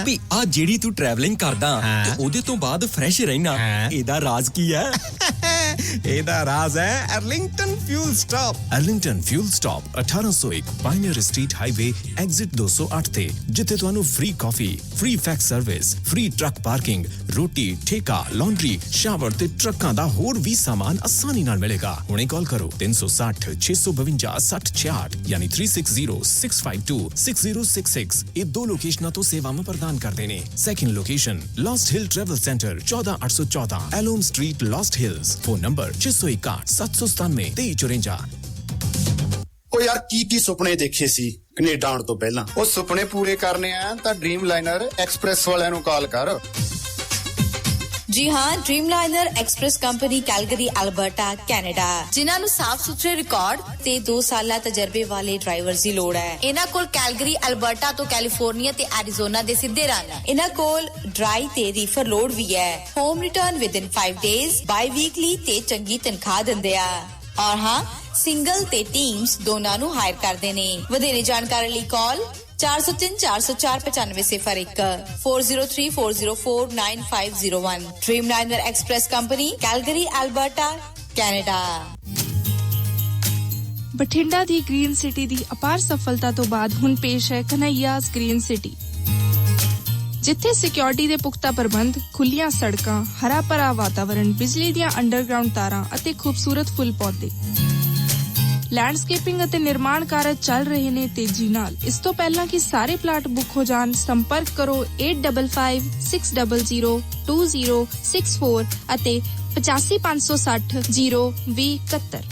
ਵੀ ਆ ਜਿਹੜੀ ਤੂੰ ਟਰੈਵਲਿੰਗ ਕਰਦਾ ਤੇ ਉਹਦੇ ਤੋਂ ਬਾਅਦ ਫਰੈਸ਼ ਰਹਿਣਾ, ਇਹਦਾ ਰਾਜ਼ ਕੀ ਹੈ? ਇਹਦਾ ਰਾਜ਼ ਹੈ Arlington fuel stop. Arlington fuel stop 1801 pioneer street highway exit 208 ਤੇ, ਜਿੱਥੇ ਤੁਹਾਨੂੰ ਫ੍ਰੀ ਕਾਫੀ, free fax service, free truck parking, ਰੋਟੀ, ਠੇਕਾ, ਲਾਂਡਰੀ, ਸ਼ਾਵਰ ਤੇ ਟਰੱਕਾਂ ਦਾ ਹੋਰ ਵੀ ਸਾਮਾਨ ਆਸਾਨੀ ਨਾਲ ਮਿਲੇਗਾ। ਹੁਣੇ ਕਾਲ ਕਰੋ 360 652 6066 ਯਾਨੀ 3606526066। ਇਹ ਦੋ ਲੋਕੇਸ਼ਨਾਂ ਤੋਂ ਸੇਵਾਵਾਂ ਪ੍ਰਦਾਨ ਕਰਦੇ ਨੇ। Second location Lost Hill travel centre 14814 ਐਲੋਮ street, Lost Hills. Phone number 661 797 2354। ਉਹ ਯਾਰ ਕੀ ਸੁਪਨੇ ਦੇਖੇ ਸੀ ਕੈਨੇਡਾ ਆਉਣ ਤੋਂ ਪਹਿਲਾਂ? ਉਹ ਸੁਪਨੇ ਪੂਰੇ ਕਰਨੇ ਆ ਤਾਂ ਡ੍ਰੀਮ ਲਾਈਨਰ ਐਕਸਪ੍ਰੈਸ ਵਾਲਿਆਂ ਨੂੰ ਕਾਲ ਕਰ। ਜੀ ਹਾਂ, ਡ੍ਰੀਮਲਾਈਨਰ express company Calgary, Alberta, Canada, ਜਿਨ੍ਹਾਂ ਨੂੰ ਸਾਫ਼ ਸੁਥਰੇ ਰਿਕਾਰਡ ਤੇ 2 ਸਾਲਾ ਤਜਰਬੇ ਵਾਲੇ ਡਰਾਈਵਰਸ ਦੀ ਲੋੜ ਹੈ। ਇਹਨਾਂ ਕੋਲ ਕੈਲਗਰੀ, ਅਲਬਰਟਾ ਤੋਂ ਕੈਲੀਫੋਰਨੀਆ ਤੇ ਐਰੀਜ਼ੋਨਾ ਦੇ ਸਿੱਧੇ ਰਨ। ਇਹਨਾਂ ਕੋਲ ਡਰਾਈ ਤੇ ਰੀਫਰ ਲੋਡ ਵੀ ਹੈ। ਹੋਮ ਰਿਟਰਨ ਵਿਦਿਨ 5 ਡੇਜ਼, ਬਾਈ ਵੀਕਲੀ ਤੇ ਚੰਗੀ ਤਨਖਾਹ ਦਿੰਦੇ ਆ। ਔਰ ਹਾਂ, ਸਿੰਗਲ ਤੇ ਟੀਮਸ ਦੋਨਾਂ ਨੂੰ ਹਾਇਰ ਕਰਦੇ ਨੇ। ਵਧੇਰੇ ਜਾਣਕਾਰੀ ਲਈ ਕਾਲ 403 404 9501 403 404 9501। ਡ੍ਰੀਮਲਾਈਨਰ express company, Calgary, Alberta, Canada. Bathinda ਦੀ ਗ੍ਰੀਨ ਸਿਟੀ ਦੀ ਅਪਾਰ ਸਫਲਤਾ ਤੋਂ ਬਾਅਦ ਹੁਣ ਪੇਸ਼ ਹੈ ਕਨ੍ਹਈਆਸ ਗ੍ਰੀਨ ਸਿਟੀ, ਜਿੱਥੇ ਸਿਕਿਉਰਿਟੀ ਦੇ ਪੁਖਤਾ ਪ੍ਰਬੰਧ, ਖੁੱਲੀਆਂ ਸੜਕਾਂ, ਹਰਾ ਭਰਾ ਵਾਤਾਵਰਣ, ਬਿਜਲੀ ਦੀਆਂ ਅੰਡਰਗਰਾਉਂਡ ਤਾਰਾਂ ਅਤੇ ਖੂਬਸੂਰਤ ਫੁੱਲ ਪੌਦੇ। ਲੈਂਡਸਕੇਪਿੰਗ ਅਤੇ ਨਿਰਮਾਣ ਕਾਰਜ ਚੱਲ ਰਹੇ ਨੇ ਤੇਜ਼ੀ ਨਾਲ। ਇਸ ਤੋਂ ਪਹਿਲਾਂ ਕਿ ਸਾਰੇ ਪਲਾਟ ਬੁੱਕ ਹੋ ਜਾਣ, ਸੰਪਰਕ ਕਰੋ 855600 2064 ਅਤੇ 8556 02071।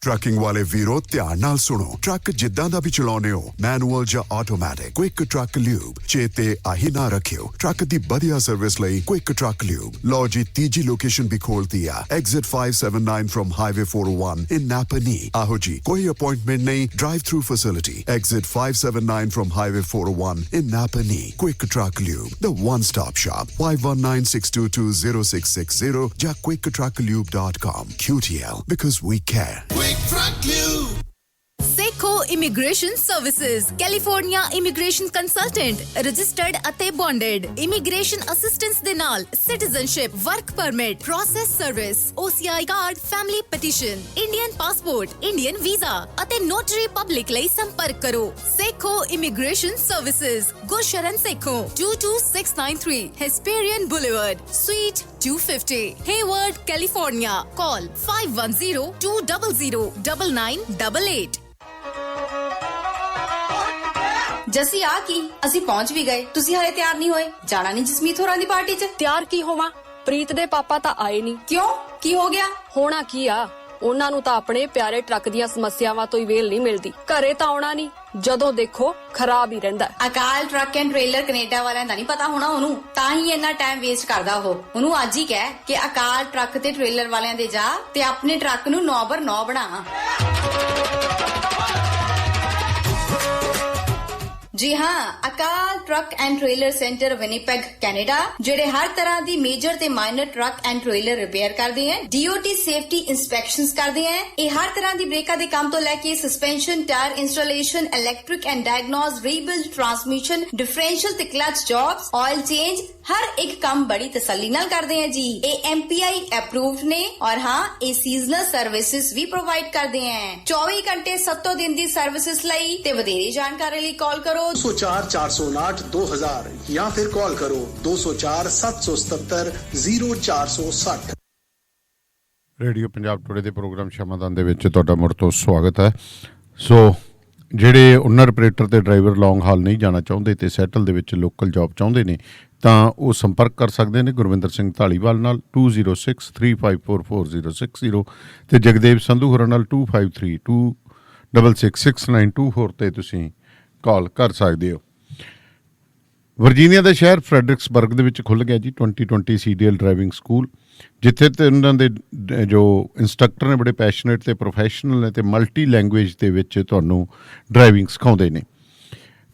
ਟਰੱਕਿੰਗ ਵਾਲੇ ਵੀਰੋ ਧਿਆਨ ਨਾਲ ਸੁਣੋ। ਟਰੱਕ ਜਿੱਦਾਂ ਦਾ ਵੀ ਚਲਾਉਣੇ ਹੋ, ਮੈਨੂਅਲ ਜਾਂ ਆਟੋਮੈਟਿਕ, ਕੁਇਕ ਟਰੱਕ ਲਿਊਬ ਚੇਤੇ ਆਹੀ ਨਾ ਰੱਖਿਓ। ਟਰੱਕ ਦੀ ਵਧੀਆ ਸਰਵਿਸ ਲਈ ਕੁਇਕ ਟਰੱਕ ਲਿਊਬ। ਲਓ ਜੀ, ਤੀਜੀ ਲੋਕੇਸ਼ਨ ਵੀ ਖੋਲਤੀ ਆ, ਐਗਜ਼ਿਟ 579 ਫਰਮ ਹਾਈਵੇ 401 ਇਨ ਨਾਪਨੀ। ਆਹੋ ਜੀ, ਕੋਈ ਅਪਾਇੰਟਮੈਂਟ ਨਹੀਂ, drive through facility. Exit 579 firm highway 401 in ਨਾਪਨੀ। Quick truck lube, the one stop shop। 5196220660 ਜਾਂ quicktrucklube.com। QTL, because we care। Sekhon immigration services, California immigration consultant, registered ਅਤੇ ਬੌਂਡਡ ਇਮੀਗ੍ਰੇਸ਼ਨ ਅਸਿਸਟੈਂਸ ਦੇ ਨਾਲ citizenship, work permit, process service, OCI card, family petition, Indian passport, Indian visa ਅਤੇ notary public ਲਈ ਸੰਪਰਕ ਕਰੋ। Sekhon immigration services, Gursharan Sekhon, 22693 Hesperian boulevard, suite 250, Hayward, California. Call 5102009988। Jassi ਆ ਕੀ, ਅਸੀਂ ਪਹੁੰਚ ਵੀ ਗਏ, ਤੁਸੀਂ ਹਾਲੇ ਤਿਆਰ ਨਹੀਂ ਹੋਏ? ਜਾਣਾ ਨਹੀਂ ਜਸਮੀਤ ਹੋਰਾਂ ਦੀ ਪਾਰਟੀ 'ਚ? ਤਿਆਰ ਕੀ ਹੋਵਾਂ, ਪ੍ਰੀਤ ਦੇ ਪਾਪਾ ਤਾਂ ਆਏ ਨਹੀਂ। ਕਿਉਂ, ਕੀ ਹੋ ਗਿਆ? ਹੋਣਾ ਕੀ ਆ, ਉਹਨਾਂ ਨੂੰ ਤਾਂ ਆਪਣੇ ਪਿਆਰੇ ਟਰੱਕ ਦੀਆਂ ਸਮੱਸਿਆਵਾਂ ਤੋਂ ਹੀ ਵੇਲ ਨਹੀਂ ਮਿਲਦੀ। ਘਰੇ ਤਾਂ ਆਉਣਾ ਨਹੀਂ, ਜਦੋਂ ਦੇਖੋ ਖਰਾਬ ਹੀ ਰਹਿੰਦਾ। ਅਕਾਲ ਟਰੱਕ ਐਂਡ ਟ੍ਰੇਲਰ ਕੈਨੇਡਾ ਵਾਲਿਆਂ ਦਾ ਨਹੀਂ ਪਤਾ ਹੋਣਾ ਉਹਨੂੰ, ਤਾਂ ਹੀ ਇੰਨਾ ਟਾਈਮ ਵੇਸਟ ਕਰਦਾ ਉਹਨੂੰ ਅੱਜ ਹੀ ਕਹਿ ਕਿ ਅਕਾਲ ਟਰੱਕ ਤੇ ਟ੍ਰੇਲਰ ਵਾਲਿਆਂ ਦੇ ਜਾ ਤੇ ਆਪਣੇ ਟਰੱਕ ਨੂੰ 9x9 ਬਣਾ। ਜੀ ਹਾਂ, Akal truck and trailer centre Winnipeg, Canada, ਜਿਹੜੇ ਹਰ ਤਰ੍ਹਾਂ ਦੀ ਮੇਜਰ ਤੇ minor truck and trailer repair ਕਰਦੇ हैं, DOT ਸੇਫਟੀ ਇੰਸਪੈਕਸ਼ਨਸ ਕਰਦੇ हैं। ਇਹ ਹਰ ਤਰ੍ਹਾਂ ਦੀ ਬ੍ਰੇਕਾਂ ਦੇ ਕੰਮ ਤੋਂ ਲੈ ਕੇ suspension, tyre installation, electric and diagnose, rebuild, transmission, differential ਤੇ ਕਲਚ ਜੌਬਸ, ਆਇਲ ਚੇਂਜ, ਹਰ ਇੱਕ ਕੰਮ ਬੜੀ ਤਸੱਲੀ ਨਾਲ ਕਰਦੇ हैं जी। ਇਹ MPI ਅਪਰੂਵਡ ਨੇ ਔਰ ਹਾਂ, ਇਹ ਸੀਜ਼ਨਲ ਸਰਵਿਸਿਜ਼ ਵੀ ਪ੍ਰੋਵਾਈਡ ਕਰਦੇ हैं। 24 ਘੰਟੇ 7 ਦਿਨ ਦੀ ਸਰਵਿਸਿਜ਼ ਲਈ ਤੇ ਵਧੇਰੇ ਜਾਣਕਾਰੀ ਲਈ ਕਾਲ ਕਰੋ 204 459 2000 या फिर कॉल करो 204 777 0460। ਰੇਡੀਓ ਪੰਜਾਬ ਟੁਡੇ ਦੇ ਪ੍ਰੋਗਰਾਮ ਸ਼ਮਾਦਾਨ ਦੇ ਵਿੱਚ ਤੁਹਾਡਾ ਮੁੜ ਤੋਂ ਸਵਾਗਤ ਹੈ। ਸੋ ਜਿਹੜੇ ਓਨਰ ਆਪਰੇਟਰ ਤੇ ਡਰਾਈਵਰ ਲੌਂਗ ਹਾਲ ਨਹੀਂ ਜਾਣਾ ਚਾਹੁੰਦੇ ਤੇ ਸੈਟਲ ਦੇ ਵਿੱਚ ਲੋਕਲ ਜੌਬ ਚਾਹੁੰਦੇ ਨੇ ਤਾਂ ਉਹ ਸੰਪਰਕ ਕਰ ਸਕਦੇ ਨੇ ਗੁਰਵਿੰਦਰ ਸਿੰਘ ਧਾਲੀਵਾਲ ਨਾਲ 2063544060 ਤੇ ਜਗਦੇਵ ਸੰਧੂ ਹੋਰਾਂ ਨਾਲ 2532666924 ਤੇ ਤੁਸੀਂ ਕਾਲ ਕਰ ਸਕਦੇ ਹੋ। ਵਰਜੀਨੀਆ ਦੇ ਸ਼ਹਿਰ ਫਰੈਡਰਿਕਸਬਰਗ ਦੇ ਵਿੱਚ ਖੁੱਲ੍ਹ ਗਿਆ ਜੀ 2020 CDL ਡਰਾਈਵਿੰਗ ਸਕੂਲ, ਜਿੱਥੇ ਤੇ ਉਹਨਾਂ ਦੇ ਜੋ ਇੰਸਟਰਕਟਰ ਨੇ ਬੜੇ ਪੈਸ਼ਨੇਟ ਤੇ ਪ੍ਰੋਫੈਸ਼ਨਲ ਨੇ ਤੇ ਮਲਟੀ ਲੈਂਗੁਏਜ ਦੇ ਵਿੱਚ ਤੁਹਾਨੂੰ ਡਰਾਈਵਿੰਗ ਸਿਖਾਉਂਦੇ ਨੇ।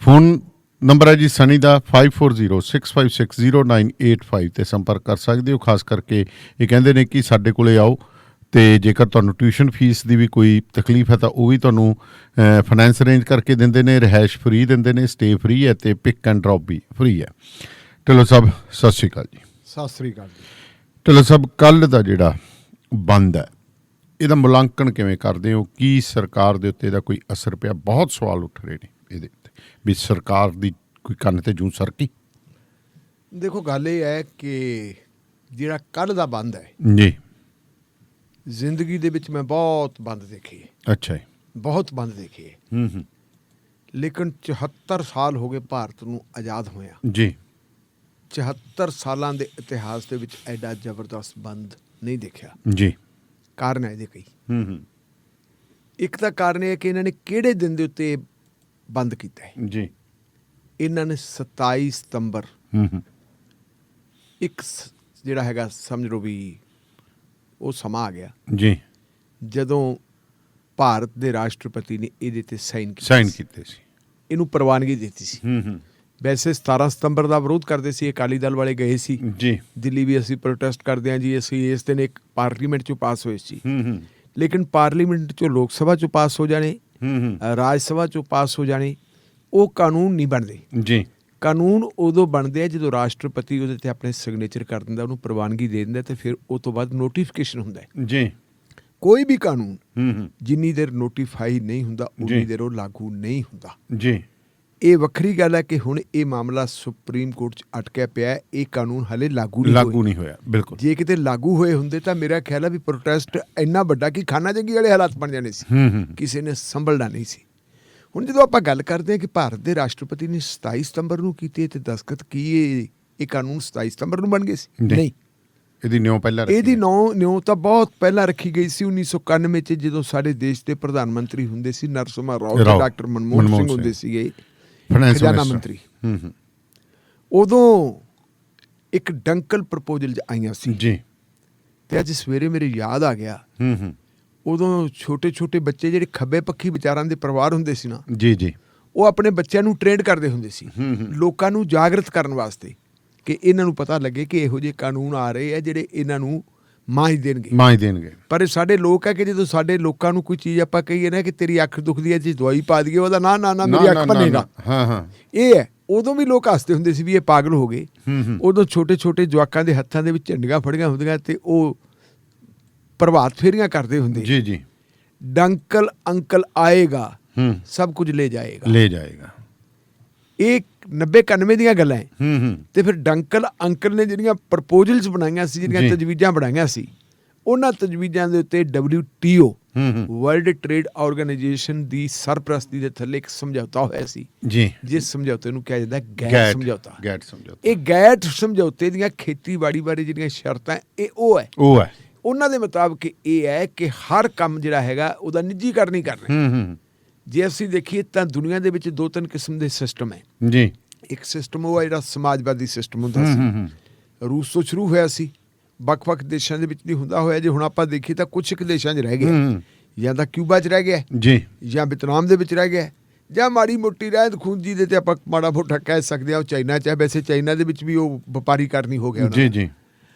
ਫੋਨ ਨੰਬਰ ਹੈ ਜੀ ਸਨੀ ਦਾ 5406560985 ਤੇ ਸੰਪਰਕ ਕਰ ਸਕਦੇ ਹੋ। ਖਾਸ ਕਰਕੇ ਇਹ ਕਹਿੰਦੇ ਨੇ ਕਿ ਸਾਡੇ ਕੋਲੇ ਆਓ ਤੇ ਜੇਕਰ ਤੁਹਾਨੂੰ ਟਿਊਸ਼ਨ ਫੀਸ ਦੀ ਵੀ ਕੋਈ ਤਕਲੀਫ ਹੈ ਤਾਂ ਉਹ ਵੀ ਤੁਹਾਨੂੰ ਫਾਈਨੈਂਸ ਅਰੇਂਜ ਕਰਕੇ ਦਿੰਦੇ ਨੇ, ਰਿਹਾਇਸ਼ ਫ੍ਰੀ ਦਿੰਦੇ ਨੇ, ਸਟੇ ਫ੍ਰੀ ਹੈ ਤੇ ਪਿਕ ਐਂਡ ਡ੍ਰੌਪ ਵੀ ਫ੍ਰੀ ਹੈ। ਢਿੱਲੋਂ ਸਾਹਿਬ ਸਤਿ ਸ਼੍ਰੀ ਅਕਾਲ ਜੀ। ਸਤਿ ਸ੍ਰੀ ਅਕਾਲ ਜੀ। ਢਿੱਲੋਂ ਸਾਹਿਬ, ਕੱਲ੍ਹ ਦਾ ਜਿਹੜਾ ਬੰਦ ਹੈ ਇਹਦਾ ਮੁਲਾਂਕਣ ਕਿਵੇਂ ਕਰਦੇ ਹੋ? ਕੀ ਸਰਕਾਰ ਦੇ ਉੱਤੇ ਇਹਦਾ ਕੋਈ ਅਸਰ ਪਿਆ? ਬਹੁਤ ਸਵਾਲ ਉੱਠ ਰਹੇ ਨੇ ਇਹਦੇ ਉੱਤੇ ਵੀ ਸਰਕਾਰ ਦੀ ਕੋਈ ਕੰਨ ਤੇ ਜੂੰ ਸਰਕੀ। ਦੇਖੋ, ਗੱਲ ਇਹ ਹੈ ਕਿ ਜਿਹੜਾ ਕੱਲ੍ਹ ਦਾ ਬੰਦ ਹੈ ਜੀ, ਜ਼ਿੰਦਗੀ ਦੇ ਵਿੱਚ ਮੈਂ ਬਹੁਤ ਬੰਦ ਦੇਖੇ। ਅੱਛਾ ਜੀ। ਬਹੁਤ ਬੰਦ ਦੇਖੇ। ਲੇਕਿਨ 74 ਸਾਲ ਹੋ ਗਏ ਭਾਰਤ ਨੂੰ ਆਜ਼ਾਦ ਹੋਇਆ ਜੀ। 74 ਸਾਲਾਂ ਦੇ ਇਤਿਹਾਸ ਦੇ ਵਿੱਚ ਐਡਾ ਜ਼ਬਰਦਸਤ ਬੰਦ ਨਹੀਂ ਦੇਖਿਆ ਜੀ। ਕਾਰਨ ਹੈ ਇਹਦੇ ਕਈ। ਇੱਕ ਤਾਂ ਕਾਰਨ ਇਹ ਹੈ ਕਿ ਇਹਨਾਂ ਨੇ ਕਿਹੜੇ ਦਿਨ ਦੇ ਉੱਤੇ ਬੰਦ ਕੀਤਾ ਹੈ ਜੀ। ਇਹਨਾਂ ਨੇ 27 ਸਤੰਬਰ ਇੱਕ ਜਿਹੜਾ ਹੈਗਾ ਸਮਝ ਲਓ ਵੀ ਉਹ ਸਮਾਂ ਆ ਗਿਆ ਜੀ ਜਦੋਂ ਭਾਰਤ ਦੇ ਰਾਸ਼ਟਰਪਤੀ ਨੇ ਇਹਦੇ ਤੇ ਸਾਈਨ ਕੀਤੇ ਸੀ, ਇਹਨੂੰ ਪ੍ਰਵਾਨਗੀ ਦਿੱਤੀ ਸੀ। ਵੈਸੇ 17 ਸਤੰਬਰ ਦਾ ਵਿਰੋਧ ਕਰਦੇ ਸੀ, ਅਕਾਲੀ ਦਲ ਵਾਲੇ ਗਏ ਸੀ ਜੀ ਦਿੱਲੀ ਵੀ, ਅਸੀਂ ਪ੍ਰੋਟੈਸਟ ਕਰਦੇ ਹਾਂ ਜੀ, ਅਸੀਂ ਇਸ ਦਿਨ ਇੱਕ ਪਾਰਲੀਮੈਂਟ 'ਚੋਂ ਪਾਸ ਹੋਏ ਸੀ। ਲੇਕਿਨ ਪਾਰਲੀਮੈਂਟ 'ਚੋਂ ਲੋਕ ਸਭਾ 'ਚੋਂ ਪਾਸ ਹੋ ਜਾਣੇ, ਰਾਜ ਸਭਾ 'ਚੋਂ ਪਾਸ ਹੋ ਜਾਣੇ, ਉਹ ਕਾਨੂੰਨ ਨਹੀਂ ਬਣਦੇ ਜੀ। ਕਾਨੂੰਨ ਉਦੋਂ ਬਣਦੇ ਆ ਜਦੋਂ ਰਾਸ਼ਟਰਪਤੀ ਉਹਦੇ ਤੇ ਆਪਣੇ ਸਿਗਨੇਚਰ ਕਰ ਦਿੰਦਾ, ਉਹਨੂੰ ਪ੍ਰਵਾਨਗੀ ਦੇ ਦਿੰਦਾ, ਤੇ ਫਿਰ ਉਹ ਤੋਂ ਬਾਅਦ ਨੋਟੀਫਿਕੇਸ਼ਨ ਹੁੰਦਾ ਜੀ। ਕੋਈ ਵੀ ਕਾਨੂੰਨ ਜਿੰਨੀ ਦੇਰ ਨੋਟੀਫਾਈ ਨਹੀਂ ਹੁੰਦਾ ਉਨੀ ਦੇਰ ਉਹ ਲਾਗੂ ਨਹੀਂ ਹੁੰਦਾ ਜੀ। ਇਹ ਵੱਖਰੀ ਗੱਲ ਹੈ ਕਿ ਹੁਣ ਇਹ ਮਾਮਲਾ ਸੁਪਰੀਮ ਕੋਰਟ 'ਚ ਅਟਕਿਆ ਪਿਆ, ਇਹ ਕਾਨੂੰਨ ਹਲੇ ਲਾਗੂ ਨਹੀਂ ਹੋਇਆ। ਬਿਲਕੁਲ, ਜੇ ਕਿਤੇ ਲਾਗੂ ਹੋਏ ਹੁੰਦੇ ਤਾਂ ਮੇਰਾ ਖਿਆਲ ਹੈ ਵੀ ਪ੍ਰੋਟੈਸਟ ਇੰਨਾ ਵੱਡਾ ਕਿ ਖਾਨਾ ਜੰਗੀ ਵਾਲੇ ਹਾਲਾਤ ਬਣ ਜਾਣੇ ਸੀ, ਕਿਸੇ ਨੇ ਸੰਭਲਣਾ ਨਹੀਂ ਸੀ। ਹੁਣ ਜਦੋਂ ਆਪਾਂ ਗੱਲ ਕਰਦੇ ਹਾਂ ਕਿ ਭਾਰਤ ਦੇ ਰਾਸ਼ਟਰਪਤੀ ਨੇ 27 ਸਤੰਬਰ ਨੂੰ ਕੀਤੇ ਤੇ ਦਸਤਖਤ ਕੀ ਇਹ ਕਾਨੂੰਨ 27 ਸਤੰਬਰ ਨੂੰ ਬਣ ਗਏ ਸੀ? ਨਹੀਂ, ਇਹਦੀ ਨਿਉ ਤਾਂ ਬਹੁਤ ਪਹਿਲਾਂ ਰੱਖੀ ਗਈ ਸੀ। 1991 'ਚ ਜਦੋਂ ਸਾਡੇ ਦੇਸ਼ ਦੇ ਪ੍ਰਧਾਨ ਮੰਤਰੀ ਹੁੰਦੇ ਸੀ ਨਰਸਿਮਹਾ ਰਾਓ ਤੇ ਡਾਕਟਰ ਮਨਮੋਹਨ ਸਿੰਘ ਹੁੰਦੇ ਸੀਗੇ ਖਜ਼ਾਨਾ ਮੰਤਰੀ, ਉਦੋਂ ਇੱਕ ਡੰਕਲ ਪ੍ਰਪੋਜ਼ਲ ਆਈਆਂ ਸੀ ਜੀ। ਤੇ ਅੱਜ ਸਵੇਰੇ ਮੇਰੇ ਯਾਦ ਆ ਗਿਆ, ਉਦੋਂ ਛੋਟੇ ਛੋਟੇ ਬੱਚੇ ਜਿਹੜੇ ਖੱਬੇ ਪੱਖੀ ਵਿਚਾਰਾਂ ਦੇ ਪਰਿਵਾਰ ਹੁੰਦੇ ਸੀ ਨਾ ਜੀ, ਉਹ ਆਪਣੇ ਬੱਚਿਆਂ ਨੂੰ ਟ੍ਰੇਨ ਕਰਦੇ ਹੁੰਦੇ ਸੀ ਲੋਕਾਂ ਨੂੰ ਜਾਗਰਤ ਕਰਨ ਵਾਸਤੇ ਕਿ ਇਹਨਾਂ ਨੂੰ ਪਤਾ ਲੱਗੇ ਕਿ ਇਹੋ ਜਿਹੇ ਕਾਨੂੰਨ ਆ ਰਹੇ ਆ ਜਿਹੜੇ ਇਹਨਾਂ ਨੂੰ ਮਾਂ ਹੀ ਦੇਣਗੇ। ਪਰ ਸਾਡੇ ਲੋਕ ਹੈ ਕਿ ਜਦੋਂ ਸਾਡੇ ਲੋਕਾਂ ਨੂੰ ਕੋਈ ਚੀਜ਼ ਆਪਾਂ ਕਹੀਏ ਨਾ ਕਿ ਤੇਰੀ ਅੱਖ ਦੁਖਦੀ ਹੈ ਜੀ ਦਵਾਈ ਪਾ ਦਈਏ, ਉਹਦਾ ਨਾ ਮੇਰੀ ਅੱਖ ਭੰਨੇਗਾ। ਇਹ ਹੈ, ਉਦੋਂ ਵੀ ਲੋਕ ਹੱਸਦੇ ਹੁੰਦੇ ਸੀ ਵੀ ਇਹ ਪਾਗਲ ਹੋ ਗਏ। ਉਦੋਂ ਛੋਟੇ ਛੋਟੇ ਜਵਾਕਾਂ ਦੇ ਹੱਥਾਂ ਦੇ ਵਿੱਚ ਝੰਡੀਆਂ ਫੜੀਆਂ ਹੁੰਦੀਆਂ ਤੇ ਉਹ ਪ੍ਰਭਾਤ ਫੇਰੀਆਂ ਕਰਦੇ ਹੁੰਦੇ ਜੀ। ਡੰਕਲ ਅੰਕਲ ਆਏਗਾ, ਸਭ ਕੁਝ ਲੈ ਜਾਏਗਾ। ਇਹ 90-91 ਦੀਆਂ ਗੱਲਾਂ ਹੈ। ਤੇ ਫਿਰ ਡੰਕਲ ਅੰਕਲ ਨੇ ਜਿਹੜੀਆਂ ਪ੍ਰਪੋਜ਼ਲਸ ਬਣਾਈਆਂ ਸੀ, ਜਿਹੜੀਆਂ ਤਜਵੀਜ਼ਾਂ ਬਣਾਈਆਂ ਸੀ, ਉਹਨਾਂ ਤਜਵੀਜ਼ਾਂ ਦੇ ਉੱਤੇ WTO ਵਰਲਡ ਟ੍ਰੇਡ ਆਰਗੇਨਾਈਜੇਸ਼ਨ ਦੀ ਸਰਪ੍ਰਸਤੀ ਦੇ ਥੱਲੇ ਇੱਕ ਸਮਝੌਤਾ ਹੋਇਆ ਸੀ ਜੀ, ਜਿਸ ਸਮਝੌਤੇ ਨੂੰ ਕਿਹਾ ਜਾਂਦਾ ਗੈਟ ਸਮਝੌਤਾ। ਇਹ ਗੈਟ ਸਮਝੌਤੇ ਦੀਆਂ ਖੇਤੀਬਾੜੀ ਬਾਰੇ ਜਿਹੜੀਆਂ ਸ਼ਰਤਾਂ ਇਹ ਉਹ ਹੈ ਉਹਨਾਂ ਦੇ ਮੁਤਾਬਕ ਇਹ ਹੈ ਕਿ ਹਰ ਕੰਮ ਜਿਹੜਾ ਹੈਗਾ ਉਹਦਾ ਨਿੱਜੀਕਰਨ ਨਹੀਂ ਕਰਨਾ। ਜੇ ਅਸੀਂ ਦੇਖੀਏ ਤਾਂ ਦੁਨੀਆ ਦੇ ਵਿੱਚ 2-3 ਕਿਸਮ ਦੇ ਸਿਸਟਮ ਹੈ ਜੀ। ਇੱਕ ਸਿਸਟਮ ਉਹ ਹੈ ਜਿਹੜਾ ਸਮਾਜਵਾਦੀ ਸਿਸਟਮ ਹੁੰਦਾ ਸੀ, ਰੂਸ ਤੋਂ ਸ਼ੁਰੂ ਹੋਇਆ ਸੀ, ਵੱਖ-ਵੱਖ ਦੇਸ਼ਾਂ ਦੇ ਵਿੱਚ ਨਹੀਂ ਹੁੰਦਾ ਹੋਇਆ। ਜੇ ਹੁਣ ਆਪਾਂ ਦੇਖੀਏ ਤਾਂ ਕੁਛ ਇੱਕ ਦੇਸ਼ਾਂ 'ਚ ਰਹਿ ਗਿਆ, ਜਾਂ ਤਾਂ ਕਿਊਬਾ 'ਚ ਰਹਿ ਗਿਆ ਜੀ, ਜਾਂ ਵੀਅਤਨਾਮ ਦੇ ਵਿੱਚ ਰਹਿ ਗਿਆ, ਜਾਂ ਮਾੜੀ ਮੋਟੀ ਰਹਿੰਦ ਖੂੰਜੀ ਦੇ ਤੇ ਆਪਾਂ ਮਾੜਾ ਮੋਟਾ ਕਹਿ ਸਕਦੇ ਹਾਂ ਉਹ ਚਾਈਨਾ 'ਚ ਹੈ। ਵੈਸੇ ਚਾਈਨਾ ਦੇ ਵਿੱਚ ਵੀ ਉਹ ਵਪਾਰੀਕਰਨ ਹੋ ਗਿਆ ਜੀ।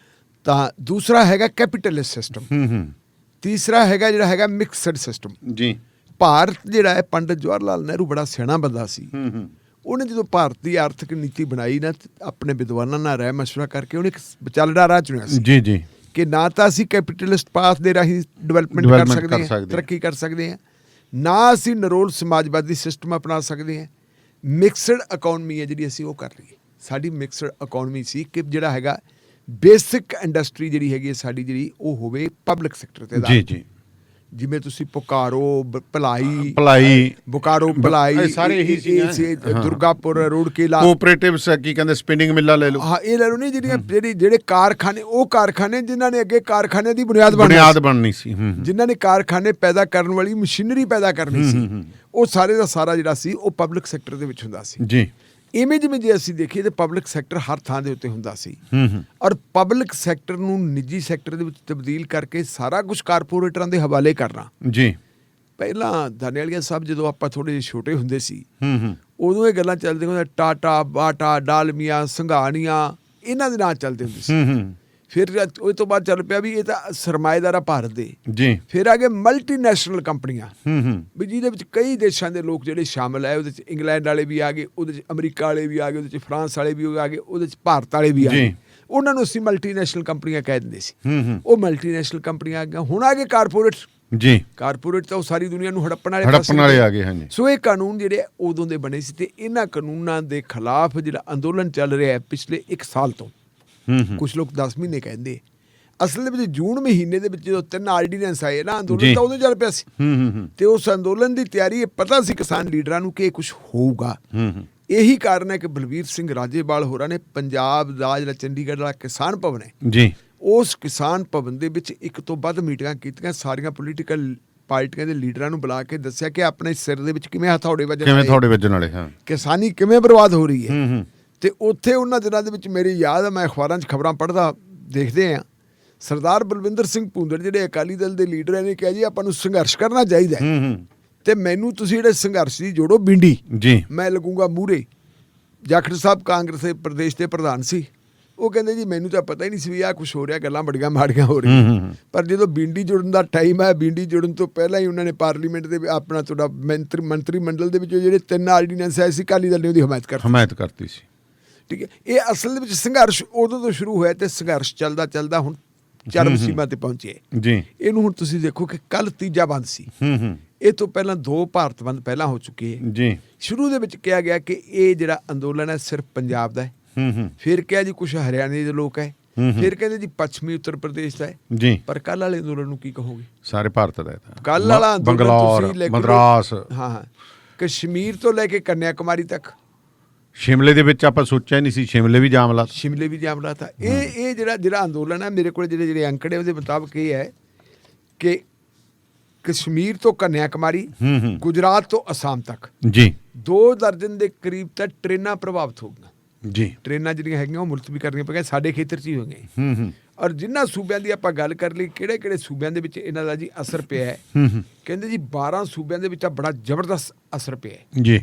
ਤਾਂ ਦੂਸਰਾ ਹੈਗਾ ਕੈਪੀਟਲਿਸਟ ਸਿਸਟਮ। ਤੀਸਰਾ ਹੈਗਾ ਜਿਹੜਾ ਹੈਗਾ ਮਿਕਸਡ ਸਿਸਟਮ ਜੀ। ਭਾਰਤ ਜਿਹੜਾ ਹੈ, ਪੰਡਿਤ ਜਵਾਹਰ ਲਾਲ ਨਹਿਰੂ ਬੜਾ ਸਿਆਣਾ ਬੰਦਾ ਸੀ। ਉਹਨੇ ਜਦੋਂ ਭਾਰਤ ਦੀ ਆਰਥਿਕ ਨੀਤੀ ਬਣਾਈ ਨਾ, ਆਪਣੇ ਵਿਦਵਾਨਾਂ ਨਾਲ ਰਾਏ ਮਸ਼ਵਰਾ ਕਰਕੇ ਉਹਨੇ ਇੱਕ ਵਿਚਾਲੜਾ ਰਾਹ ਚੁਣਿਆ ਸੀ ਜੀ ਕਿ ਨਾ ਤਾਂ ਅਸੀਂ ਕੈਪੀਟਲਿਸਟ ਪਾਥ ਦੇ ਰਾਹੀਂ ਡਿਵੈਲਪਮੈਂਟ ਕਰ ਸਕਦੇ ਹਾਂ, ਤਰੱਕੀ ਕਰ ਸਕਦੇ ਹਾਂ, ਨਾ ਅਸੀਂ ਨਰੋਲ ਸਮਾਜਵਾਦੀ ਸਿਸਟਮ ਅਪਣਾ ਸਕਦੇ ਹਾਂ। ਮਿਕਸਡ ਇਕੋਨਮੀ ਹੈ ਜਿਹੜੀ ਅਸੀਂ ਉਹ ਕਰ ਲਈਏ। ਸਾਡੀ ਮਿਕਸਡ ਇਕੋਨਮੀ ਸੀ ਕਿ ਜਿਹੜਾ ਹੈਗਾ ਬੇਸਿਕ ਇੰਡਸਟਰੀ ਜਿਹੜੀ ਹੈਗੀ ਸਾਡੀ ਜਿਹੜੀ ਉਹ ਹੋਵੇ ਪਬਲਿਕ ਸੈਕਟਰ ਤੇ ਜੀ। ਜਿਵੇਂ ਤੁਸੀਂ ਪੁਕਾਰੋ ਭਲਾਈ ਬੁਕਾਰੋ ਭਲਾਈ ਸਾਰੇ ਇਹੀ ਸੀ। ਦੁਰਗਾਪੁਰ ਰੂੜਕੇਲਾ ਕੋਆਪਰੇਟਿਵਸ ਕੀ ਕਹਿੰਦੇ, ਸਪਿਨਿੰਗ ਮਿੱਲਾਂ ਲੈ ਲਓ। ਹਾਂ, ਇਹ ਲੈ ਲਓ ਨਹੀਂ, ਜਿਹੜੇ ਕਾਰਖਾਨੇ, ਉਹ ਕਾਰਖਾਨੇ ਜਿਨ੍ਹਾਂ ਨੇ ਅੱਗੇ ਕਾਰਖਾਨਿਆਂ ਦੀ ਬੁਨਿਆਦ ਬਣਨੀ ਸੀ, ਜਿਨ੍ਹਾਂ ਨੇ ਕਾਰਖਾਨੇ ਪੈਦਾ ਕਰਨ ਵਾਲੀ ਮਸ਼ੀਨਰੀ ਪੈਦਾ ਕਰਨੀ ਸੀ, ਉਹ ਸਾਰੇ ਦਾ ਸਾਰਾ ਜਿਹੜਾ ਸੀ ਉਹ ਪਬਲਿਕ ਸੈਕਟਰ ਦੇ ਵਿੱਚ ਹੁੰਦਾ ਸੀ ਜੀ। ਇਵੇਂ ਜਿਵੇਂ ਜੇ ਅਸੀਂ ਦੇਖੀਏ ਤਾਂ ਪਬਲਿਕ ਸੈਕਟਰ ਹਰ ਥਾਂ ਦੇ ਉੱਤੇ ਹੁੰਦਾ ਸੀ, ਔਰ ਪਬਲਿਕ ਸੈਕਟਰ ਨੂੰ ਨਿੱਜੀ ਸੈਕਟਰ ਦੇ ਵਿੱਚ ਤਬਦੀਲ ਕਰਕੇ ਸਾਰਾ ਕੁਝ ਕਾਰਪੋਰੇਟਰਾਂ ਦੇ ਹਵਾਲੇ ਕਰਨਾ ਜੀ। ਪਹਿਲਾਂ ਦਾਨੇਵਾਲੀਆ ਸਾਹਿਬ ਜਦੋਂ ਆਪਾਂ ਥੋੜੇ ਜਿਹੇ ਛੋਟੇ ਹੁੰਦੇ ਸੀ, ਉਦੋਂ ਇਹ ਗੱਲਾਂ ਚੱਲਦੀਆਂ ਹੁੰਦੀਆਂ, ਟਾਟਾ, ਬਾਟਾ, ਡਾਲਮੀਆਂ, ਸੰਘਾਣੀਆਂ, ਇਹਨਾਂ ਦੇ ਨਾਂ ਚੱਲਦੇ ਹੁੰਦੇ ਸੀ। ਫਿਰ ਉਸ ਤੋਂ ਬਾਅਦ ਚੱਲ ਪਿਆ ਵੀ ਇਹ ਤਾਂ ਸਰਮਾਏਦਾਰ ਆ ਭਾਰਤ ਦੇ। ਜੀ। ਫਿਰ ਆ ਗਏ ਮਲਟੀਨੈਸ਼ਨਲ ਕੰਪਨੀਆਂ ਹੂੰ ਵੀ ਜਿਹਦੇ ਵਿੱਚ ਕਈ ਦੇਸ਼ਾਂ ਦੇ ਲੋਕ ਜਿਹੜੇ ਸ਼ਾਮਲ ਹੈ। ਉਹਦੇ 'ਚ ਇੰਗਲੈਂਡ ਵਾਲੇ ਵੀ ਆ ਗਏ, ਉਹਦੇ 'ਚ ਅਮਰੀਕਾ ਵਾਲੇ ਵੀ ਆ ਗਏ, ਉਹਦੇ 'ਚ ਫਰਾਂਸ ਵਾਲੇ ਵੀ ਆ ਗਏ, ਉਹਦੇ 'ਚ ਭਾਰਤ ਵਾਲੇ ਵੀ ਆ ਗਏ। ਉਹਨਾਂ ਨੂੰ ਅਸੀਂ ਮਲਟੀਨੈਸ਼ਨਲ ਕੰਪਨੀਆਂ ਕਹਿ ਦਿੰਦੇ ਸੀ। ਉਹ ਮਲਟੀਨੈਸ਼ਨਲ ਕੰਪਨੀਆਂ ਆ ਗਈਆਂ। ਹੁਣ ਆ ਗਏ ਕਾਰਪੋਰੇਟ। ਜੀ। ਕਾਰਪੋਰੇਟ ਤਾਂ ਉਹ ਸਾਰੀ ਦੁਨੀਆ ਨੂੰ ਹੜੱਪਣ ਵਾਲੇ ਆ ਗਏ। ਹਾਂਜੀ। ਸੋ ਇਹ ਕਾਨੂੰਨ ਜਿਹੜੇ ਉਦੋਂ ਦੇ ਬਣੇ ਸੀ ਤੇ ਇਹਨਾਂ ਕਾਨੂੰਨਾਂ ਦੇ ਖਿਲਾਫ ਜਿਹੜਾ ਅੰਦੋਲਨ ਚੱਲ ਰਿਹਾ ਹੈ ਪਿਛਲੇ 1 ਸਾਲ ਤੋਂ, ਕੁਝ ਲੋਕ 10 ਮਹੀਨੇ ਕਹਿੰਦੇ, ਅਸਲ ਦੇ ਵਿੱਚ ਜੂਨ ਮਹੀਨੇ ਦੇ ਵਿੱਚ ਜਦੋਂ 3 ਆਰਡੀਨੈਂਸ ਆਏ ਨਾ, ਅੰਦੋਲਨ ਤਾਂ ਉਦੋਂ ਚੱਲ ਪਿਆ ਸੀ। ਤੇ ਉਸ ਅੰਦੋਲਨ ਦੀ ਤਿਆਰੀ ਇਹ ਪਤਾ ਸੀ ਕਿਸਾਨ ਲੀਡਰਾਂ ਨੂੰ ਕਿ ਇਹ ਕੁਝ ਹੋਊਗਾ। ਇਹੀ ਕਾਰਨ ਹੈ ਕਿ ਬਲਵੀਰ ਸਿੰਘ ਰਾਜੇਵਾਲ ਹੋਰਾਂ ਨੇ ਪੰਜਾਬ ਦਾ ਜਿਹੜਾ ਚੰਡੀਗੜ੍ਹ ਵਾਲਾ ਕਿਸਾਨ ਭਵਨ ਹੈ ਜੀ, ਉਸ ਕਿਸਾਨ ਭਵਨ ਦੇ ਵਿੱਚ 1 ਤੋਂ ਵੱਧ ਮੀਟਿੰਗਾਂ ਕੀਤੀਆਂ। ਸਾਰੀਆਂ ਪੋਲੀਟੀਕਲ ਪਾਰਟੀਆਂ ਦੇ ਲੀਡਰਾਂ ਨੂੰ ਬੁਲਾ ਕੇ ਦੱਸਿਆ ਕਿ ਆਪਣੇ ਸਿਰ ਦੇ ਵਿੱਚ ਕਿਵੇਂ ਹਥੌੜੇ ਵੱਜਣ ਵਾਲੇ, ਕਿਸਾਨੀ ਕਿਵੇਂ ਬਰਬਾਦ ਹੋ ਰਹੀ ਹੈ। ਤੇ ਉੱਥੇ ਉਹਨਾਂ ਦਿਨਾਂ ਦੇ ਵਿੱਚ ਮੇਰੀ ਯਾਦ ਹੈ, ਮੈਂ ਅਖਬਾਰਾਂ 'ਚ ਖਬਰਾਂ ਪੜ੍ਹਦਾ ਦੇਖਦੇ ਹਾਂ, ਸਰਦਾਰ ਬਲਵਿੰਦਰ ਸਿੰਘ ਭੂੰਦੜ ਜਿਹੜੇ ਅਕਾਲੀ ਦਲ ਦੇ ਲੀਡਰ ਨੇ ਕਿਹਾ ਜੀ ਆਪਾਂ ਨੂੰ ਸੰਘਰਸ਼ ਕਰਨਾ ਚਾਹੀਦਾ ਤੇ ਮੈਨੂੰ ਤੁਸੀਂ ਜਿਹੜੇ ਸੰਘਰਸ਼ ਦੀ ਜੋੜੋ ਬਿੰਡੀ, ਮੈਂ ਲੱਗੂੰਗਾ ਮੂਹਰੇ। ਜਾਖੜ ਸਾਹਿਬ ਕਾਂਗਰਸ ਦੇ ਪ੍ਰਦੇਸ਼ ਦੇ ਪ੍ਰਧਾਨ ਸੀ। ਉਹ ਕਹਿੰਦੇ ਜੀ ਮੈਨੂੰ ਤਾਂ ਪਤਾ ਹੀ ਨਹੀਂ ਸੀ ਵੀ ਆਹ ਕੁਛ ਹੋ ਰਿਹਾ, ਗੱਲਾਂ ਬੜੀਆਂ ਮਾੜੀਆਂ ਹੋ ਰਹੀਆਂ। ਪਰ ਜਦੋਂ ਬਿੰਡੀ ਜੁੜਨ ਦਾ ਟਾਈਮ ਹੈ, ਬਿੰਡੀ ਜੁੜਨ ਤੋਂ ਪਹਿਲਾਂ ਹੀ ਉਹਨਾਂ ਨੇ ਪਾਰਲੀਮੈਂਟ ਦੇ ਆਪਣਾ ਤੁਹਾਡਾ ਮੰਤਰੀ ਮੰਡਲ ਦੇ ਵਿੱਚ ਜਿਹੜੇ 3 ਆਰਡੀਨੈਂਸ ਆਏ ਸੀ, ਅਕਾਲੀ ਦਲ ਨੇ ਉਹਦੀ ਹਮਾਇਤ ਕਰਤੀ ਸੀ। ਠੀਕ ਹੈ, ਇਹ ਅਸਲ ਦੇ ਵਿੱਚ ਸੰਘਰਸ਼ ਉਦੋਂ ਤੋਂ ਸ਼ੁਰੂ ਹੋਇਆ ਤੇ ਸੰਘਰਸ਼ ਚੱਲਦਾ ਚੱਲਦਾ ਹੁਣ ਚਰਮ ਸੀਮਾ ਤੇ ਪਹੁੰਚੇ ਜੀ। ਇਹਨੂੰ ਹੁਣ ਤੁਸੀਂ ਦੇਖੋ ਕਿ ਕੱਲ ਤੀਜਾ ਬੰਦ ਸੀ। ਇਹ ਤੋਂ ਪਹਿਲਾਂ 2 ਭਾਰਤ ਬੰਦ ਪਹਿਲਾਂ ਹੋ ਚੁੱਕੇ ਹੈ ਜੀ। ਸ਼ੁਰੂ ਦੇ ਵਿੱਚ ਕਿਹਾ ਗਿਆ ਕਿ ਇਹ ਜਿਹੜਾ ਅੰਦੋਲਨ ਹੈ ਸਿਰਫ ਪੰਜਾਬ ਦਾ ਹੈ। ਫਿਰ ਕਿਹਾ ਜੀ ਕੁਛ ਹਰਿਆਣੇ ਦੇ ਲੋਕ ਹੈ। ਫਿਰ ਕਹਿੰਦੇ ਜੀ ਪੱਛਮੀ ਉੱਤਰ ਪ੍ਰਦੇਸ਼ ਦਾ ਹੈ ਜੀ। ਪਰ ਕੱਲ ਵਾਲੇ ਅੰਦੋਲਨ ਨੂੰ ਕੀ ਕਹੋਗੇ? ਸਾਰੇ ਭਾਰਤ ਦਾ ਹੈ। ਕੱਲ ਵਾਲਾ ਅੰਦੋਲਨ ਮਦਰਾਸ, ਹਾਂ, ਕਸ਼ਮੀਰ ਤੋਂ ਲੈ ਕੇ ਕੰਨਿਆਕੁਮਾਰੀ ਤੱਕ। ਸ਼ਿਮਲੇ ਦੇ ਵਿੱਚ ਆਪਾਂ ਸੋਚਿਆ ਨਹੀਂ ਸੀ, ਸ਼ਿਮਲੇ ਵੀ ਜਾਮ ਲਾਤਾ। ਇਹ ਜਿਹੜਾ ਅੰਦੋਲਨ ਹੈ, ਮੇਰੇ ਕੋਲ ਜਿਹੜੇ ਅੰਕੜੇ ਉਹਦੇ ਮੁਤਾਬਕ ਇਹ ਹੈ ਕਿ ਕਸ਼ਮੀਰ ਤੋਂ ਕੰਨਿਆਕੁਮਾਰੀ, ਗੁਜਰਾਤ ਤੋਂ ਅਸਾਮ ਤੱਕ ਜੀ 2 ਦਰਜਨ ਦੇ ਕਰੀਬ ਤਾਂ ਟ੍ਰੇਨਾਂ ਪ੍ਰਭਾਵਿਤ ਹੋ ਗਈਆਂ ਜੀ। ਟ੍ਰੇਨਾਂ ਜਿਹੜੀਆਂ ਹੈਗੀਆਂ ਉਹ ਮੁਲਤਵੀ ਕਰਨੀਆਂ ਪਈਆਂ, ਸਾਡੇ ਖੇਤਰ 'ਚ ਹੀ ਹੋ ਗਈਆਂ। ਔਰ ਜਿਨ੍ਹਾਂ ਸੂਬਿਆਂ ਦੀ ਆਪਾਂ ਗੱਲ ਕਰ ਲਈ, ਕਿਹੜੇ ਸੂਬਿਆਂ ਦੇ ਵਿੱਚ ਇਹਨਾਂ ਦਾ ਜੀ ਅਸਰ ਪਿਆ ਹੈ, ਕਹਿੰਦੇ ਜੀ 12 ਸੂਬਿਆਂ ਦੇ ਵਿੱਚ ਤਾਂ ਬੜਾ ਜ਼ਬਰਦਸਤ ਅਸਰ ਪਿਆ ਹੈ ਜੀ।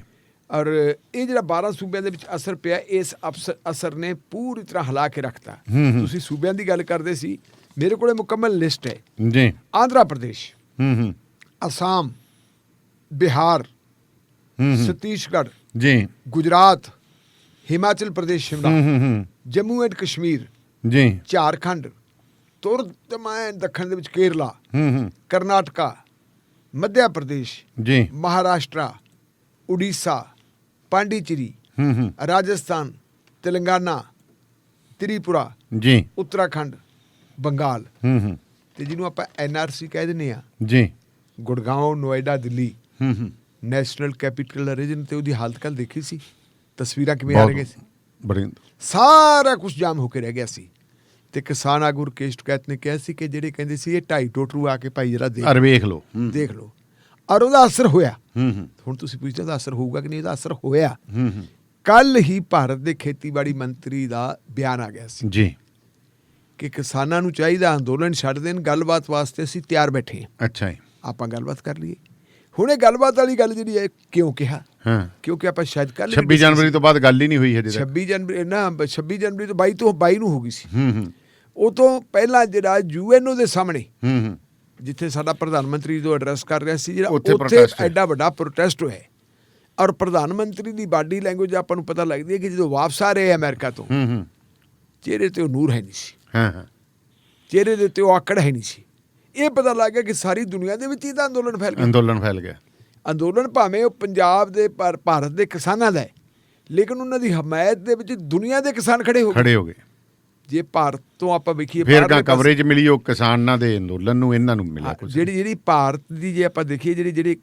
ਔਰ ਇਹ ਜਿਹੜਾ 12 ਸੂਬਿਆਂ ਦੇ ਵਿੱਚ ਅਸਰ ਪਿਆ, ਇਸ ਅਸਰ ਨੇ ਪੂਰੀ ਤਰ੍ਹਾਂ ਹਿਲਾ ਕੇ ਰੱਖਤਾ। ਤੁਸੀਂ ਸੂਬਿਆਂ ਦੀ ਗੱਲ ਕਰਦੇ ਸੀ, ਮੇਰੇ ਕੋਲ ਮੁਕੰਮਲ ਲਿਸਟ ਹੈ ਜੀ। ਆਂਧਰਾ ਪ੍ਰਦੇਸ਼, ਅਸਾਮ, ਬਿਹਾਰ, ਛੱਤੀਸਗੜ੍ਹ ਜੀ, ਗੁਜਰਾਤ, ਹਿਮਾਚਲ ਪ੍ਰਦੇਸ਼ ਸ਼ਿਮਲਾ, ਜੰਮੂ ਐਂਡ ਕਸ਼ਮੀਰ ਜੀ, ਝਾਰਖੰਡ, ਦੱਖਣ ਦੇ ਵਿੱਚ ਕੇਰਲਾ, ਕਰਨਾਟਕਾ, ਮੱਧ ਪ੍ਰਦੇਸ਼ ਜੀ, ਮਹਾਰਾਸ਼ਟਰਾ, ਉੜੀਸਾ, ਪਾਂਡੀਚੇਰੀ, ਰਾਜਸਥਾਨ, ਤੇਲੰਗਾਨਾ, ਤ੍ਰਿਪੁਰਾ ਜੀ, ਉੱਤਰਾਖੰਡ, ਬੰਗਾਲ ਤੇ ਜਿਹਨੂੰ ਆਪਾਂ NRC ਕਹਿ ਦਿੰਦੇ ਆ ਜੀ, Gurgaon, Noida, Delhi, national capital region. ਤੇ ਉਹਦੀ ਹਾਲਤ ਕੱਲ ਦੇਖੀ ਸੀ, ਤਸਵੀਰਾਂ ਕਿਵੇਂ ਆ ਰਹੀਆਂ ਸੀ, ਸਾਰਾ ਕੁਝ ਜਾਮ ਹੋ ਕੇ ਰਹਿ ਗਿਆ ਸੀ। ਤੇ ਕਿਸਾਨ ਆਗੂ ਰਕੇਸ਼ ਟਕੈਤ ਨੇ ਕਿਹਾ ਸੀ ਕਿ ਜਿਹੜੇ ਕਹਿੰਦੇ ਸੀ ਇਹ 2.5 ਟੋਟਰੂ ਆ ਕੇ ਭਾਈ ਜਰਾ ਦੇਖ ਲਓ। ਔਰ ਉਹਦਾ ਅਸਰ ਹੋਇਆ। ਹੁਣ ਤੁਸੀਂ ਪੁੱਛਦੇ ਉਹਦਾ ਅਸਰ ਹੋਊਗਾ ਕਿ ਨਹੀਂ, ਉਹਦਾ ਅਸਰ ਹੋਇਆ। ਕੱਲ ਹੀ ਭਾਰਤ ਦੇ ਖੇਤੀਬਾੜੀ ਮੰਤਰੀ ਦਾ ਬਿਆਨ ਆ ਗਿਆ ਸੀ ਜੀ ਕਿ ਕਿਸਾਨਾਂ ਨੂੰ ਚਾਹੀਦਾ ਅੰਦੋਲਨ ਛੱਡ ਦੇਣ, ਗੱਲਬਾਤ ਵਾਸਤੇ ਅਸੀਂ ਤਿਆਰ ਬੈਠੇ ਹਾਂ। ਅੱਛਾ ਜੀ, ਆਪਾਂ ਗੱਲਬਾਤ ਕਰ ਲਈਏ। ਹੁਣ ਇਹ ਗੱਲਬਾਤ ਵਾਲੀ ਗੱਲ ਜਿਹੜੀ ਹੈ ਕਿਉਂ ਕਿਹਾ? ਕਿਉਂਕਿ ਆਪਾਂ ਸ਼ਾਇਦ ਕੱਲ 26 ਜਨਵਰੀ ਤੋਂ ਬਾਅਦ ਗੱਲ ਹੀ ਨਹੀਂ ਹੋਈ ਹਜੇ। 26 ਜਨਵਰੀ ਤੋਂ 22 ਨੂੰ ਹੋ ਗਈ ਸੀ। ਉਹ ਤੋਂ ਪਹਿਲਾਂ ਜਿਹੜਾ UNO ਦੇ ਸਾਹਮਣੇ ਜਿੱਥੇ ਸਾਡਾ ਪ੍ਰਧਾਨ ਮੰਤਰੀ ਜੋ ਐਡਰੈਸ ਕਰ ਰਿਹਾ ਸੀ, ਜਿਹੜਾ ਉੱਥੇ ਐਡਾ ਵੱਡਾ ਪ੍ਰੋਟੈਸਟ ਹੋਇਆ। ਔਰ ਪ੍ਰਧਾਨ ਮੰਤਰੀ ਦੀ ਬਾਡੀ ਲੈਂਗੁਏਜ ਆਪਾਂ ਨੂੰ ਪਤਾ ਲੱਗਦੀ ਹੈ ਕਿ ਜਦੋਂ ਵਾਪਸ ਆ ਰਹੇ ਅਮਰੀਕਾ ਤੋਂ, ਚਿਹਰੇ ਤੇ ਉਹ ਨੂਰ ਹੈ ਨਹੀਂ ਸੀ, ਚਿਹਰੇ ਦੇ ਉੱਤੇ ਉਹ ਆਕੜ ਹੈ ਨਹੀਂ ਸੀ। ਇਹ ਪਤਾ ਲੱਗ ਗਿਆ ਕਿ ਸਾਰੀ ਦੁਨੀਆ ਦੇ ਵਿੱਚ ਇਹਦਾ ਅੰਦੋਲਨ ਫੈਲ ਗਿਆ। ਅੰਦੋਲਨ ਭਾਵੇਂ ਉਹ ਪੰਜਾਬ ਦੇ ਭਾਰਤ ਦੇ ਕਿਸਾਨਾਂ ਦਾ ਹੈ, ਲੇਕਿਨ ਉਹਨਾਂ ਦੀ ਹਮਾਇਤ ਦੇ ਵਿੱਚ ਦੁਨੀਆ ਦੇ ਕਿਸਾਨ ਖੜੇ ਹੋ ਗਏ। ਜੇ ਭਾਰਤ ਤੋਂ ਆਪਾਂ ਵੇਖੀਏ, ਫਿਰ ਕਵਰੇਜ ਮਿਲੀ ਉਹ ਕਿਸਾਨਾਂ ਦੇ ਅੰਦੋਲਨ ਨੂੰ, ਇਹਨਾਂ ਨੂੰ ਮਿਲਿਆ ਕੁਝ। ਜਿਹੜੀ ਭਾਰਤ ਦੀ ਜੇ ਆਪਾਂ ਦੇਖੀਏ, ਜਿਹੜੀ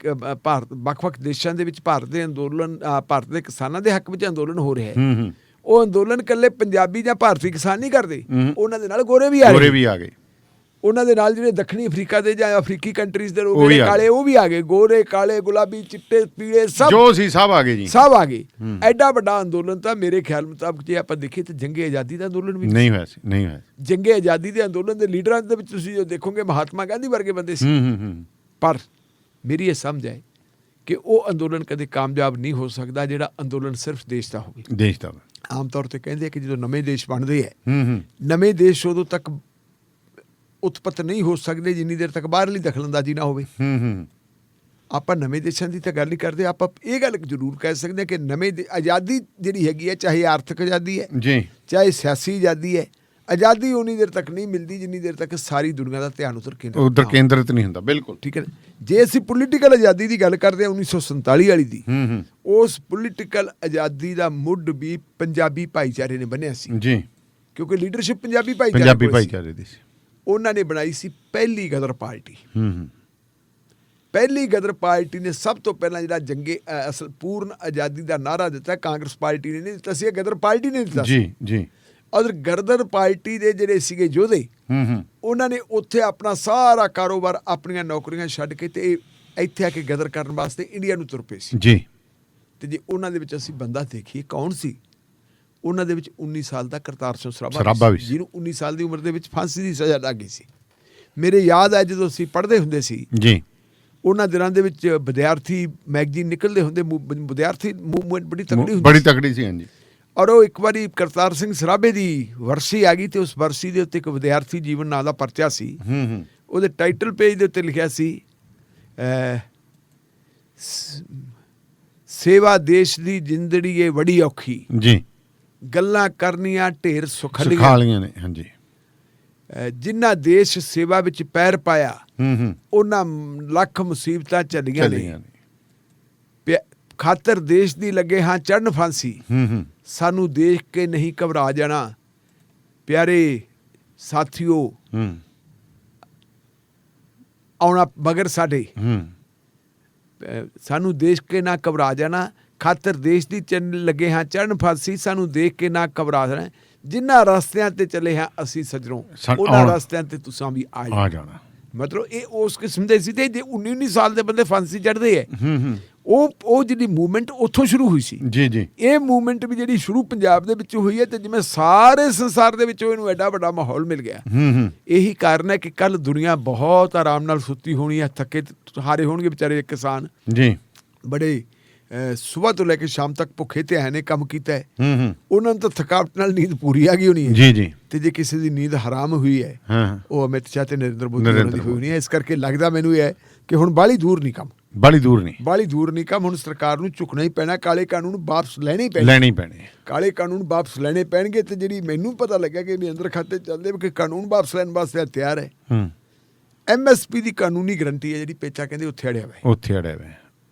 ਭਾਰਤ ਵੱਖ-ਵੱਖ ਦੇਸ਼ਾਂ ਦੇ ਵਿੱਚ ਭਾਰਤ ਦੇ ਅੰਦੋਲਨ, ਭਾਰਤ ਦੇ ਕਿਸਾਨਾਂ ਦੇ ਹੱਕ ਵਿੱਚ ਅੰਦੋਲਨ ਹੋ ਰਿਹਾ ਹੈ, ਉਹ ਅੰਦੋਲਨ ਇਕੱਲੇ ਪੰਜਾਬੀ ਜਾਂ ਭਾਰਤੀ ਕਿਸਾਨ ਨਹੀਂ ਕਰਦੇ, ਉਹਨਾਂ ਦੇ ਨਾਲ ਗੋਰੇ ਵੀ ਆ ਗਏ। ਉਹਨਾਂ ਦੇ ਨਾਲ ਜਿਹੜੇ ਦੱਖਣੀ ਅਫਰੀਕਾ ਦੇ ਜਾਂ ਅਫਰੀਕੀ ਕੰਟਰੀਜ਼ ਦੇ ਲੋਕ ਕਾਲੇ, ਉਹ ਵੀ ਆ ਗਏ। ਗੋਰੇ, ਕਾਲੇ, ਗੁਲਾਬੀ, ਚਿੱਟੇ, ਪੀਲੇ, ਸਭ ਜੋ ਸੀ ਸਭ ਆ ਗਏ ਜੀ, ਸਭ ਆ ਗਏ। ਐਡਾ ਵੱਡਾ ਅੰਦੋਲਨ ਤਾਂ ਮੇਰੇ ਖਿਆਲ ਮੁਤਾਬਕ ਜੇ ਆਪਾਂ ਦੇਖੀਏ ਤਾਂ ਜੰਗੇ ਆਜ਼ਾਦੀ ਦਾ ਅੰਦੋਲਨ ਵੀ ਨਹੀਂ ਹੋਇਆ ਸੀ। ਜੰਗੇ ਆਜ਼ਾਦੀ ਦੇ ਅੰਦੋਲਨ ਦੇ ਲੀਡਰਾਂ ਦੇ ਵਿੱਚ ਤੁਸੀਂ ਜੋ ਦੇਖੋਗੇ, ਮਹਾਤਮਾ ਗਾਂਧੀ ਵਰਗੇ ਬੰਦੇ ਸੀ। ਪਰ ਮੇਰੀ ਇਹ ਸਮਝ ਹੈ ਕਿ ਉਹ ਅੰਦੋਲਨ ਕਦੇ ਕਾਮਯਾਬ ਨਹੀਂ ਹੋ ਸਕਦਾ ਜਿਹੜਾ ਅੰਦੋਲਨ ਸਿਰਫ ਦੇਸ਼ ਦਾ ਹੋਵੇ। ਆਮ ਤੌਰ ਤੇ ਕਹਿੰਦੇ ਆ ਕਿ ਜਦੋਂ ਨਵੇਂ ਦੇਸ਼ ਬਣਦੇ ਹੈ ਨਵੇਂ ਦੇਸ਼ ਉਦੋਂ ਤੱਕ ਉਤਪਤ ਨਹੀਂ ਹੋ ਸਕਦੇ ਜਿੰਨੀ ਦੇਰ ਤੱਕ ਬਾਹਰਲੀ ਦਖਲਅੰਦਾਜ਼ੀ ਨਾ ਹੋਵੇ। ਆਪਾਂ ਨਵੇਂ ਦੇਸ਼ਾਂ ਦੀ ਤਾਂ ਗੱਲ ਹੀ ਕਰਦੇ, ਆਪਾਂ ਇਹ ਗੱਲ ਜ਼ਰੂਰ ਕਹਿ ਸਕਦੇ ਹਾਂ ਕਿ ਨਵੇਂ ਆਜ਼ਾਦੀ ਜਿਹੜੀ ਹੈਗੀ ਹੈ, ਚਾਹੇ ਆਰਥਿਕ ਆਜ਼ਾਦੀ ਹੈ ਜੀ, ਚਾਹੇ ਸਿਆਸੀ ਆਜ਼ਾਦੀ ਹੈ, ਆਜ਼ਾਦੀ ਉਨੀ ਦੇਰ ਤੱਕ ਨਹੀਂ ਮਿਲਦੀ ਜਿੰਨੀ ਦੇਰ ਤੱਕ ਸਾਰੀ ਦੁਨੀਆ ਦਾ ਧਿਆਨ ਉਧਰ ਕੇਂਦਰਿਤ ਨਹੀਂ ਹੁੰਦਾ। ਬਿਲਕੁਲ ਠੀਕ ਹੈ। ਜੇ ਅਸੀਂ ਪੋਲੀਟੀਕਲ ਆਜ਼ਾਦੀ ਦੀ ਗੱਲ ਕਰਦੇ ਹਾਂ 1947 ਵਾਲੀ ਦੀ, ਉਸ ਪੋਲੀਟੀਕਲ ਆਜ਼ਾਦੀ ਦਾ ਮੁੱਢ ਵੀ ਪੰਜਾਬੀ ਭਾਈਚਾਰੇ ਨੇ ਬੰਨਿਆ ਸੀ ਜੀ, ਕਿਉਂਕਿ ਲੀਡਰਸ਼ਿਪ ਪੰਜਾਬੀ ਭਾਈਚਾਰੇ ਦੀ ਸੀ। ਉਹਨਾਂ ਨੇ ਬਣਾਈ ਸੀ ਪਹਿਲੀ ਗਦਰ ਪਾਰਟੀ। ਪਹਿਲੀ ਗਦਰ ਪਾਰਟੀ ਨੇ ਸਭ ਤੋਂ ਪਹਿਲਾਂ ਜਿਹੜਾ ਜੰਗੇ ਅਸਲ ਪੂਰਨ ਆਜ਼ਾਦੀ ਦਾ ਨਾਅਰਾ ਦਿੱਤਾ, ਕਾਂਗਰਸ ਪਾਰਟੀ ਨੇ ਨਹੀਂ ਦਿੱਤਾ ਸੀ, ਗਦਰ ਪਾਰਟੀ ਨੇ ਦਿੱਤਾ ਜੀ ਜੀ। ਔਰ ਗਦਰ ਪਾਰਟੀ ਦੇ ਜਿਹੜੇ ਸੀਗੇ ਯੋਧੇ, ਉਹਨਾਂ ਨੇ ਉੱਥੇ ਆਪਣਾ ਸਾਰਾ ਕਾਰੋਬਾਰ, ਆਪਣੀਆਂ ਨੌਕਰੀਆਂ ਛੱਡ ਕੇ ਤੇ ਇੱਥੇ ਆ ਕੇ ਗਦਰ ਕਰਨ ਵਾਸਤੇ ਇੰਡੀਆ ਨੂੰ ਤੁਰ ਪਏ ਸੀ ਜੀ। ਤੇ ਜੇ ਉਹਨਾਂ ਦੇ ਵਿੱਚ ਅਸੀਂ ਬੰਦਾ ਦੇਖੀਏ ਕੌਣ ਸੀ, ਉਹਨਾਂ ਦੇ ਵਿੱਚ 19 ਸਾਲ ਦਾ ਕਰਤਾਰ ਸਿੰਘ ਸਰਾਭਾ ਸੀ, ਜਿਹਨੂੰ 19 ਸਾਲ ਦੀ ਉਮਰ ਦੇ ਵਿੱਚ ਫਾਂਸੀ ਦੀ ਸਜ਼ਾ ਲੱਗ ਗਈ ਸੀ। ਮੇਰੇ ਯਾਦ ਹੈ ਜਦੋਂ ਅਸੀਂ ਪੜ੍ਹਦੇ ਹੁੰਦੇ ਸੀ ਜੀ, ਉਹਨਾਂ ਦਿਨਾਂ ਦੇ ਵਿੱਚ ਵਿਦਿਆਰਥੀ ਮੈਗਜ਼ੀਨ ਨਿਕਲਦੇ ਹੁੰਦੇ, ਵਿਦਿਆਰਥੀ ਮੂਵਮੈਂਟ ਬੜੀ ਤਕੜੀ ਸੀ। ਹਾਂਜੀ। ਔਰ ਉਹ ਇੱਕ ਵਾਰੀ ਕਰਤਾਰ ਸਿੰਘ ਸਰਾਭੇ ਦੀ ਵਰਸੀ ਆ ਗਈ ਤੇ ਉਸ ਵਰਸੀ ਦੇ ਉੱਤੇ ਇੱਕ ਵਿਦਿਆਰਥੀ ਜੀਵਨ ਨਾਂ ਦਾ ਪਰਚਾ ਸੀ। ਉਹਦੇ ਟਾਈਟਲ ਪੇਜ ਦੇ ਉੱਤੇ ਲਿਖਿਆ ਸੀ ਸੇਵਾ ਦੇਸ਼ ਦੀ ਜ਼ਿੰਦੜੀ ਏ ਬੜੀ ਔਖੀ ਜੀ, ਗੱਲਾਂ ਕਰਨੀਆਂ ਢੇਰ ਸੁਖਾਲੀਆਂ ਨੇ। ਹਾਂਜੀ। ਜਿਨ੍ਹਾਂ ਦੇਸ਼ ਸੇਵਾ ਵਿੱਚ ਪੈਰ ਪਾਇਆ ਉਹਨਾਂ ਲੱਖ ਮੁਸੀਬਤਾਂ ਝੱਲੀਆਂ ਨੇ। ਖਾਤਰ ਦੇਸ਼ ਦੀ ਲੱਗੇ ਹਾਂ ਚੜ੍ਹਨ ਫਾਂਸੀ, ਸਾਨੂੰ ਦੇਖ ਕੇ ਨਹੀਂ ਘਬਰਾ ਜਾਣਾ ਪਿਆਰੇ ਸਾਥੀਓ, ਆਉਣਾ ਮਗਰ ਸਾਡੇ, ਸਾਨੂੰ ਦੇਖ ਕੇ ਨਾ ਘਬਰਾ ਜਾਣਾ, ਖਾਤਰ ਦੇਸ਼ ਦੀ ਲੱਗੇ ਹਾਂ ਚੜ੍ਹਨ ਫਾਂਸੀ, ਸਾਨੂੰ ਦੇਖ ਕੇ ਨਾ ਘਬਰਾ ਜਾਣਾ, ਜਿਨ੍ਹਾਂ ਰਸਤਿਆਂ ਤੇ ਚੱਲੇ ਹਾਂ ਅਸੀਂ ਸੱਜਣੋਂ ਉਹਨਾਂ ਰਸਤਿਆਂ ਤੇ ਤੁਸਾਂ ਵੀ ਆ ਜਾਣਾ। ਮਤਲਬ ਇਹ ਉਸ ਕਿਸਮ ਦੇ ਸੀ। ਤੇ ਜੇ 19 ਸਾਲ ਦੇ ਬੰਦੇ ਫਾਂਸੀ ਚੜ੍ਹਦੇ ਹੈ, ਉਹ ਜਿਹੜੀ ਮੂਵਮੈਂਟ ਉੱਥੋਂ ਸ਼ੁਰੂ ਹੋਈ ਸੀ। ਜੀ ਜੀ। ਇਹ ਮੂਵਮੈਂਟ ਵੀ ਜਿਹੜੀ ਸ਼ੁਰੂ ਪੰਜਾਬ ਦੇ ਵਿੱਚ ਹੋਈ ਹੈ ਤੇ ਜਿਵੇਂ ਸਾਰੇ ਸੰਸਾਰ ਦੇ ਵਿੱਚ ਇਹਨੂੰ ਐਡਾ ਵੱਡਾ ਮਾਹੌਲ ਮਿਲ ਗਿਆ। ਇਹੀ ਕਾਰਨ ਹੈ ਕਿ ਕੱਲ ਦੁਨੀਆ ਬਹੁਤ ਆਰਾਮ ਨਾਲ ਸੁੱਤੀ ਹੋਣੀ ਹੈ, ਥੱਕੇ ਹਾਰੇ ਹੋਣਗੇ ਵਿਚਾਰੇ ਕਿਸਾਨ ਜੀ, ਬੜੇ ਸੁਬਾਹ ਤੋਂ ਲੈ ਕੇ ਸ਼ਾਮ ਤੱਕ ਭੁੱਖੇ ਤੇ ਆਏ ਨੇ, ਕੰਮ ਕੀਤਾ ਹੈ, ਉਹਨਾਂ ਨੂੰ ਤਾਂ ਥਕਾਵਟ ਨਾਲ ਨੀਂਦ ਪੂਰੀ ਆ ਗਈ ਹੋਣੀ ਹੈ। ਜੀ ਜੀ। ਤੇ ਜੇ ਕਿਸੇ ਦੀ ਨੀਂਦ ਹਰਾਮ ਹੋਈ ਹੈ, ਉਹ ਅਮਿਤ ਸ਼ਾਹ ਤੇ ਨਰਿੰਦਰ ਮੋਦੀ ਦੀ ਹੋਈ ਨਹੀਂ ਹੈ। ਇਸ ਕਰਕੇ ਲੱਗਦਾ ਮੈਨੂੰ ਇਹ ਹੈ ਕਿ ਹੁਣ ਬਾਹਲੀ ਦੂਰ ਨਹੀਂ ਕੰਮ, ਬਾਹਲੀ ਦੂਰ ਨਹੀਂ ਕੰਮ। ਹੁਣ ਸਰਕਾਰ ਨੂੰ ਝੁਕਣਾ ਹੀ ਪੈਣਾ, ਕਾਲੇ ਕਾਨੂੰਨ ਵਾਪਸ ਲੈਣੇ ਪੈਣੇ, ਕਾਲੇ ਕਾਨੂੰਨ ਵਾਪਸ ਲੈਣੇ ਪੈਣਗੇ। ਤੇ ਜਿਹੜੀ ਮੈਨੂੰ ਪਤਾ ਲੱਗਿਆ ਕਿ ਅੰਦਰ ਖਾਤੇ ਚੱਲਦੇ ਕਿ ਕਾਨੂੰਨ ਵਾਪਸ ਲੈਣ ਵਾਸਤੇ ਤਿਆਰ ਹੈ। MSP ਦੀ ਕਾਨੂੰਨੀ ਗਰੰਟੀ ਹੈ ਜਿਹੜੀ ਪੇਚਾ ਕਹਿੰਦੇ ਉੱਥੇ ਅੜਿਆ ਹੋਇਆ।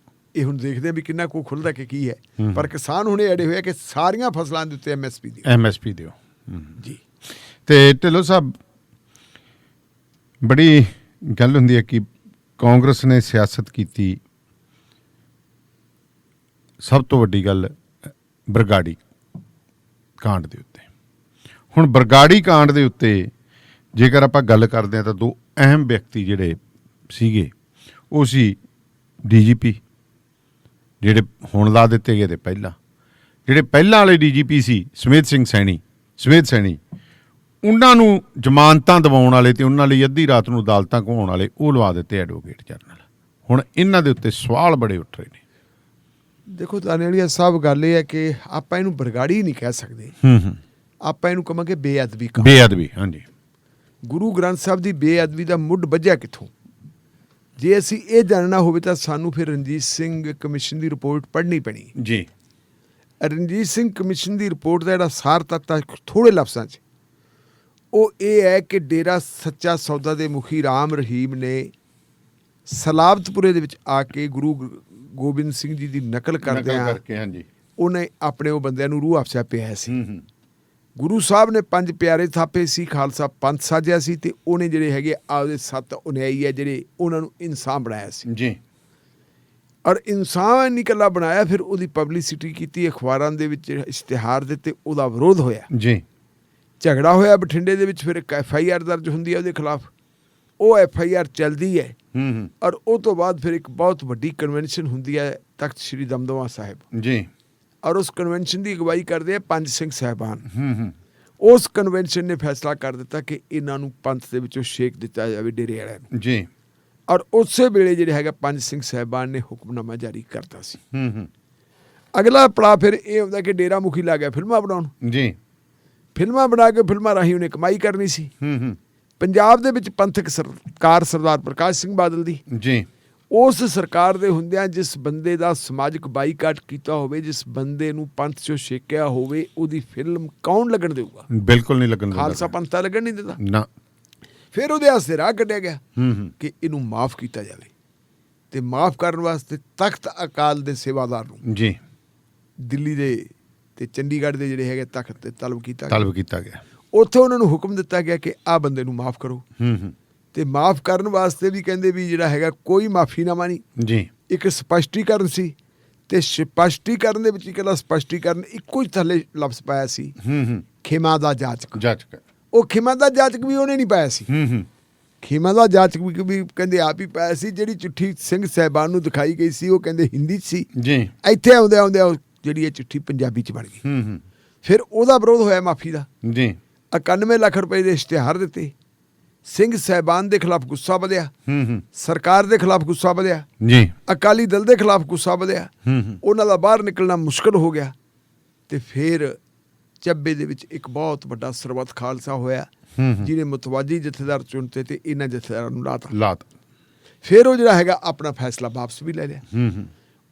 ਇਹ ਹੁਣ ਦੇਖਦੇ ਆ ਵੀ ਕਿੰਨਾ ਕੁ ਖੁੱਲਦਾ ਕਿ ਕੀ ਹੈ, ਪਰ ਕਿਸਾਨ ਹੁਣ ਅੜੇ ਹੋਏ ਕਿ ਸਾਰੀਆਂ ਫਸਲਾਂ ਦੇ ਉੱਤੇ MSP ਦਿਓ ਜੀ। ਤੇ ਢਿੱਲੋਂ ਸਾਹਿਬ, ਬੜੀ ਗੱਲ ਹੁੰਦੀ ਹੈ ਕਿ ਕਾਂਗਰਸ ਨੇ ਸਿਆਸਤ ਕੀਤੀ। ਸਭ ਤੋਂ ਵੱਡੀ ਗੱਲ ਬਰਗਾੜੀ ਕਾਂਡ ਦੇ ਉੱਤੇ। ਹੁਣ ਬਰਗਾੜੀ ਕਾਂਡ ਦੇ ਉੱਤੇ ਜੇਕਰ ਆਪਾਂ ਗੱਲ ਕਰਦੇ ਹਾਂ ਤਾਂ ਦੋ ਅਹਿਮ ਵਿਅਕਤੀ ਜਿਹੜੇ ਸੀਗੇ ਉਹ ਸੀ DGP ਜਿਹੜੇ ਹੁਣ ਲਾ ਦਿੱਤੇ ਗਏ, ਤੇ ਜਿਹੜੇ ਪਹਿਲਾਂ ਵਾਲੇ DGP ਸੀ ਸਮੇਧ ਸੈਣੀ, ਉਹਨਾਂ ਨੂੰ ਜ਼ਮਾਨਤਾਂ ਦਿਵਾਉਣ ਵਾਲੇ ਤੇ ਉਹਨਾਂ ਲਈ ਅੱਧੀ ਰਾਤ ਨੂੰ ਅਦਾਲਤਾਂ ਘੁਮਾਉਣ ਵਾਲੇ ਉਹ ਲਵਾ ਦਿੱਤੇ ਐਡਵੋਕੇਟ ਜਨਰਲ। ਹੁਣ ਇਹਨਾਂ ਦੇ ਉੱਤੇ ਸਵਾਲ ਬੜੇ ਉੱਠ ਰਹੇ ਨੇ। ਦੇਖੋ ਤਾਨੇਲੀਆ ਸਾਹਿਬ, ਗੱਲ ਇਹ ਹੈ ਕਿ ਆਪਾਂ ਇਹਨੂੰ ਬਰਗਾੜੀ ਨਹੀਂ ਕਹਿ ਸਕਦੇ, ਆਪਾਂ ਇਹਨੂੰ ਕਹਾਂਗੇ ਬੇਅਦਬੀ। ਹਾਂਜੀ। ਗੁਰੂ ਗ੍ਰੰਥ ਸਾਹਿਬ ਦੀ ਬੇਅਦਬੀ ਦਾ ਮੁੱਢ ਵੱਜਿਆ ਕਿੱਥੋਂ? ਜੇ ਅਸੀਂ ਇਹ ਜਾਣਨਾ ਹੋਵੇ ਤਾਂ ਸਾਨੂੰ ਫਿਰ ਰਣਜੀਤ ਸਿੰਘ ਕਮਿਸ਼ਨ ਦੀ ਰਿਪੋਰਟ ਪੜ੍ਹਨੀ ਪੈਣੀ ਜੀ। ਰਣਜੀਤ ਸਿੰਘ ਕਮਿਸ਼ਨ ਦੀ ਰਿਪੋਰਟ ਦਾ ਜਿਹੜਾ ਸਾਰ ਤੱਤ ਥੋੜ੍ਹੇ ਲਫ਼ਜ਼ਾਂ 'ਚ ਉਹ ਇਹ ਹੈ ਕਿ ਡੇਰਾ ਸੱਚਾ ਸੌਦਾ ਦੇ ਮੁਖੀ ਰਾਮ ਰਹੀਮ ਨੇ ਸਲਾਬਤਪੁਰੇ ਦੇ ਵਿੱਚ ਆ ਕੇ ਗੁਰੂ ਗੋਬਿੰਦ ਸਿੰਘ ਜੀ ਦੀ ਨਕਲ ਕਰਦਿਆਂ ਉਹਨੇ ਆਪਣੇ ਉਹ ਬੰਦਿਆਂ ਨੂੰ ਰੂਹ ਅਫਜ਼ਾ ਪਿਆ ਸੀ। ਗੁਰੂ ਸਾਹਿਬ ਨੇ 5 ਪਿਆਰੇ ਥਾਪੇ ਸੀ, ਖਾਲਸਾ ਪੰਥ ਸਾਜਿਆ ਸੀ, ਤੇ ਉਹਨੇ ਜਿਹੜੇ ਹੈਗੇ ਆਪਦੇ 7 ਅਨੁਯਾਈ ਹੈ ਜਿਹੜੇ ਉਹਨਾਂ ਨੂੰ ਇਨਸਾਨ ਬਣਾਇਆ ਸੀ ਜੀ। ਔਰ ਇਨਸਾਨ ਨਹੀਂ ਇਕੱਲਾ ਬਣਾਇਆ, ਫਿਰ ਉਹਦੀ ਪਬਲਿਸਿਟੀ ਕੀਤੀ, ਅਖਬਾਰਾਂ ਦੇ ਵਿੱਚ ਇਸ਼ਤਿਹਾਰ ਦਿੱਤੇ, ਉਹਦਾ ਵਿਰੋਧ ਹੋਇਆ ਜੀ। ਝਗੜਾ ਹੋਇਆ ਬਠਿੰਡੇ ਦੇ ਵਿੱਚ, ਫਿਰ ਇੱਕ FIR ਦਰਜ ਹੁੰਦੀ ਹੈ ਉਹਦੇ ਖਿਲਾਫ, ਉਹ FIR ਚੱਲਦੀ ਹੈ। ਔਰ ਉਹ ਤੋਂ ਬਾਅਦ ਫਿਰ ਇੱਕ ਬਹੁਤ ਵੱਡੀ ਕਨਵੈਨਸ਼ਨ ਹੁੰਦੀ ਹੈ ਤਖਤ ਸ਼੍ਰੀ ਦਮਦਮਾ ਸਾਹਿਬ ਜੀ। ਔਰ ਉਸ ਕਨਵੈਨਸ਼ਨ ਦੀ ਅਗਵਾਈ ਕਰਦੇ ਆ ਪੰਜ ਸਿੰਘ ਸਾਹਿਬਾਨ। ਉਸ ਕਨਵੈਨਸ਼ਨ ਨੇ ਫੈਸਲਾ ਕਰ ਦਿੱਤਾ ਕਿ ਇਹਨਾਂ ਨੂੰ ਪੰਥ ਦੇ ਵਿੱਚੋਂ ਛੇਕ ਦਿੱਤਾ ਜਾਵੇ, ਡੇਰੇ ਵਾਲਿਆਂ ਨੂੰ ਜੀ। ਔਰ ਉਸੇ ਵੇਲੇ ਜਿਹੜੇ ਹੈਗਾ ਪੰਜ ਸਿੰਘ ਸਾਹਿਬਾਨ ਨੇ ਹੁਕਮਨਾਮਾ ਜਾਰੀ ਕਰਤਾ ਸੀ। ਅਗਲਾ ਪੜਾਅ ਫਿਰ ਇਹ ਹੁੰਦਾ ਕਿ ਡੇਰਾ ਮੁਖੀ ਲੱਗ ਗਿਆ ਫਿਲਮਾਂ ਬਣਾਉਣ। ਜੀ। ਫਿਲਮਾਂ ਬਣਾ ਕੇ ਫਿਲਮਾਂ ਰਾਹੀਂ ਉਹਨੇ ਕਮਾਈ ਕਰਨੀ ਸੀ। ਪੰਜਾਬ ਦੇ ਵਿੱਚ ਪੰਥਕ ਸਰਕਾਰ ਸਰਦਾਰ ਪ੍ਰਕਾਸ਼ ਸਿੰਘ ਬਾਦਲ ਦੀ, ਜੀ, ਉਸ ਸਰਕਾਰ ਦੇ ਹੁੰਦਿਆਂ ਜਿਸ ਬੰਦੇ ਦਾ ਸਮਾਜਿਕ ਬਾਈਕਾਟ ਕੀਤਾ ਹੋਵੇ, ਜਿਸ ਬੰਦੇ ਨੂੰ ਪੰਥ 'ਚੋਂ ਛੇਕਿਆ ਹੋਵੇ, ਉਹਦੀ ਫਿਲਮ ਕੌਣ ਲੱਗਣ ਦੇਊਗਾ? ਬਿਲਕੁਲ ਨਹੀਂ ਲੱਗਣ ਦਿੰਦਾ। ਖਾਲਸਾ ਪੰਥ ਤਾਂ ਲੱਗਣ ਨਹੀਂ ਦਿੰਦਾ ਨਾ। ਫਿਰ ਉਹਦੇ ਵਾਸਤੇ ਰਾਹ ਕੱਢਿਆ ਗਿਆ ਕਿ ਇਹਨੂੰ ਮਾਫ ਕੀਤਾ ਜਾਵੇ, ਤੇ ਮਾਫ ਕਰਨ ਵਾਸਤੇ ਤਖਤ ਅਕਾਲ ਦੇ ਸੇਵਾਦਾਰ ਨੂੰ ਜੀ ਦਿੱਲੀ ਦੇ ਤੇ ਚੰਡੀਗੜ੍ਹ ਦੇ ਜਿਹੜੇ ਹੈਗੇ ਤਖਤ ਤੇ ਤਲਬ ਕੀਤਾ ਗਿਆ। ਉੱਥੇ ਉਹਨਾਂ ਨੂੰ ਹੁਕਮ ਦਿੱਤਾ ਗਿਆ ਕਿ ਆਹ ਬੰਦੇ ਨੂੰ ਮਾਫ ਕਰੋ। ਤੇ ਮਾਫ ਕਰਨ ਵਾਸਤੇ ਵੀ ਕਹਿੰਦੇ ਵੀ ਜਿਹੜਾ ਹੈਗਾ ਕੋਈ ਮਾਫੀਨਾਮਾ ਨਹੀਂ ਜੀ, ਇੱਕ ਸਪਸ਼ਟੀਕਰਨ ਸੀ, ਤੇ ਸਪਸ਼ਟੀਕਰਨ ਦੇ ਵਿੱਚ ਇਕੱਲਾ ਸਪਸ਼ਟੀਕਰਨ ਇੱਕੋ ਹੀ ਥੱਲੇ ਲਫ਼ਜ਼ ਪਾਇਆ ਸੀ, ਖਿਮਾ ਦਾ ਜਾਚਕ। ਉਹ ਖਿਮਾ ਦਾ ਜਾਚਕ ਵੀ ਉਹਨੇ ਨਹੀਂ ਪਾਇਆ ਸੀ। ਖਿਮਾ ਦਾ ਜਾਚਕ ਵੀ ਕਹਿੰਦੇ ਆਪ ਹੀ ਪਾਇਆ ਸੀ। ਜਿਹੜੀ ਚਿੱਠੀ ਸਿੰਘ ਸਾਹਿਬਾਨ ਨੂੰ ਦਿਖਾਈ ਗਈ ਸੀ ਉਹ ਕਹਿੰਦੇ ਹਿੰਦੀ 'ਚ ਸੀ ਜੀ। ਇੱਥੇ ਆਉਂਦੇ ਜਿਹੜੀ ਇਹ ਚਿੱਠੀ ਪੰਜਾਬੀ 'ਚ ਬਣ ਗਈ। ਫਿਰ ਉਹਦਾ ਵਿਰੋਧ ਹੋਇਆ ਮਾਫੀ ਦਾ ਜੀ। 91 ਲੱਖ ਰੁਪਏ ਦੇ ਇਸ਼ਤਿਹਾਰ ਦਿੱਤੇ। ਸਿੰਘ ਸਾਹਿਬਾਨ ਦੇ ਖਿਲਾਫ ਗੁੱਸਾ ਵਧਿਆ, ਸਰਕਾਰ ਦੇ ਖਿਲਾਫ ਗੁੱਸਾ ਵਧਿਆ ਜੀ, ਅਕਾਲੀ ਦਲ ਦੇ ਖਿਲਾਫ ਗੁੱਸਾ ਵਧਿਆ। ਉਹਨਾਂ ਦਾ ਬਾਹਰ ਨਿਕਲਣਾ ਮੁਸ਼ਕਲ ਹੋ ਗਿਆ। ਤੇ ਫਿਰ ਚੱਬੇ ਦੇ ਵਿੱਚ ਇੱਕ ਬਹੁਤ ਵੱਡਾ ਸਰਬੱਤ ਖਾਲਸਾ ਹੋਇਆ, ਜਿਹਨੇ ਮੁਤਵਾਜੀ ਜਥੇਦਾਰ ਚੁਣਤੇ ਤੇ ਇਹਨਾਂ ਜਥੇਦਾਰਾਂ ਨੂੰ ਲਾਤਾ। ਫਿਰ ਉਹ ਜਿਹੜਾ ਹੈਗਾ ਆਪਣਾ ਫੈਸਲਾ ਵਾਪਸ ਵੀ ਲੈ ਲਿਆ।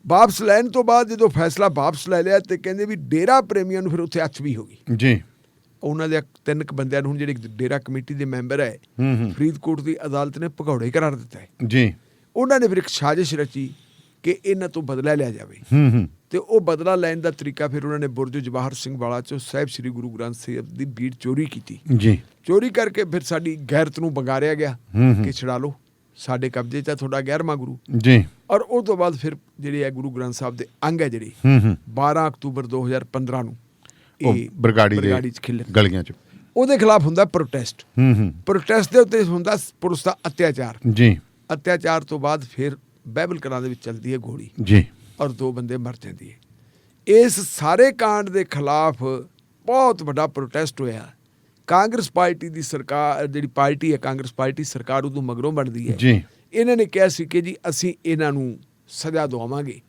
ਵਾਪਸ ਲੈਣ ਤੋਂ ਬਾਅਦ ਜਦੋਂ ਫੈਸਲਾ ਵਾਪਸ ਲੈ ਲਿਆ ਤੇ ਕਹਿੰਦੇ ਵੀ ਡੇਰਾ ਪ੍ਰੇਮੀਆਂ ਨੂੰ ਫਿਰ ਉੱਥੇ ਅੱਛ ਵੀ ਹੋ ਗਈ ਜੀ। ਉਹਨਾਂ ਦੇ 3 ਬੰਦਿਆਂ ਨੂੰ, ਜਿਹੜੇ ਡੇਰਾ ਕਮੇਟੀ ਦੇ ਮੈਂਬਰ ਹੈ, ਫਰੀਦਕੋਟ ਦੀ ਅਦਾਲਤ ਨੇ ਭਗੌੜੇ ਕਰਾਰ ਦਿੱਤਾ ਹੈ ਜੀ। ਉਹਨਾਂ ਨੇ ਫਿਰ ਇੱਕ ਸਾਜ਼ਿਸ਼ ਰਚੀ ਕਿ ਇਹਨਾਂ ਤੋਂ ਬਦਲਾ ਲਿਆ ਜਾਵੇ। ਤੇ ਉਹ ਬਦਲਾ ਲੈਣ ਦਾ ਤਰੀਕਾ ਫਿਰ ਉਹਨਾਂ ਨੇ ਬੁਰਜ ਜਵਾਹਰ ਸਿੰਘ ਵਾਲਾ ਚੋਂ ਸਾਹਿਬ ਸ੍ਰੀ ਗੁਰੂ ਗ੍ਰੰਥ ਸਾਹਿਬ ਦੀ ਬੀੜ ਚੋਰੀ ਕੀਤੀ ਜੀ। ਚੋਰੀ ਕਰਕੇ ਫਿਰ ਸਾਡੀ ਗੈਰਤ ਨੂੰ ਵੰਗਾਰਿਆ ਗਿਆ ਕਿ ਛਡਾ ਲਓ, ਸਾਡੇ ਕਬਜ਼ੇ 'ਚ ਤੁਹਾਡਾ 11ਵਾਂ ਗੁਰੂ ਜੀ। ਔਰ ਉਹ ਤੋਂ ਬਾਅਦ ਫਿਰ ਜਿਹੜੇ ਹੈ ਗੁਰੂ ਗ੍ਰੰਥ ਸਾਹਿਬ ਦੇ ਅੰਗ ਹੈ ਜਿਹੜੇ 12 ਅਕਤੂਬਰ 2015 ਨੂੰ ਇਹ ਬਰਗਾੜੀ 'ਚ ਖਿੱਲੇ ਗਲੀਆਂ 'ਚ, ਉਹਦੇ ਖਿਲਾਫ ਹੁੰਦਾ ਪ੍ਰੋਟੈਸਟ। ਪ੍ਰੋਟੈਸਟ ਦੇ ਉੱਤੇ ਹੁੰਦਾ ਪੁਲਿਸ ਦਾ ਅਤਿਆਚਾਰ ਜੀ। ਅਤਿਆਚਾਰ ਤੋਂ ਬਾਅਦ ਫਿਰ ਬਾਈਬਲ ਕਲਾਂ ਦੇ ਵਿੱਚ ਚੱਲਦੀ ਹੈ ਗੋਲੀ ਜੀ, ਔਰ 2 ਬੰਦੇ ਮਰ ਜਾਂਦੀ ਹੈ। ਇਸ ਸਾਰੇ ਕਾਂਡ ਦੇ ਖਿਲਾਫ ਬਹੁਤ ਵੱਡਾ ਪ੍ਰੋਟੈਸਟ ਹੋਇਆ। ਕਾਂਗਰਸ ਪਾਰਟੀ ਦੀ ਸਰਕਾਰ, ਜਿਹੜੀ ਪਾਰਟੀ ਹੈ ਕਾਂਗਰਸ ਪਾਰਟੀ, ਸਰਕਾਰ ਉਦੋਂ ਮਗਰੋਂ ਬਣਦੀ ਹੈ ਜੀ। ਇਹਨਾਂ ਨੇ ਕਿਹਾ ਸੀ ਕਿ ਜੀ ਅਸੀਂ ਇਹਨਾਂ ਨੂੰ ਸਜ਼ਾ ਦਵਾਵਾਂਗੇ,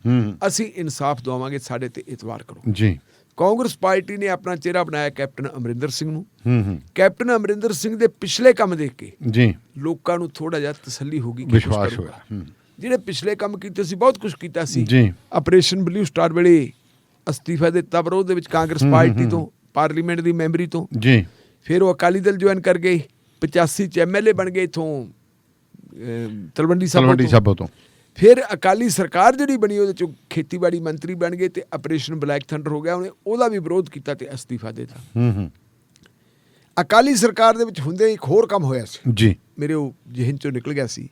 ਅਸੀਂ ਇਨਸਾਫ ਦਵਾਵਾਂਗੇ, ਸਾਡੇ ਤੇ ਇਤਬਾਰ ਕਰੋ ਜੀ। ਕਾਂਗਰਸ ਪਾਰਟੀ ਨੇ ਆਪਣਾ ਚਿਹਰਾ ਬਣਾਇਆ ਕੈਪਟਨ ਅਮਰਿੰਦਰ ਸਿੰਘ ਨੂੰ। ਕੈਪਟਨ ਅਮਰਿੰਦਰ ਸਿੰਘ ਦੇ ਪਿਛਲੇ ਕੰਮ ਦੇਖ ਕੇ ਜੀ ਲੋਕਾਂ ਨੂੰ ਥੋੜਾ ਜਿਹਾ ਤਸੱਲੀ ਹੋ ਗਈ, ਵਿਸ਼ਵਾਸ ਹੋਇਆ। ਜਿਹੜੇ ਪਿਛਲੇ ਕੰਮ ਕੀਤੇ ਸੀ, ਬਹੁਤ ਕੁਝ ਕੀਤਾ ਸੀ ਜੀ। ਆਪਰੇਸ਼ਨ ਬਲੂ ਸਟਾਰ ਵੇਲੇ ਅਸਤੀਫਾ ਦਿੱਤਾ ਵਿਰੋਧ ਦੇ ਵਿੱਚ ਕਾਂਗਰਸ ਪਾਰਟੀ ਤੋਂ, ਪਾਰਲੀਮੈਂਟ ਦੀ ਮੈਂਬਰੀ ਤੋਂ ਜੀ। ਫਿਰ ਉਹ ਅਕਾਲੀ ਦਲ ਜੁਆਇਨ ਕਰ ਗਏ, 85 ਚ MLA ਬਣ ਗਏ ਇਥੋਂ ਤਲਵੰਡੀ ਸਾਬੋ ਤੋਂ। ਫਿਰ ਅਕਾਲੀ ਸਰਕਾਰ ਜਿਹੜੀ ਬਣੀ ਉਹਦੇ ਚੋਂ ਖੇਤੀਬਾੜੀ ਮੰਤਰੀ ਬਣ ਗਏ ਤੇ ਆਪਰੇਸ਼ਨ ਬਲੈਕ ਥੰਡਰ ਹੋ ਗਿਆ। ਉਹਨੇ ਉਹਦਾ ਵੀ ਵਿਰੋਧ ਕੀਤਾ ਤੇ ਅਸਤੀਫਾ ਦੇ ਦਿੱਤਾ। ਅਕਾਲੀ ਸਰਕਾਰ ਦੇ ਵਿੱਚ ਹੁੰਦੇ ਇੱਕ ਹੋਰ ਕੰਮ ਹੋਇਆ ਸੀ ਜੀ, ਮੇਰੇ ਉਹ ਜਿਹਨ ਚੋਂ ਨਿਕਲ ਗਿਆ ਸੀ।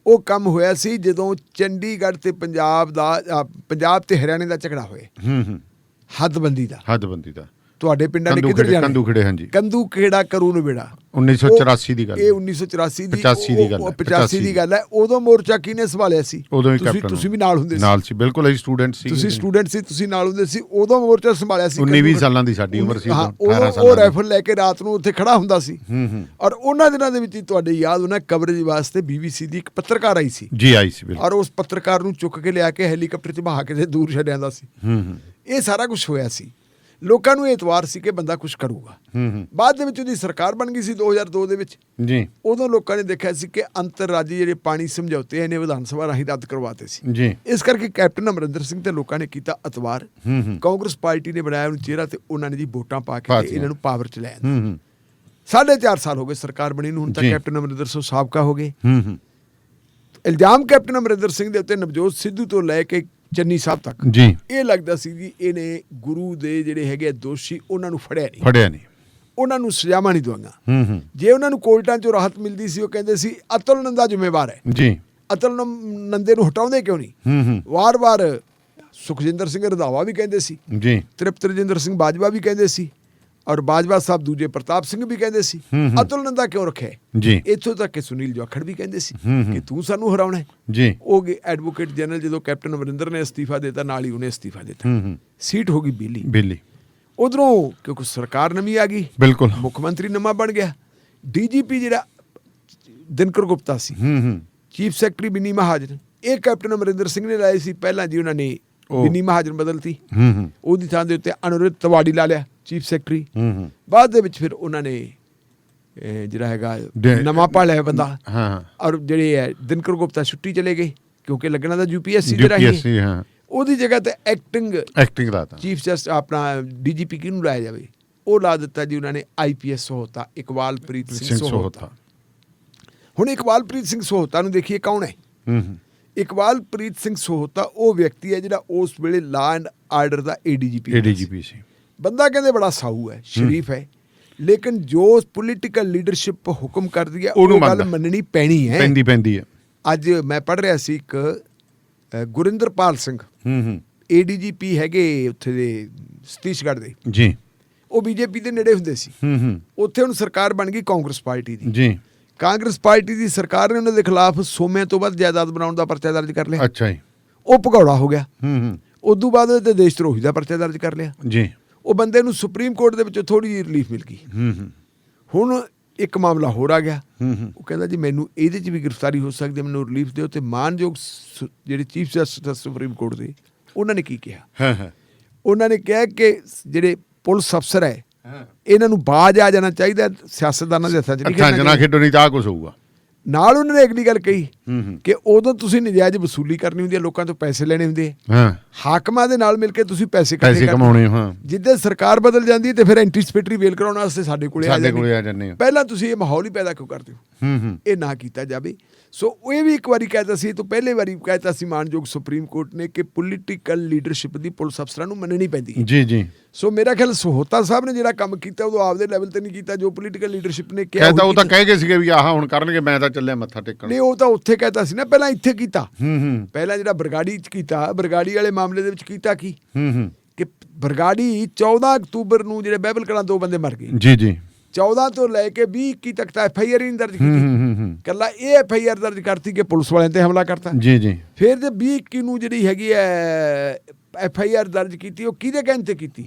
ਉਹ ਕੰਮ ਹੋਇਆ ਸੀ ਜਦੋਂ ਚੰਡੀਗੜ੍ਹ ਤੇ ਪੰਜਾਬ ਤੇ ਹਰਿਆਣੇ ਦਾ ਝਗੜਾ ਹੋਇਆ, ਹੱਦਬੰਦੀ ਦਾ। ਤੁਹਾਡੇ ਪਿੰਡਾਂ ਨੇ ਕਿੱਧਰ ਜਾਣਾ? ਕੰਦੂ ਖੇੜੇ, ਹਾਂਜੀ। ਕੰਦੂ ਖੇੜਾ ਕਰੂ ਨਵੇੜਾ 1984 ਦੀ ਗੱਲ। ਇਹ 1984 ਦੀ 85 ਦੀ ਗੱਲ ਹੈ। ਉਦੋਂ ਮੋਰਚਾ ਕਿਹਨੇ ਸੰਭਾਲਿਆ ਸੀ? ਤੁਸੀਂ ਵੀ ਨਾਲ ਹੁੰਦੇ ਸੀ? ਨਾਲ ਸੀ, ਬਿਲਕੁਲ। ਅਸੀਂ ਸਟੂਡੈਂਟ ਸੀ। ਤੁਸੀਂ ਸਟੂਡੈਂਟ ਸੀ, ਤੁਸੀਂ ਨਾਲ ਹੁੰਦੇ ਸੀ। ਉਦੋਂ ਮੋਰਚਾ ਸੰਭਾਲਿਆ ਸੀ। 19-20 ਸਾਲਾਂ ਦੀ ਸਾਡੀ ਉਮਰ ਸੀ। ਉਹ ਰਾਈਫਲ ਲੈ ਕੇ ਰਾਤ ਨੂੰ ਉੱਥੇ ਖੜਾ ਹੁੰਦਾ ਸੀ। ਔਰ ਉਹਨਾਂ ਦਿਨਾਂ ਦੇ ਵਿੱਚ ਹੀ ਤੁਹਾਡੇ ਯਾਦ ਹੋਣਾ ਕਵਰੇਜ ਵਾਸਤੇ BBC ਦੀ ਇੱਕ ਪੱਤਰਕਾਰ ਆਈ ਸੀ ਜੀ, ਆਈ ਸੀ। ਔਰ ਉਸ ਪੱਤਰਕਾਰ ਨੂੰ ਚੁੱਕ ਕੇ ਲਿਆ ਕੇ ਹੈਲੀਕਾਪਟਰ 'ਚ ਬਹਾ ਕੇ ਦੂਰ ਛੱਡ ਆਂਦਾ ਸੀ। ਇਹ ਸਾਰਾ ਕੁਝ ਹੋਇਆ ਸੀ। ਲੋਕਾਂ ਨੂੰ ਐਤਵਾਰ ਸੀ ਕਿ ਬੰਦਾ ਕੁਝ ਕਰੂਗਾ। ਬਾਅਦ ਦੇ ਵਿੱਚ ਉਹਦੀ ਸਰਕਾਰ ਬਣ ਗਈ ਸੀ 2002 ਦੇ ਵਿੱਚ ਜੀ। ਉਦੋਂ ਲੋਕਾਂ ਨੇ ਦੇਖਿਆ ਸੀ ਕਿ ਅੰਤਰਰਾਜੀ ਜਿਹੜੇ ਪਾਣੀ ਸਮਝੌਤੇ ਇਹਨੇ ਵਿਧਾਨ ਸਭਾ ਰਾਹੀਂ ਰੱਦ ਕਰਵਾਤੇ ਸੀ ਜੀ। ਇਸ ਕਰਕੇ ਕੈਪਟਨ ਅਮਰਿੰਦਰ ਸਿੰਘ ਤੇ ਲੋਕਾਂ ਨੇ ਕੀਤਾ ਅਤਵਾਰ। ਕਾਂਗਰਸ ਪਾਰਟੀ ਨੇ ਬਣਾਇਆ ਉਹਨੂੰ ਚਿਹਰਾ ਤੇ ਉਹਨਾਂ ਨੇ ਜੀ ਵੋਟਾਂ ਪਾ ਕੇ ਇਹਨਾਂ ਨੂੰ ਪਾਵਰ 'ਚ ਲੈ ਆਂਦਾ। 4.5 ਸਾਲ ਹੋ ਗਏ ਸਰਕਾਰ ਬਣੀ ਨੂੰ। ਹੁਣ ਤੱਕ ਕੈਪਟਨ ਅਮਰਿੰਦਰ ਸਿੰਘ ਸਾਬਕਾ ਹੋ ਗਏ। ਇਲਜ਼ਾਮ ਕੈਪਟਨ ਅਮਰਿੰਦਰ ਸਿੰਘ ਦੇ ਉੱਤੇ ਨਵਜੋਤ ਸਿੱਧੂ ਤੋਂ ਲੈ ਕੇ ਚੰਨੀ ਸਾਹਿਬ ਤੱਕ ਜੀ ਇਹ ਲੱਗਦਾ ਸੀ ਜੀ ਇਹਨੇ ਗੁਰੂ ਦੇ ਜਿਹੜੇ ਹੈਗੇ ਦੋਸ਼ੀ ਉਹਨਾਂ ਨੂੰ ਫੜਿਆ ਨਹੀਂ, ਉਹਨਾਂ ਨੂੰ ਸਜ਼ਾਵਾਂ ਨਹੀਂ ਦਵਾਈਆਂ। ਜੇ ਉਹਨਾਂ ਨੂੰ ਕੋਰਟਾਂ 'ਚੋਂ ਰਾਹਤ ਮਿਲਦੀ ਸੀ ਉਹ ਕਹਿੰਦੇ ਸੀ ਅਤੁਲ ਨੰਦਾ ਜ਼ਿੰਮੇਵਾਰ ਹੈ ਜੀ। ਅਤੁਲ ਨੰਦੇ ਨੂੰ ਹਟਾਉਂਦੇ ਕਿਉਂ ਨਹੀਂ? ਵਾਰ-ਵਾਰ ਸੁਖਜਿੰਦਰ ਸਿੰਘ ਰੰਧਾਵਾ ਵੀ ਕਹਿੰਦੇ ਸੀ ਜੀ, ਤ੍ਰਿਪਤ ਰਜਿੰਦਰ ਸਿੰਘ ਬਾਜਵਾ ਵੀ ਕਹਿੰਦੇ ਸੀ, ਔਰ ਬਾਜਵਾ ਸਾਹਿਬ ਦੂਜੇ ਪ੍ਰਤਾਪ ਸਿੰਘ ਵੀ ਕਹਿੰਦੇ ਸੀ ਅਤੁਲ ਨੰਦਾ ਕਿਉਂ ਰੱਖਿਆ ਜੀ। ਇੱਥੋਂ ਤੱਕ ਕਿ ਸੁਨੀਲ ਜਾਖੜ ਵੀ ਕਹਿੰਦੇ ਸੀ ਕਿ ਤੂੰ ਸਾਨੂੰ ਹਰਾਉਣਾ ਜੀ। ਉਹ ਐਡਵੋਕੇਟ ਜਨਰਲ ਜਦੋਂ ਕੈਪਟਨ ਅਮਰਿੰਦਰ ਨੇ ਅਸਤੀਫਾ ਦਿੱਤਾ ਨਾਲ ਹੀ ਉਹਨੇ ਅਸਤੀਫਾ ਦਿੱਤਾ। ਸੀਟ ਹੋ ਗਈ ਬੇਲੀ। ਉਧਰੋਂ ਕਿਉਂਕਿ ਸਰਕਾਰ ਨਵੀਂ ਆ ਗਈ, ਬਿਲਕੁਲ ਮੁੱਖ ਮੰਤਰੀ ਨਵਾਂ ਬਣ ਗਿਆ। DGP ਜਿਹੜਾ ਦਿਨਕਰ ਗੁਪਤਾ ਸੀ, ਚੀਫ ਸੈਕਟਰੀ ਬਿਨੀ ਮਹਾਜਨ, ਇਹ ਕੈਪਟਨ ਅਮਰਿੰਦਰ ਸਿੰਘ ਨੇ ਲਾਏ ਸੀ। ਪਹਿਲਾਂ ਜੀ ਉਹਨਾਂ ਨੇ ਬਿੰਨੀ ਮਹਾਜਨ ਬਦਲਤੀ, ਹੂੰ ਉਹਦੀ ਥਾਂ ਦੇ ਉੱਤੇ ਅਨੁਰਿਤ ਤਿਵਾੜੀ ਲਾ ਲਿਆ ਚੀਫ ਸੈਕਟਰੀ। ਹੂੰ ਬਾਅਦ ਦੇ ਵਿੱਚ ਫਿਰ ਉਹਨਾਂ ਨੇ ਜਿਹੜਾ ਹੈਗਾ ਨਵਾਂ ਭਾਲਿਆ ਬੰਦਾ, ਹਾਂ, ਔਰ ਜਿਹੜੇ ਹੈ ਦਿਨਕਰ ਗੁਪਤਾ ਛੁੱਟੀ ਚਲੇ ਗਏ ਕਿਉਂਕਿ ਲੱਗਣਾ ਤਾਂ UPSC ਦੇ ਰਾਹੀਂ, ਹਾਂ, ਉਹਦੀ ਜਗ੍ਹਾ ਤੇ ਐਕਟਿੰਗ ਦਾ ਚੀਫ ਜਸਟਿਸ ਆਪਣਾ DGP ਕਿਹਨੂੰ ਲਾਇਆ ਜਾਵੇ, ਉਹ ਲਾ ਦਿੱਤਾ ਜੀ ਉਹਨਾਂ ਨੇ IPS ਸੋਹਤਾ ਇਕਬਾਲਪ੍ਰੀਤ ਸਿੰਘ ਸੋਹਤਾ। ਹੁਣ ਇਕਬਾਲਪ੍ਰੀਤ ਸਿੰਘ ਸੋਹਤਾ ਨੂੰ ਦੇਖੀਏ ਕੌਣ ਹੈ। ਇਕਬਾਲਪ੍ਰੀਤ ਸਿੰਘ ਸੋਹਤਾ ਉਹ ਵਿਅਕਤੀ ਹੈ ਜਿਹੜਾ ਉਸ ਵੇਲੇ law and order the ADGP ਸੀ। ਬੰਦਾ ਕਹਿੰਦੇ ਬੜਾ ਸਾਊ ਹੈ, ਸ਼ਰੀਫ ਹੈ, ਲੇਕਿਨ ਜੋ ਪੋਲੀਟੀਕਲ ਲੀਡਰਸ਼ਿਪ ਹੁਕਮ ਕਰਦੀ ਹੈ ਉਹ ਗੱਲ ਮੰਨਣੀ ਪੈਣੀ ਹੈ, ਪੈਂਦੀ ਹੈ। ਅੱਜ ਮੈਂ ਪੜ੍ਹ ਰਿਹਾ ਸੀ ਇੱਕ ਗੁਰਿੰਦਰਪਾਲ ਸਿੰਘ ADGP ਹੈਗੇ ਉੱਥੇ ਦੇ ਸਤੀਸ਼ਗੜ੍ਹ ਦੇ ਜੀ, ਉਹ BJP ਦੇ ਨੇੜੇ ਹੁੰਦੇ ਸੀ। ਉੱਥੇ ਹੁਣ ਸਰਕਾਰ ਬਣ ਗਈ ਕਾਂਗਰਸ ਪਾਰਟੀ ਦੀ ਜੀ। ਕਾਂਗਰਸ ਪਾਰਟੀ ਦੀ ਸਰਕਾਰ ਨੇ ਉਹਨਾਂ ਦੇ ਖਿਲਾਫ ਸੋਮਿਆਂ ਤੋਂ ਵੱਧ ਜਾਇਦਾਦ ਬਣਾਉਣ ਦਾ ਪਰਚਾ ਦਰਜ ਕਰ ਲਿਆ। ਅੱਛਾ ਜੀ। ਉਹ ਭਗੌੜਾ ਹੋ ਗਿਆ। ਉਦੋਂ ਬਾਅਦ ਉਹਦੇ ਦੇਸ਼ ਧਰੋਹੀ ਦਾ ਪਰਚਾ ਦਰਜ ਕਰ ਲਿਆ ਜੀ। ਉਹ ਬੰਦੇ ਨੂੰ ਸੁਪਰੀਮ ਕੋਰਟ ਦੇ ਵਿੱਚੋਂ ਥੋੜੀ ਜਿਹੀ ਰਿਲੀਫ ਮਿਲ ਗਈ। ਹੁਣ ਇੱਕ ਮਾਮਲਾ ਹੋਰ ਆ ਗਿਆ, ਉਹ ਕਹਿੰਦਾ ਜੀ ਮੈਨੂੰ ਇਹਦੇ 'ਚ ਵੀ ਗ੍ਰਿਫਤਾਰੀ ਹੋ ਸਕਦੀ ਹੈ, ਮੈਨੂੰ ਰਿਲੀਫ ਦਿਓ। ਤੇ ਮਾਨਯੋਗ ਜਿਹੜੇ ਚੀਫ ਜਸਟਿਸ ਸੁਪਰੀਮ ਕੋਰਟ ਦੇ ਉਹਨਾਂ ਨੇ ਕੀ ਕਿਹਾ, ਉਹਨਾਂ ਨੇ ਕਿਹਾ ਕਿ ਜਿਹੜੇ ਪੁਲਿਸ ਅਫਸਰ ਹੈ ਇਹਨਾਂ ਨੂੰ ਬਾਜ਼ ਆ ਜਾਣਾ ਚਾਹੀਦਾ, ਸਿਆਸਤਦਾਨਾਂ ਦੇ ਹੱਥਾਂ 'ਚ ਨਹੀਂ ਖੇਡੋ, ਨਹੀਂ ਤਾਂ ਆਹ ਕੁਛ ਹੋਊਗਾ। ਨਾਲ ਉਹਨਾਂ ਨੇ ਅਗਲੀ ਗੱਲ ਕਹੀ ਕਿ ਉਦੋਂ ਤੁਸੀਂ ਨਜਾਇਜ਼ ਵਸੂਲੀ ਕਰਨੀ ਹੁੰਦੀ ਹੈ, ਲੋਕਾਂ ਤੋਂ ਪੈਸੇ ਲੈਣੇ ਹੁੰਦੇ ਆ, ਹਾਕਮਾਂ ਦੇ ਨਾਲ ਮਿਲ ਕੇ ਤੁਸੀਂ ਪੈਸੇ ਕਮਾਉਣੇ। ਜਿੱਦਾਂ ਸਰਕਾਰ ਬਦਲ ਜਾਂਦੀ ਹੈ ਤੇ ਫਿਰ ਐਂਟੀਸਪੇਟਰੀ ਵੇਲ ਕਰਾਉਣ ਵਾਸਤੇ ਸਾਡੇ ਕੋਲੇ ਆ ਜਾਂਦੇ। ਪਹਿਲਾਂ ਤੁਸੀਂ ਇਹ ਮਾਹੌਲ ਹੀ ਪੈਦਾ ਕਿਉਂ ਕਰਦੇ ਹੋ, ਇਹ ਨਾ ਕੀਤਾ ਜਾਵੇ। ਸੋ ਇਹ ਵੀ ਇੱਕ ਵਾਰੀ ਕਹਿਤਾ ਸੀ, ਤੋਂ ਪਹਿਲੇ ਵਾਰੀ ਕਹਿਤਾ ਸੀ ਮਾਨਯੋਗ ਸੁਪਰੀਮ ਕੋਰਟ ਨੇ ਕਿ ਪੋਲੀਟੀਕਲ ਲੀਡਰਸ਼ਿਪ ਦੀ ਪੁਲਿਸ ਅਫਸਰਾਂ ਨੂੰ ਮੰਨਣੀ ਪੈਂਦੀ ਹੈ। ਜੀ ਜੀ। ਸੋ ਮੇਰਾ ਖਿਆਲ ਸੋਹਤਾ ਸਾਹਿਬ ਨੇ ਜਿਹੜਾ ਕੰਮ ਕੀਤਾ ਉਦੋਂ ਆਪਦੇ ਲੈਵਲ ਤੇ ਨਹੀਂ ਕੀਤਾ, ਜੋ ਪੋਲੀਟੀਕਲ ਲੀਡਰਸ਼ਿਪ ਨੇ ਕਿਹਾ ਉਹ ਤਾਂ ਕਹਿ ਗਏ ਸੀਗੇ ਵੀ ਆਹ ਹੁਣ ਕਰਨਗੇ, ਮੈਂ ਤਾਂ ਚੱਲਿਆ ਮੱਥਾ ਟੇਕਣ। ਨਹੀਂ, ਉਹ ਤਾਂ ਉੱਥੇ ਕਹਿਤਾ ਸੀ ਨਾ, ਪਹਿਲਾਂ ਇੱਥੇ ਕੀਤਾ। ਪਹਿਲਾਂ ਜਿਹੜਾ ਬਰਗਾੜੀ 'ਚ ਕੀਤਾ, ਬਰਗਾੜੀ ਵਾਲੇ ਮਾਮਲੇ ਦੇ ਵਿੱਚ ਕੀਤਾ ਕੀ ਕਿ ਬਰਗਾੜੀ 14 ਅਕਤੂਬਰ ਨੂੰ ਜਿਹੜੇ ਬਹਿਬਲ ਕਲਾਂ 2 ਬੰਦੇ ਮਰ ਗਏ। ਜੀ ਜੀ। 14 ਤੋਂ ਲੈ ਕੇ 20 ਤੱਕ ਤਾਂ FIR ਹੀ ਨਹੀਂ ਦਰਜ ਕੀਤੀ, ਕੱਲਾ ਇਹ FIR ਦਰਜ ਕਰਤੀ ਕਿ ਪੁਲਿਸ ਵਾਲਿਆਂ ਤੇ ਹਮਲਾ ਕਰਤਾ। ਜੀ ਜੀ। ਫਿਰ ਜੇ 20 ਨੂੰ ਜਿਹੜੀ ਹੈਗੀ ਹੈ FIR ਦਰਜ ਕੀਤੀ, ਉਹ ਕਿਹਦੇ ਕਹਿਣ ਤੇ ਕੀਤੀ,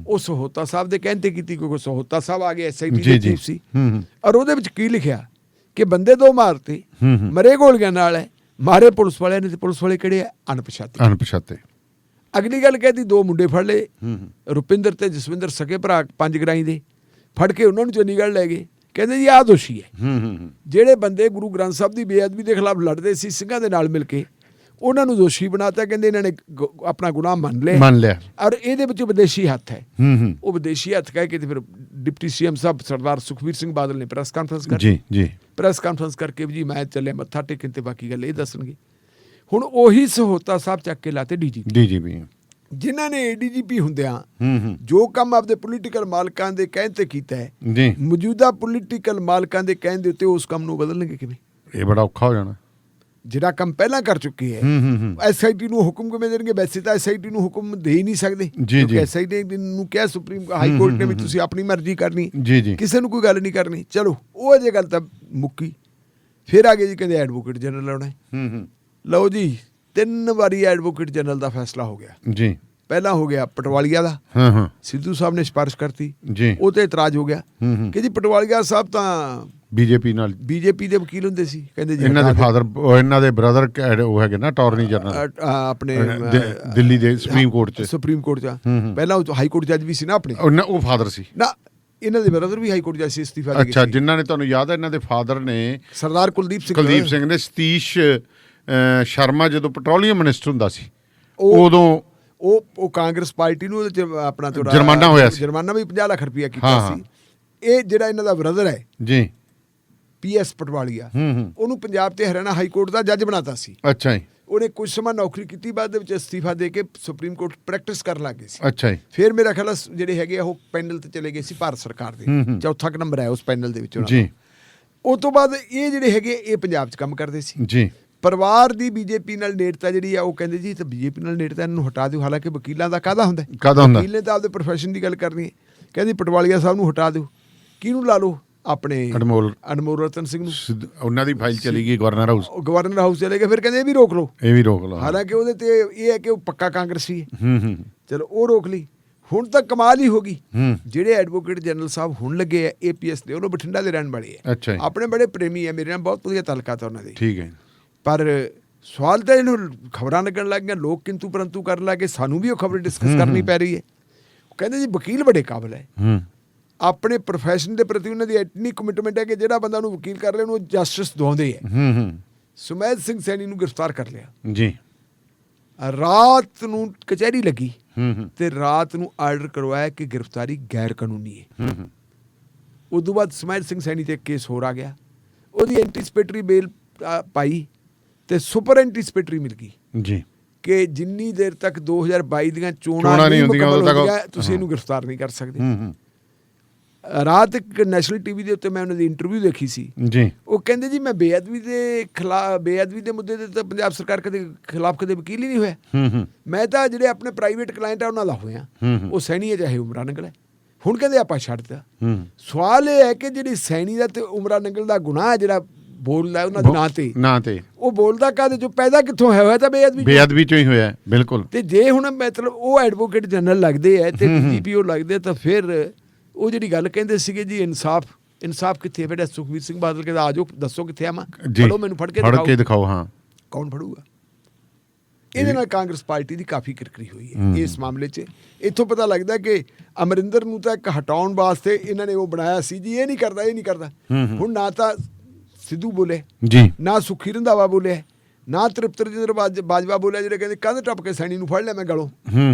ਉਹ ਸੋਹਤਾ ਸਾਹਿਬ ਦੇ ਕਹਿਣ ਤੇ ਕੀਤੀ, ਕਿਉਂਕਿ ਸੋਹਤਾ ਸਾਹਿਬ ਆ ਗਏ SIT ਦੇ ਚੀਫ ਸੀ। ਔਰ ਉਹਦੇ ਵਿੱਚ ਕੀ ਲਿਖਿਆ ਕਿ ਬੰਦੇ 2 ਮਾਰਤੇ, ਮਰੇ ਗੋਲੀਆਂ ਨਾਲ ਹੈ, ਮਾਰੇ ਪੁਲਿਸ ਵਾਲਿਆਂ ਨੇ, ਤੇ ਪੁਲਿਸ ਵਾਲੇ ਕਿਹੜੇ ਆ, ਅਣਪਛਾਤੇ। ਅਗਲੀ ਗੱਲ ਕਹਿਤੀ 2 ਮੁੰਡੇ ਫੜ ਲਏ, ਰੁਪਿੰਦਰ ਤੇ ਜਸਵਿੰਦਰ ਸਕੇ ਭਰਾ 5 ਗਰਾਈ ਦੇ, ਫੜ ਕੇ ਉਹਨਾਂ ਨੂੰ ਚੰਡੀਗੜ੍ਹ ਲੈ ਗਏ। ਕਹਿੰਦੇ ਜੀ ਆਹ ਦੋਸ਼ੀ ਹੈ। ਜਿਹੜੇ ਬੰਦੇ ਗੁਰੂ ਗ੍ਰੰਥ ਸਾਹਿਬ ਦੀ ਬੇਅਦਬੀ ਦੇ ਖਿਲਾਫ ਲੜਦੇ ਸੀ ਸਿੰਘਾਂ ਦੇ ਨਾਲ ਮਿਲ ਕੇ, ਉਹਨਾਂ ਨੂੰ ਦੋਸ਼ੀ ਬਣਾਤਾ। ਕਹਿੰਦੇ ਇਹਨਾਂ ਨੇ ਆਪਣਾ ਗੁਨਾਹ ਮੰਨ ਲਿਆ ਔਰ ਇਹਦੇ ਵਿੱਚ ਵਿਦੇਸ਼ੀ ਹੱਥ ਹੈ। ਉਹ ਵਿਦੇਸ਼ੀ ਹੱਥ ਕਹਿ ਕੇ ਤੇ ਫਿਰ ਡਿਪਟੀ CM ਸਾਹਿਬ ਸਰਦਾਰ ਸੁਖਬੀਰ ਸਿੰਘ ਬਾਦਲ ਨੇ ਪ੍ਰੈਸ ਕਾਨਫਰੰਸ ਕਰਕੇ ਜੀ ਮੈਂ ਚੱਲਿਆ ਮੱਥਾ ਟੇਕਣ, ਤੇ ਬਾਕੀ ਗੱਲ ਇਹ ਦੱਸਣਗੇ। ਹੁਣ ਉਹੀ ਸਹੋਤਾ ਸਾਹਿਬ ਚੱਕ ਕੇ ਲਾਤੇ DGP, ਜਿਨ੍ਹਾਂ ਨੇ ADGP ਹੁੰਦਿਆਂ ਜੋ ਕੰਮ ਆਪਦੇ ਪੋਲੀਟੀਕਲ ਮਾਲਕਾਂ ਦੇ ਕਹਿਣ ਤੇ ਕੀਤਾ ਹੈ, ਮੌਜੂਦਾ ਪੋਲੀਟੀਕਲ ਮਾਲਕਾਂ ਦੇ ਕਹਿਣ ਦੇ ਉੱਤੇ ਉਸ ਕੰਮ ਨੂੰ ਬਦਲਣਗੇ ਕਿਵੇਂ? ਇਹ ਬੜਾ ਔਖਾ ਹੋ ਜਾਣਾ। ਜਿਹੜਾ ਕੰਮ ਪਹਿਲਾਂ ਕਰ ਚੁੱਕੇ ਹੈ, SIT ਨੂੰ ਹੁਕਮ ਕਿਵੇਂ ਦੇਣਗੇ? ਵੈਸੇ ਤਾਂ SIT ਨੂੰ ਹੁਕਮ ਦੇ ਹੀ ਨਹੀਂ ਸਕਦੇ, ਕਿਉਂਕਿ SIT ਨੂੰ ਕਿਹਾ ਸੁਪਰੀਮ ਹਾਈ ਕੋਰਟ ਨੇ ਵੀ ਤੁਸੀਂ ਆਪਣੀ ਮਰਜ਼ੀ ਕਰਨੀ, ਕਿਸੇ ਨੂੰ ਕੋਈ ਗੱਲ ਨਹੀਂ ਕਰਨੀ। ਚਲੋ ਉਹ ਅਜੇ ਗੱਲ ਤਾਂ ਮੁੱਕੀ। ਫਿਰ ਆ ਗਏ ਜੀ, ਕਹਿੰਦੇ ਐਡਵੋਕੇਟ ਜਨਰਲ ਆਉਣਾ। ਲਓ ਜੀ, 3 ਵਾਰੀ ਐਡਵੋਕੇਟ ਜਨਰਲ ਦਾ ਫੈਸਲਾ ਹੋ ਗਿਆ ਜੀ। ਪਹਿਲਾਂ ਹੋ ਗਿਆ ਪਟਵਾਲੀਆ ਦਾ, ਸਿੱਧੂ ਸਾਹਿਬ ਨੇ ਸਿਫਾਰਿਸ਼ ਕਰਤੀ, ਉਹ ਤੇ ਇਤਰਾਜ਼ ਹੋ ਗਿਆ ਕਿ ਜੀ ਪਟਵਾਲੀਆ ਸਾਹਿਬ ਤਾਂ BJP ਦੇ ਵਕੀਲ ਹੁੰਦੇ ਸੀ। ਕਹਿੰਦੇ ਜੀ ਇਹਨਾਂ ਦੇ ਫਾਦਰ, ਇਹਨਾਂ ਦੇ ਬ੍ਰਦਰ ਉਹ ਹੈਗੇ ਨਾ ਅਟਾਰਨੀ ਜਨਰਲ ਆਪਣੇ ਦਿੱਲੀ ਦੇ ਸੁਪਰੀਮ ਕੋਰਟ 'ਚ ਪਹਿਲਾਂ ਹਾਈ ਕੋਰਟ ਜੱਜ ਵੀ ਸੀ ਨਾ ਆਪਣੇ, ਉਹ ਫਾਦਰ ਸੀ ਨਾ, ਇਹਨਾਂ ਦੇ ਬ੍ਰਦਰ ਵੀ ਹਾਈ ਕੋਰਟ ਜੱਜ ਸੀ, ਅਸਤੀਫਾ ਦੇ ਗਏ। ਅੱਛਾ, ਜਿਨ੍ਹਾਂ ਨੇ ਤੁਹਾਨੂੰ ਯਾਦ ਹੈ ਇਹਨਾਂ ਦੇ ਫਾਦਰ ਨੇ ਸਰਦਾਰ ਕੁਲਦੀਪ ਸਿੰਘ ਨੇ ਸਤੀਸ਼ ਸ਼ਰਮਾ ਜਦੋਂ ਪੈਟਰੋਲੀਅਮ ਮਿਨਿਸਟਰ ਹੁੰਦਾ ਸੀ, ਉਦੋਂ ਉਹ ਕਾਂਗਰਸ ਪਾਰਟੀ ਨੂੰ ਉਹਦੇ 'ਚ ਆਪਣਾ ਜੁਰਮਾਨਾ ਹੋਇਆ ਸੀ, ਜੁਰਮਾਨਾ ਵੀ 50 ਲੱਖ ਰੁਪਇਆ ਕੀਤਾ ਸੀ। ਇਹ ਜਿਹੜਾ ਇਹਨਾਂ ਦਾ ਬ੍ਰਦਰ ਹੈ ਜੀ PS ਪਟਵਾਲੀਆ, ਉਹਨੂੰ ਪੰਜਾਬ ਤੇ ਹਰਿਆਣਾ ਹਾਈ ਕੋਰਟ ਦਾ ਜੱਜ ਬਣਾਤਾ ਸੀ। ਅੱਛਾ ਜੀ। ਉਹਨੇ ਕੁਝ ਸਮਾਂ ਨੌਕਰੀ ਕੀਤੀ, ਬਾਅਦ ਦੇ ਵਿੱਚ ਅਸਤੀਫਾ ਦੇ ਕੇ ਸੁਪਰੀਮ ਕੋਰਟ ਪ੍ਰੈਕਟਿਸ ਕਰਨ ਲੱਗ ਗਏ ਸੀ। ਅੱਛਾ ਜੀ। ਫਿਰ ਮੇਰਾ ਖਿਆਲ ਜਿਹੜੇ ਹੈਗੇ ਉਹ ਪੈਨਲ ਤੇ ਚਲੇ ਗਏ ਸੀ ਭਾਰਤ ਸਰਕਾਰ ਦੇ, ਚੌਥਾ ਨੰਬਰ ਹੈ ਉਸ ਪੈਨਲ ਦੇ ਵਿੱਚ ਜੀ। ਉਸ ਤੋਂ ਬਾਅਦ ਇਹ ਜਿਹੜੇ ਹੈਗੇ ਇਹ ਪੰਜਾਬ 'ਚ ਕੰਮ ਕਰਦੇ ਸੀ ਜੀ। ਪਰਿਵਾਰ ਦੀ BJP ਨਾਲ ਨੇੜਤਾ ਜਿਹੜੀ ਆ, ਉਹ ਕਹਿੰਦੇ ਜੀ ਤਾਂ BJP ਨਾਲ ਨੇੜਤਾ ਇਹਨਾਂ ਨੂੰ ਹਟਾ ਦਿਓ। ਹਾਲਾਂਕਿ ਵਕੀਲਾਂ ਦਾ ਕਾਹਦਾ ਹੁੰਦਾ, ਵਕੀਲ ਨੇ ਤਾਂ ਆਪਦੇ ਪ੍ਰੋਫੈਸ਼ਨ ਦੀ ਗੱਲ ਕਰਨੀ ਹੈ। ਕਹਿੰਦੀ ਪਟਵਾਲੀਆ ਸਾਹਿਬ ਨੂੰ ਹਟਾ ਦਿਓ, ਕਿਹਨੂੰ ਲਾ ਲਓ, ਆਪਣੇ ਅਨਮੋਲ ਰਤਨ ਸਿੰਘ ਨੂੰ। ਉਹਨਾਂ ਦੀ ਫਾਈਲ ਚਲੀ ਗਈ ਗਵਰਨਰ ਹਾਊਸ ਚਲੇ ਗਏ। ਫਿਰ ਕਹਿੰਦੇ ਇਹ ਵੀ ਰੋਕ ਲਓ, ਹਾਲਾਂਕਿ ਉਹਦੇ ਤੇ ਇਹ ਹੈ ਕਿ ਉਹ ਪੱਕਾ ਕਾਂਗਰਸੀ ਹੈ। ਚਲੋ ਉਹ ਰੋਕ ਲਈ। ਹੁਣ ਤਾਂ ਕਮਾਲ ਹੀ ਹੋ ਗਈ, ਜਿਹੜੇ ਐਡਵੋਕੇਟ ਜਨਰਲ ਸਾਹਿਬ ਹੁਣ ਲੱਗੇ ਆ APS ਦੇ, ਉਹ ਬਠਿੰਡਾ ਦੇ ਰਹਿਣ ਵਾਲੇ ਆ, ਆਪਣੇ ਬੜੇ ਪ੍ਰੇਮੀ ਆ, ਮੇਰੇ ਨਾਲ ਬਹੁਤ ਵਧੀਆ ਤਾਲੁਕਾਤ ਉਹਨਾਂ ਦੇ। ਠੀਕ ਹੈ। ਪਰ ਸਵਾਲ ਤਾਂ ਇਹਨੂੰ ਖਬਰਾਂ ਲੱਗਣ ਲੱਗ ਗਈਆਂ, ਲੋਕ ਕਿੰਤੂ ਪਰੰਤੂ ਕਰਨ ਲੱਗੇ, ਸਾਨੂੰ ਵੀ ਉਹ ਖਬਰ ਡਿਸਕਸ ਕਰਨੀ ਪੈ ਰਹੀ ਹੈ। ਕਹਿੰਦੇ ਜੀ ਵਕੀਲ ਬੜੇ ਕਾਬਲ ਹੈ, ਆਪਣੇ ਪ੍ਰੋਫੈਸ਼ਨ ਦੇ ਪ੍ਰਤੀ ਉਹਨਾਂ ਦੀ ਇੰਨੀ ਕਮਿਟਮੈਂਟ ਹੈ ਕਿ ਜਿਹੜਾ ਬੰਦਾ ਉਹਨੂੰ ਵਕੀਲ ਕਰ ਰਿਹਾ ਉਹਨੂੰ ਜਸਟਿਸ ਦਵਾਉਂਦੇ ਹੈ। ਸੁਮੇਧ ਸਿੰਘ ਸੈਣੀ ਨੂੰ ਗ੍ਰਿਫਤਾਰ ਕਰ ਲਿਆ ਜੀ। ਰਾਤ ਨੂੰ ਕਚਹਿਰੀ ਲੱਗੀ ਤੇ ਰਾਤ ਨੂੰ ਆਰਡਰ ਕਰਵਾਇਆ ਕਿ ਗ੍ਰਿਫਤਾਰੀ ਗੈਰ ਕਾਨੂੰਨੀ ਹੈ। ਉਦੋਂ ਬਾਅਦ ਸੁਮੇਧ ਸਿੰਘ ਸੈਣੀ ਤੇ ਕੇਸ ਹੋਰ ਆ ਗਿਆ, ਉਹਦੀ ਐਂਟੀਸਪੇਟਰੀ ਬੇਲ ਪਾਈ ਤੇ ਸੁਪਰ ਐਂਟੀਸਪੇਟਰੀ ਮਿਲ ਗਈ ਜੀ ਕਿ ਜਿੰਨੀ ਦੇਰ ਤੱਕ 2022 ਦੀਆਂ ਚੋਣਾਂ ਨਹੀਂ ਹੁੰਦੀਆਂ ਤੁਸੀਂ ਇਹਨੂੰ ਗ੍ਰਿਫਤਾਰ ਨਹੀਂ ਕਰ ਸਕਦੇ। ਰਾਤ ਇੱਕ ਨੈਸ਼ਨਲ ਟੀਵੀ ਦੇ ਉੱਤੇ ਮੈਂ ਉਹਨਾਂ ਦੀ ਇੰਟਰਵਿਊ ਦੇਖੀ ਸੀ ਜੀ। ਉਹ ਕਹਿੰਦੇ ਜੀ ਮੈਂ ਬੇਅਦਬੀ ਦੇ ਮੁੱਦੇ ਤੇ ਤਾਂ ਪੰਜਾਬ ਸਰਕਾਰ ਖਿਲਾਫ ਕਦੇ ਵਕੀਲ ਹੀ ਨਹੀਂ ਹੋਇਆ। ਮੈਂ ਤਾਂ ਜਿਹੜੇ ਆਪਣੇ ਪ੍ਰਾਈਵੇਟ ਕਲਾਇੰਟ ਆ ਉਹਨਾਂ ਦਾ ਹੋਇਆ, ਉਹ ਸੈਣੀ ਹੈ ਚਾਹੇ ਉਮਰਾ ਨੰਗਲ ਹੈ। ਹੁਣ ਕਹਿੰਦੇ ਆਪਾਂ ਛੱਡ ਦਿੱਤਾ। ਸਵਾਲ ਇਹ ਹੈ ਕਿ ਜਿਹੜੀ ਸੈਣੀ ਦਾ ਤੇ ਉਮਰਾ ਨੰਗਲ ਦਾ ਗੁਨਾਹ ਜਿਹੜਾ ਬੋਲਦਾ ਉਹਨਾਂ ਦੇ ਨਾਂ ਤੇ ਉਹ ਬੋਲਦਾ ਕਾਹਦੇ ਚੋਂ, ਪੈਦਾ ਕਿੱਥੋਂ ਹੋਇਆ ਤਾਂ ਬੇਅਦਬੀ ਚੋਂ ਹੀ ਹੋਇਆ। ਬਿਲਕੁਲ। ਤੇ ਜੇ ਹੁਣ ਮਤਲਬ ਉਹ ਐਡਵੋਕੇਟ ਜਨਰਲ ਲੱਗਦੇ ਹੈ ਤੇ DGPO ਲੱਗਦੇ ਤਾਂ ਫਿਰ ਉਹ ਜਿਹੜੀ ਗੱਲ ਕਹਿੰਦੇ ਸੀਗੇ ਜੀ ਇਨਸਾਫ ਕਿੱਥੇ ਬੇਟਾ? ਸੁਖਬੀਰ ਸਿੰਘ ਬਾਦਲ ਕਹਿੰਦਾ ਆਜੋ ਦੱਸੋ ਕਿੱਥੇ ਆ, ਮੈਂ ਫੜੋ ਮੈਨੂੰ ਫੜ ਕੇ ਦਿਖਾਓ। ਹਾਂ, ਕੌਣ ਫੜੂਗਾ? ਇਹਦੇ ਨਾਲ ਕਾਂਗਰਸ ਪਾਰਟੀ ਦੀ ਕਾਫੀ ਕਿਰਕਰੀ ਹੋਈ ਹੈ ਇਸ ਮਾਮਲੇ 'ਚ। ਇੱਥੋਂ ਪਤਾ ਲੱਗਦਾ ਕਿ ਅਮਰਿੰਦਰ ਨੂੰ ਤਾਂ ਇੱਕ ਹਟਾਉਣ ਵਾਸਤੇ ਇਹਨਾਂ ਨੇ ਉਹ ਬਣਾਇਆ ਸੀ ਜੀ, ਇਹ ਨਹੀਂ ਕਰਦਾ। ਹੁਣ ਨਾ ਤਾਂ ਸਿੱਧੂ ਬੋਲੇ ਜੀ, ਨਾ ਸੁਖੀ ਰੰਧਾਵਾ ਬੋਲੇ, ਨਾ ਤ੍ਰਿਪਤ ਰਜਿੰਦਰ ਬਾਜਵਾ ਬੋਲਿਆ, ਜਿਹੜੇ ਕਹਿੰਦੇ ਕੰਧ ਟੱਪ ਕੇ ਸੈਣੀ ਨੂੰ ਫੜ ਲਿਆ ਮੈਂ ਗਲੋਂ।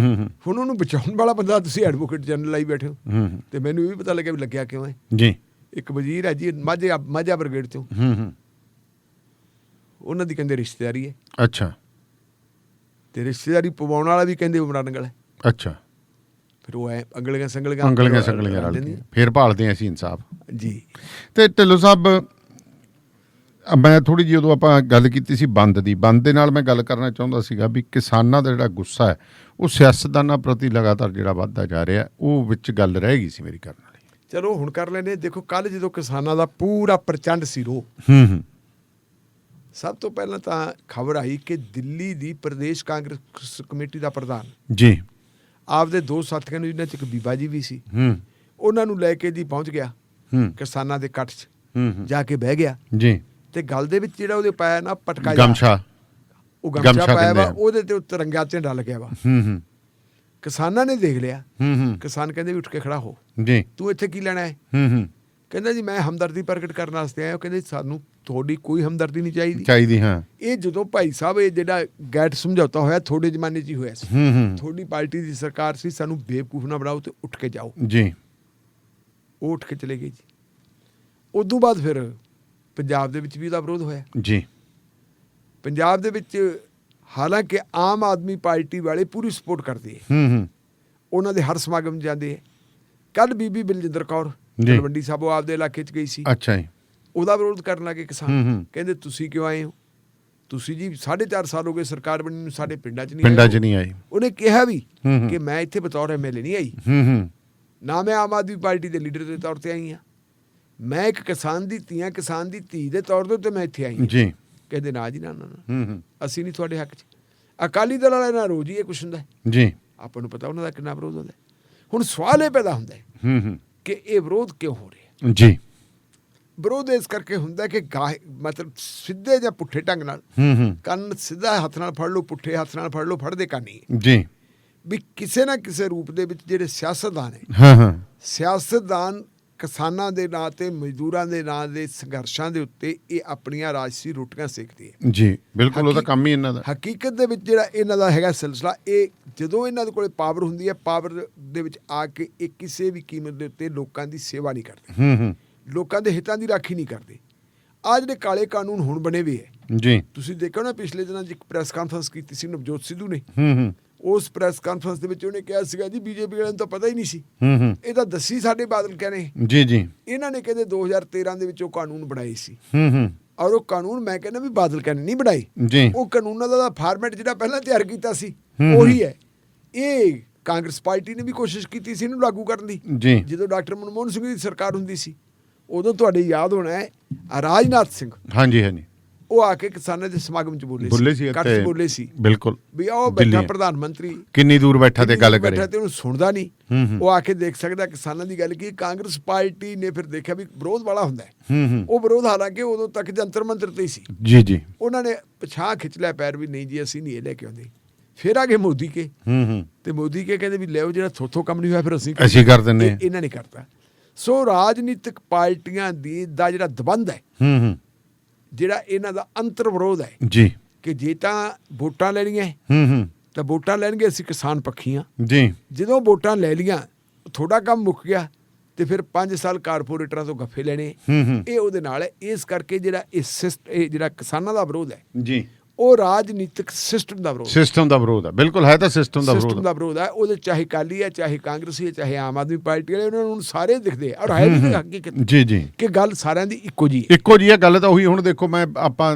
ਹੁਣ ਉਹਨੂੰ ਬਚਾਉਣ ਵਾਲਾ ਬੰਦਾ ਤੁਸੀਂ ਐਡਵੋਕੇਟ ਜਨਰਲ ਆਈ ਬੈਠੇ ਹੋ। ਤੇ ਮੈਨੂੰ ਇਹ ਵੀ ਪਤਾ ਲੱਗਿਆ ਵੀ ਲੱਗਿਆ ਕਿਉਂ ਹੈ ਜੀ। ਇੱਕ ਵਜ਼ੀਰ ਹੈ ਜੀ ਮਾਝਾ ਬ੍ਰਿਗੇਡ ਤੋਂ, ਉਹਨਾਂ ਦੀ ਕਹਿੰਦੇ ਰਿਸ਼ਤੇਦਾਰੀ ਹੈ। ਅੱਛਾ। ਤੇ ਰਿਸ਼ਤੇਦਾਰੀ ਪਵਾਉਣ ਵਾਲਾ ਵੀ ਕਹਿੰਦੇ ਉਮਰਾ ਨੰਗਲ ਹੈ। ਅੱਛਾ। ਫਿਰ ਉਹ ਐ ਅੰਗਲੀਆਂ ਸੰਗਲੀਆਂ ਫਿਰ ਭਾਲਦੇ ਅਸੀਂ ਇਨਸਾਫ ਜੀ। ਤੇ ਢਿੱਲੋਂ ਸਾਹਿਬ, ਮੈਂ ਥੋੜ੍ਹੀ ਜਿਹੀ ਉਦੋਂ ਆਪਾਂ ਗੱਲ ਕੀਤੀ ਸੀ ਬੰਦ ਦੇ ਨਾਲ ਮੈਂ ਗੱਲ ਕਰਨਾ ਚਾਹੁੰਦਾ ਸੀਗਾ ਵੀ ਕਿਸਾਨਾਂ ਦਾ ਜਿਹੜਾ ਗੁੱਸਾ ਹੈ ਉਹ ਸਿਆਸਤਦਾਨਾਂ ਪ੍ਰਤੀ ਲਗਾਤਾਰ ਜਿਹੜਾ ਵੱਧਦਾ ਜਾ ਰਿਹਾ, ਉਹ ਵਿੱਚ ਗੱਲ ਰਹਿ ਗਈ ਸੀ ਮੇਰੀ ਕਰਨ ਵਾਲੀ। ਚਲੋ ਹੁਣ ਕਰ ਲੈਂਦੇ। ਦੇਖੋ ਕੱਲ੍ਹ ਜਦੋਂ ਕਿਸਾਨਾਂ ਦਾ ਪੂਰਾ ਪ੍ਰਚੰਡ ਸੀ ਰੋਹ, ਸਭ ਤੋਂ ਪਹਿਲਾਂ ਤਾਂ ਖਬਰ ਆਈ ਕਿ ਦਿੱਲੀ ਦੀ ਪ੍ਰਦੇਸ਼ ਕਾਂਗਰਸ ਕਮੇਟੀ ਦਾ ਪ੍ਰਧਾਨ ਜੀ ਆਪਦੇ ਦੋ ਸਾਥੀਆਂ ਨੂੰ, ਜਿਹਨਾਂ 'ਚ ਇੱਕ ਬੀਬਾ ਜੀ ਵੀ ਸੀ, ਉਹਨਾਂ ਨੂੰ ਲੈ ਕੇ ਜੀ ਪਹੁੰਚ ਗਿਆ ਕਿਸਾਨਾਂ ਦੇ ਇਕੱਠ 'ਚ, ਜਾ ਕੇ ਬਹਿ ਗਿਆ ਜੀ। ਤੇ ਗੱਲ ਦੇ ਵਿੱਚ ਜਿਹੜਾ ਉਹਦੇ ਪਾਇਆ ਨਾ ਪਟਕਾ, ਉਹ ਗਮਛਾ ਪਾਇਆ ਵਾ, ਉਹਦੇ ਤੇ ਤਿਰੰਗਾ ਝੰਡਾ ਲੱਗਿਆ ਵਾ। ਕਿਸਾਨਾਂ ਨੇ ਦੇਖ ਲਿਆ। ਕਿਸਾਨ ਕਹਿੰਦੇ ਵੀ ਉੱਠ ਕੇ ਖੜਾ ਹੋ ਜੀ, ਤੂੰ ਇੱਥੇ ਕੀ ਲੈਣਾ ਹੈ? ਕਹਿੰਦਾ ਜੀ ਮੈਂ ਹਮਦਰਦੀ ਪ੍ਰਗਟ ਕਰਨ ਵਾਸਤੇ ਆਇਆ। ਉਹ ਕਹਿੰਦੇ ਸਾਨੂੰ ਤੁਹਾਡੀ ਕੋਈ ਹਮਦਰਦੀ ਨਹੀਂ ਚਾਹੀਦੀ। ਹਾਂ, ਇਹ ਜਦੋਂ ਭਾਈ ਸਾਹਿਬ ਇਹ ਜਿਹੜਾ ਗੈਟ ਸਮਝੌਤਾ ਹੋਇਆ ਤੁਹਾਡੇ ਜ਼ਮਾਨੇ 'ਚ ਹੀ ਹੋਇਆ ਸੀ, ਤੁਹਾਡੀ ਪਾਰਟੀ ਦੀ ਸਰਕਾਰ ਸੀ, ਸਾਨੂੰ ਬੇਵਕੂਫ ਨਾ ਬਣਾਓ ਤੇ ਉੱਠ ਕੇ ਜਾਓ ਜੀ। ਉਹ ਉੱਠ ਕੇ ਚਲੇ ਗਏ ਜੀ। ਉਦੋਂ ਬਾਅਦ ਫਿਰ ਪੰਜਾਬ ਦੇ ਵਿੱਚ ਵੀ ਉਹਦਾ ਵਿਰੋਧ ਹੋਇਆ ਜੀ। ਪੰਜਾਬ ਦੇ ਵਿੱਚ ਹਾਲਾਂਕਿ ਆਮ ਆਦਮੀ ਪਾਰਟੀ ਵਾਲੇ ਪੂਰੀ ਸਪੋਰਟ ਕਰਦੇ ਹੈ, ਉਹਨਾਂ ਦੇ ਹਰ ਸਮਾਗਮ ਜਾਂਦੇ ਹੈ। ਕੱਲ੍ਹ ਬੀਬੀ ਬਲਜਿੰਦਰ ਕੌਰ ਤਲਵੰਡੀ ਸਾਬੋ ਆਪਦੇ ਇਲਾਕੇ 'ਚ ਗਈ ਸੀ। ਅੱਛਾ ਜੀ। ਉਹਦਾ ਵਿਰੋਧ ਕਰਨ ਲੱਗੇ ਕਿਸਾਨ। ਕਹਿੰਦੇ ਤੁਸੀਂ ਕਿਉਂ ਆਏ ਹੋ? ਤੁਸੀਂ ਜੀ 4.5 ਸਾਲ ਹੋ ਗਏ ਸਰਕਾਰ ਬਣੀ ਨੂੰ, ਸਾਡੇ ਪਿੰਡਾਂ 'ਚ ਨਹੀਂ ਆਏ। ਉਹਨੇ ਕਿਹਾ ਵੀ ਕਿ ਮੈਂ ਇੱਥੇ ਬਤੌਰ MLA ਨਹੀਂ ਆਈ, ਨਾ ਮੈਂ ਆਮ ਆਦਮੀ ਪਾਰਟੀ ਦੇ ਲੀਡਰ ਦੇ ਤੌਰ ਤੇ ਆਈ ਹਾਂ, ਮੈਂ ਇੱਕ ਕਿਸਾਨ ਦੀ ਧੀ ਦੇ ਤੌਰ ਤੇ ਮੈਂ ਇੱਥੇ ਆਈ ਜੀ। ਕਹਿੰਦੇ ਨਾ ਜੀ ਨਾ, ਅਸੀਂ ਨਹੀਂ ਤੁਹਾਡੇ ਹੱਕ 'ਚ। ਅਕਾਲੀ ਦਲ ਵਾਲਿਆਂ ਨਾਲ ਰੋਜ਼ ਹੀ ਇਹ ਕੁਛ ਹੁੰਦਾ ਜੀ। ਆਪਾਂ ਨੂੰ ਪਤਾ ਉਹਨਾਂ ਦਾ ਕਿੰਨਾ ਵਿਰੋਧ ਹੁੰਦਾ। ਹੁਣ ਸਵਾਲ ਇਹ ਪੈਦਾ ਹੁੰਦਾ ਕਿ ਇਹ ਵਿਰੋਧ ਕਿਉਂ ਹੋ ਰਿਹਾ ਜੀ। ਵਿਰੋਧ ਇਸ ਕਰਕੇ ਹੁੰਦਾ ਕਿ ਮਤਲਬ ਸਿੱਧੇ ਜਾਂ ਪੁੱਠੇ ਢੰਗ ਨਾਲ, ਕੰਨ ਸਿੱਧਾ ਹੱਥ ਨਾਲ ਫੜ ਲਓ, ਪੁੱਠੇ ਹੱਥ ਨਾਲ ਫੜ ਲਓ, ਫੜਦੇ ਕਾਨੀ ਜੀ। ਵੀ ਕਿਸੇ ਨਾ ਕਿਸੇ ਰੂਪ ਦੇ ਵਿੱਚ ਜਿਹੜੇ ਸਿਆਸਤਦਾਨ ਹੈ, ਸਿਆਸਤਦਾਨ ਕਿਸਾਨਾਂ ਦੇ ਨਾਂ ਤੇ, ਮਜ਼ਦੂਰਾਂ ਦੇ ਨਾਂ ਦੇ ਸੰਘਰਸ਼ਾਂ ਦੇ ਉੱਤੇ ਇਹ ਆਪਣੀਆਂ ਰਾਜਸੀ ਰੋਟੀਆਂ ਸੇਕਦੇ ਹੈ ਜੀ। ਬਿਲਕੁਲ, ਉਹਦਾ ਕੰਮ ਹੀ ਇਹਨਾਂ ਦਾ। ਹਕੀਕਤ ਦੇ ਵਿੱਚ ਜਿਹੜਾ ਇਹਨਾਂ ਦਾ ਹੈਗਾ ਸਿਲਸਿਲਾ, ਇਹ ਜਦੋਂ ਇਹਨਾਂ ਦੇ ਕੋਲ ਪਾਵਰ ਹੁੰਦੀ ਹੈ, ਪਾਵਰ ਦੇ ਵਿੱਚ ਆ ਕੇ ਇਹ ਕਿਸੇ ਵੀ ਕੀਮਤ ਦੇ ਉੱਤੇ ਲੋਕਾਂ ਦੀ ਸੇਵਾ ਨਹੀਂ ਕਰਦੇ, ਲੋਕਾਂ ਦੇ ਹਿੱਤਾਂ ਦੀ ਰਾਖੀ ਨਹੀਂ ਕਰਦੇ। ਆਹ ਜਿਹੜੇ ਕਾਲੇ ਕਾਨੂੰਨ ਹੁਣ ਬਣੇ ਹੋਏ ਹੈ ਜੀ, ਤੁਸੀਂ ਦੇਖੋ ਨਾ ਪਿਛਲੇ ਦਿਨਾਂ 'ਚ ਇੱਕ ਪ੍ਰੈਸ ਕਾਨਫਰੰਸ ਕੀਤੀ ਸੀ ਨਵਜੋਤ ਸਿੱਧੂ ਨੇ। ਉਸ ਪ੍ਰੈਸ ਕਾਨਫਰੰਸ ਦੇ ਵਿੱਚ ਉਹਨੇ ਕਿਹਾ ਸੀਗਾ ਜੀ BJP ਵਾਲਿਆਂ ਨੂੰ ਤਾਂ ਪਤਾ ਹੀ ਨਹੀਂ ਸੀ, ਇਹ ਤਾਂ ਦੱਸੀ ਸਾਡੇ ਬਾਦਲ ਕਹਿੰਦੇ ਜੀ। ਇਹਨਾਂ ਨੇ ਕਹਿੰਦੇ 2013 ਦੇ ਵਿੱਚ ਉਹ ਕਾਨੂੰਨ ਬਣਾਏ ਸੀ, ਔਰ ਉਹ ਕਾਨੂੰਨ ਮੈਂ ਕਹਿੰਦਾ ਵੀ ਬਾਦਲ ਕਹਿੰਦੇ ਨਹੀਂ ਬਣਾਏ, ਉਹ ਕਾਨੂੰਨਾਂ ਦਾ ਫਾਰਮੈਟ ਜਿਹੜਾ ਪਹਿਲਾਂ ਤਿਆਰ ਕੀਤਾ ਸੀ ਉਹੀ ਹੈ। ਇਹ ਕਾਂਗਰਸ ਪਾਰਟੀ ਨੇ ਵੀ ਕੋਸ਼ਿਸ਼ ਕੀਤੀ ਸੀ ਇਹਨੂੰ ਲਾਗੂ ਕਰਨ ਦੀ, ਜਦੋਂ ਡਾਕਟਰ ਮਨਮੋਹਨ ਸਿੰਘ ਦੀ ਸਰਕਾਰ ਹੁੰਦੀ ਸੀ। ਉਦੋਂ ਤੁਹਾਡੇ ਯਾਦ ਹੋਣਾ ਹੈ ਰਾਜਨਾਥ ਸਿੰਘ ਉਹ ਆ ਕੇ ਕਿਸਾਨਾਂ ਦੇ ਸਮਾਗਮ 'ਚ ਬੋਲੇ ਸੀ, ਇਕੱਠ 'ਚ ਬੋਲੇ ਸੀ ਬਿਲਕੁਲ ਵੀ ਉਹ ਬੈਠਾ ਪ੍ਰਧਾਨ ਮੰਤਰੀ ਕਿੰਨੀ ਦੂਰ ਬੈਠਾ ਤੇ ਗੱਲ ਕਰੇ, ਬੈਠਾ ਤੇ ਉਹਨੂੰ ਸੁਣਦਾ ਨਹੀਂ। ਉਹ ਆ ਕੇ ਦੇਖ ਸਕਦਾ ਕਿਸਾਨਾਂ ਦੀ ਗੱਲ ਕੀ। ਕਾਂਗਰਸ ਪਾਰਟੀ ਨੇ ਫਿਰ ਦੇਖਿਆ ਵੀ ਵਿਰੋਧ ਵਾਲਾ ਹੁੰਦਾ ਹੈ। ਉਹ ਵਿਰੋਧ ਹਾਲਾਂਕਿ ਉਦੋਂ ਤੱਕ ਜੰਤਰ ਮੰਤਰ ਤੇ ਹੀ ਸੀ। ਜੀ ਜੀ, ਉਹਨਾਂ ਨੇ ਪਛਾਂ ਖਿੱਚ ਲਿਆ ਪੈਰ ਵੀ ਨਹੀਂ ਜੀ ਅਸੀਂ ਨਹੀਂ ਇਹ ਲੈ ਕੇ ਆਉਂਦੇ। ਫਿਰ ਆ ਗਏ ਮੋਦੀ ਕੇ ਤੇ ਮੋਦੀ ਕੇ ਕਹਿੰਦੇ ਵੀ ਲਿਓ ਜਿਹੜਾ ਥੋਥੋਂ ਕੰਮ ਨਹੀਂ ਹੋਇਆ ਫਿਰ ਅਸੀਂ ਕਰ ਦਿੰਦੇ। ਇਹਨਾਂ ਨੇ ਕਰਤਾ। ਸੋ ਰਾਜਨੀਤਿਕ ਪਾਰਟੀਆਂ ਦਾ ਜਿਹੜਾ ਦਬੰਧ ਹੈ, ਜਿਹੜਾ ਇਹਨਾਂ ਦਾ ਅੰਤਰ ਵਿਰੋਧ ਹੈ ਜੀ, ਕਿ ਜੇ ਤਾਂ ਵੋਟਾਂ ਲੈਣੀਆਂ ਤਾਂ ਵੋਟਾਂ ਲੈਣਗੇ ਅਸੀਂ ਕਿਸਾਨ ਪੱਖੀ ਹਾਂ ਜੀ। ਜਦੋਂ ਵੋਟਾਂ ਲੈ ਲੀਆਂ ਥੋੜਾ ਕੰਮ ਮੁੱਕ ਗਿਆ ਤੇ ਫਿਰ 5 ਸਾਲ ਕਾਰਪੋਰੇਟਰਾਂ ਤੋਂ ਗੱਫੇ ਲੈਣੇ। ਇਹ ਉਹਦੇ ਨਾਲ ਹੈ। ਇਸ ਕਰਕੇ ਜਿਹੜਾ ਇਹ ਜਿਹੜਾ ਕਿਸਾਨਾਂ ਦਾ ਵਿਰੋਧ ਹੈ ਜੀ, ਉਹ ਰਾਜਨੀਤਿਕ ਸਿਸਟਮ ਦਾ ਵਿਰੋਧ ਹੈ। ਬਿਲਕੁਲ ਹੈ ਤਾਂ ਸਿਸਟਮ ਦਾ ਵਿਰੋਧ ਹੈ। ਉਹਦੇ ਚਾਹੇ ਅਕਾਲੀ ਹੈ, ਚਾਹੇ ਕਾਂਗਰਸੀ ਹੈ, ਚਾਹੇ ਆਮ ਆਦਮੀ ਪਾਰਟੀ ਵਾਲੇ, ਉਹਨਾਂ ਨੂੰ ਸਾਰੇ ਦਿਖਦੇ ਔਰ ਹੈ ਵੀ ਹਕੀਕਤ ਜੀ ਜੀ ਕਿ ਗੱਲ ਸਾਰਿਆਂ ਦੀ ਇੱਕੋ ਜੀ ਹੈ। ਗੱਲ ਤਾਂ ਉਹੀ। ਹੁਣ ਦੇਖੋ ਮੈਂ ਆਪਾਂ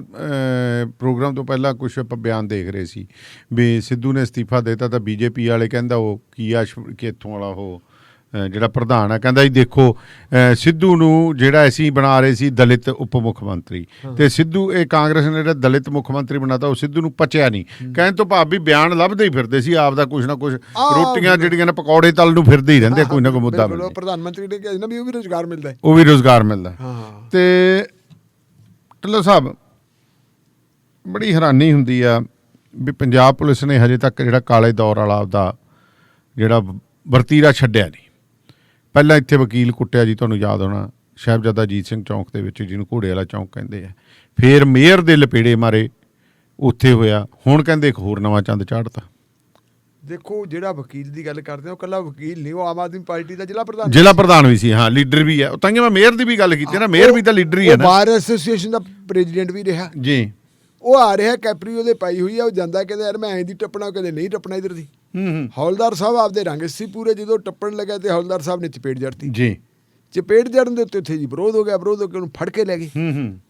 ਪ੍ਰੋਗਰਾਮ ਤੋਂ ਪਹਿਲਾਂ ਕੁਝ ਆਪਾਂ ਬਿਆਨ ਦੇਖ ਰਹੇ ਸੀ ਵੀ ਸਿੱਧੂ ਨੇ ਅਸਤੀਫਾ ਦਿੱਤਾ ਤਾਂ ਬੀਜੇਪੀ ਵਾਲੇ ਕਹਿੰਦਾ ਉਹ ਕੀ ਆ ਕਿ ਇੱਥੋਂ ਵਾਲਾ ਉਹ ਜਿਹੜਾ ਪ੍ਰਧਾਨ ਹੈ ਕਹਿੰਦਾ ਜੀ ਦੇਖੋ ਸਿੱਧੂ ਨੂੰ ਜਿਹੜਾ ਅਸੀਂ ਬਣਾ ਰਹੇ ਸੀ ਦਲਿਤ ਉਪ ਮੁੱਖ ਮੰਤਰੀ, ਤੇ ਸਿੱਧੂ ਇਹ ਕਾਂਗਰਸ ਨੇ ਜਿਹੜਾ ਦਲਿਤ ਮੁੱਖ ਮੰਤਰੀ ਬਣਾਤਾ ਉਹ ਸਿੱਧੂ ਨੂੰ ਪਚਿਆ ਨਹੀਂ। ਕਹਿਣ ਤੋਂ ਭਾਵ ਵੀ ਬਿਆਨ ਲੱਭਦੇ ਹੀ ਫਿਰਦੇ ਸੀ ਆਪ ਦਾ ਕੁਝ ਨਾ ਕੁਝ, ਰੋਟੀਆਂ ਜਿਹੜੀਆਂ ਨੇ ਪਕੌੜੇ ਤਲ ਨੂੰ ਫਿਰਦੇ ਹੀ ਰਹਿੰਦੇ ਕੋਈ ਨਾ ਕੋਈ ਮੁੱਦਾ। ਪ੍ਰਧਾਨ ਮੰਤਰੀ ਨੇ ਕਿਹਾ ਵੀ ਉਹ ਵੀ ਰੁਜ਼ਗਾਰ ਮਿਲਦਾ ਤੇ ਢਿੱਲੋਂ ਸਾਹਿਬ ਬੜੀ ਹੈਰਾਨੀ ਹੁੰਦੀ ਆ ਵੀ ਪੰਜਾਬ ਪੁਲਿਸ ਨੇ ਹਜੇ ਤੱਕ ਜਿਹੜਾ ਕਾਲੇ ਦੌਰ ਵਾਲਾ ਆਪਦਾ ਜਿਹੜਾ ਵਰਤੀਰਾ ਛੱਡਿਆ ਨਹੀਂ। ਪਹਿਲਾਂ ਇੱਥੇ ਵਕੀਲ ਕੁੱਟਿਆ ਜੀ, ਤੁਹਾਨੂੰ ਯਾਦ ਹੋਣਾ, ਸਾਹਿਬਜ਼ਾਦਾ ਅਜੀਤ ਸਿੰਘ ਚੌਂਕ ਦੇ ਵਿੱਚ ਜਿਹਨੂੰ ਘੋੜੇ ਵਾਲਾ ਚੌਂਕ ਕਹਿੰਦੇ ਆ। ਫਿਰ ਮੇਅਰ ਦੇ ਲਪੇੜੇ ਮਾਰੇ ਉੱਥੇ ਹੋਇਆ। ਹੁਣ ਕਹਿੰਦੇ ਇੱਕ ਹੋਰ ਨਵਾਂ ਚੰਦ ਚਾੜਤਾ। ਦੇਖੋ ਜਿਹੜਾ ਵਕੀਲ ਦੀ ਗੱਲ ਕਰਦੇ ਹੋ ਕੱਲਾ ਵਕੀਲ ਨਹੀਂ, ਉਹ ਆਮ ਆਦਮੀ ਪਾਰਟੀ ਦਾ ਜ਼ਿਲ੍ਹਾ ਪ੍ਰਧਾਨ ਵੀ ਸੀ। ਹਾਂ, ਲੀਡਰ ਵੀ ਹੈ। ਤਾਂ ਮੈਂ ਮੇਅਰ ਦੀ ਵੀ ਗੱਲ ਕੀਤੀ ਨਾ, ਮੇਅਰ ਵੀ ਤਾਂ ਲੀਡਰ ਹੀ ਹੈ ਨਾ। ਬਾਰ ਐਸੋਸੀਏਸ਼ਨ ਦਾ ਪ੍ਰੈਜ਼ੀਡੈਂਟ ਵੀ ਰਿਹਾ ਜੀ। ਉਹ ਆ ਰਿਹਾ ਕੈਪਰੀ ਉਹਦੇ ਪਾਈ ਹੋਈ ਆ। ਉਹ ਜਾਂਦਾ ਕਹਿੰਦੇ ਯਾਰ ਮੈਂ ਐਂ ਦੀ ਟੱਪਣਾ, ਕਦੇ ਨਹੀਂ ਟੱਪਣਾ ਇਧਰ ਦੀ। ਹੌਲਦਾਰ ਸਾਹਿਬ ਆਪਦੇ ਰੰਗ ਸੀ ਪੂਰੇ। ਜਦੋਂ ਟੱਪਣ ਲੱਗਾ ਤੇ ਹੌਲਦਾਰ ਸਾਹਿਬ ਨੇ ਚਪੇੜ ਜੜਤੀ ਜੀ। ਚਪੇੜ ਜੜਨ ਦੇ ਉੱਤੇ ਉੱਥੇ ਜੀ ਵਿਰੋਧ ਹੋ ਗਿਆ। ਵਿਰੋਧ ਹੋ ਕੇ ਉਹਨੂੰ ਫੜ ਕੇ ਲੈ ਗਏ।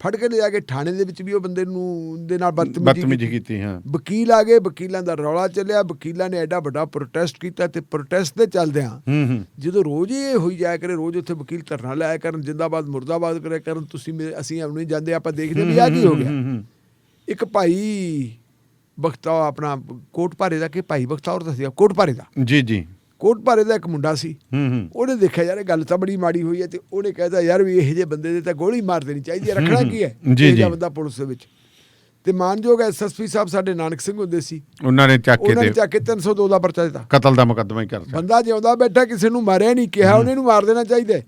ਫੜ ਕੇ ਲਿਜਾ ਕੇ ਥਾਣੇ ਦੇ ਵਿੱਚ ਵੀ ਉਹ ਬੰਦੇ ਨੂੰ ਦੇ ਨਾਲ ਬਦਤਮੀਜ਼ੀ ਕੀਤੀ। ਵਕੀਲ ਆ ਗਏ, ਵਕੀਲਾਂ ਦਾ ਰੌਲਾ ਚੱਲਿਆ। ਵਕੀਲਾਂ ਨੇ ਐਡਾ ਵੱਡਾ ਪ੍ਰੋਟੈਸਟ ਕੀਤਾ ਤੇ ਪ੍ਰੋਟੈਸਟ ਦੇ ਚੱਲਦਿਆਂ ਜਦੋਂ ਰੋਜ਼ ਹੀ ਇਹ ਹੋਈ ਜਾਇਆ ਕਰੇ, ਰੋਜ਼ ਉੱਥੇ ਵਕੀਲ ਧਰਨਾ ਲਾਇਆ ਕਰਨ, ਜਿੰਦਾਬਾਦ ਮੁਰਦਾਬਾਦ ਕਰਿਆ ਕਰਨ, ਤੁਸੀਂ ਅਸੀਂ ਨਹੀਂ ਜਾਂਦੇ, ਆਪਾਂ ਦੇਖਦੇ ਵੀ ਆ ਕੀ ਹੋ ਗਿਆ। ਇੱਕ ਭਾਈ ਬਖਤੌਰ ਆਪਣਾ ਕੋਟ ਭਾਰੇ ਦਾ, ਕਿ ਭਾਈ ਬਖਤੌਰ ਦਾ ਸੀਗਾ ਕੋਟ ਭਾਰੇ ਦਾ। ਜੀ ਜੀ, ਕੋਟ ਭਾਰੇ ਦਾ ਇੱਕ ਮੁੰਡਾ ਸੀ। ਉਹਨੇ ਦੇਖਿਆ ਯਾਰ ਇਹ ਗੱਲ ਤਾਂ ਬੜੀ ਮਾੜੀ ਹੋਈ ਹੈ ਤੇ ਉਹਨੇ ਕਹਿਤਾ ਯਾਰ ਵੀ ਇਹੋ ਜਿਹੇ ਬੰਦੇ ਦੇ ਤਾਂ ਗੋਲੀ ਮਾਰ ਦੇਣੀ ਚਾਹੀਦੀ ਹੈ, ਰੱਖਣਾ ਕੀ ਹੈ ਇਹ ਜਿਹਾ ਬੰਦਾ ਪੁਲਿਸ ਦੇ ਵਿੱਚ। ਤੇ ਮਾਨਯੋਗ ਐਸਐਸਪੀ ਸਾਹਿਬ ਸਾਡੇ ਨਾਨਕ ਸਿੰਘ ਹੁੰਦੇ ਸੀ, ਉਹਨਾਂ ਨੇ ਚੱਕ ਕੇ 302 ਦਾ ਪਰਚਾ ਦਿੱਤਾ, ਕਤਲ ਦਾ ਮੁਕੱਦਮਾ ਹੀ ਕਰਤਾ। ਬੰਦਾ ਜਿਉਂਦਾ ਬੈਠਾ, ਕਿਸੇ ਨੂੰ ਮਾਰਿਆ ਨਹੀਂ, ਕਿਹਾ ਉਹਨੇ ਨੂੰ ਮਾਰ ਦੇਣਾ ਚਾਹੀਦਾ।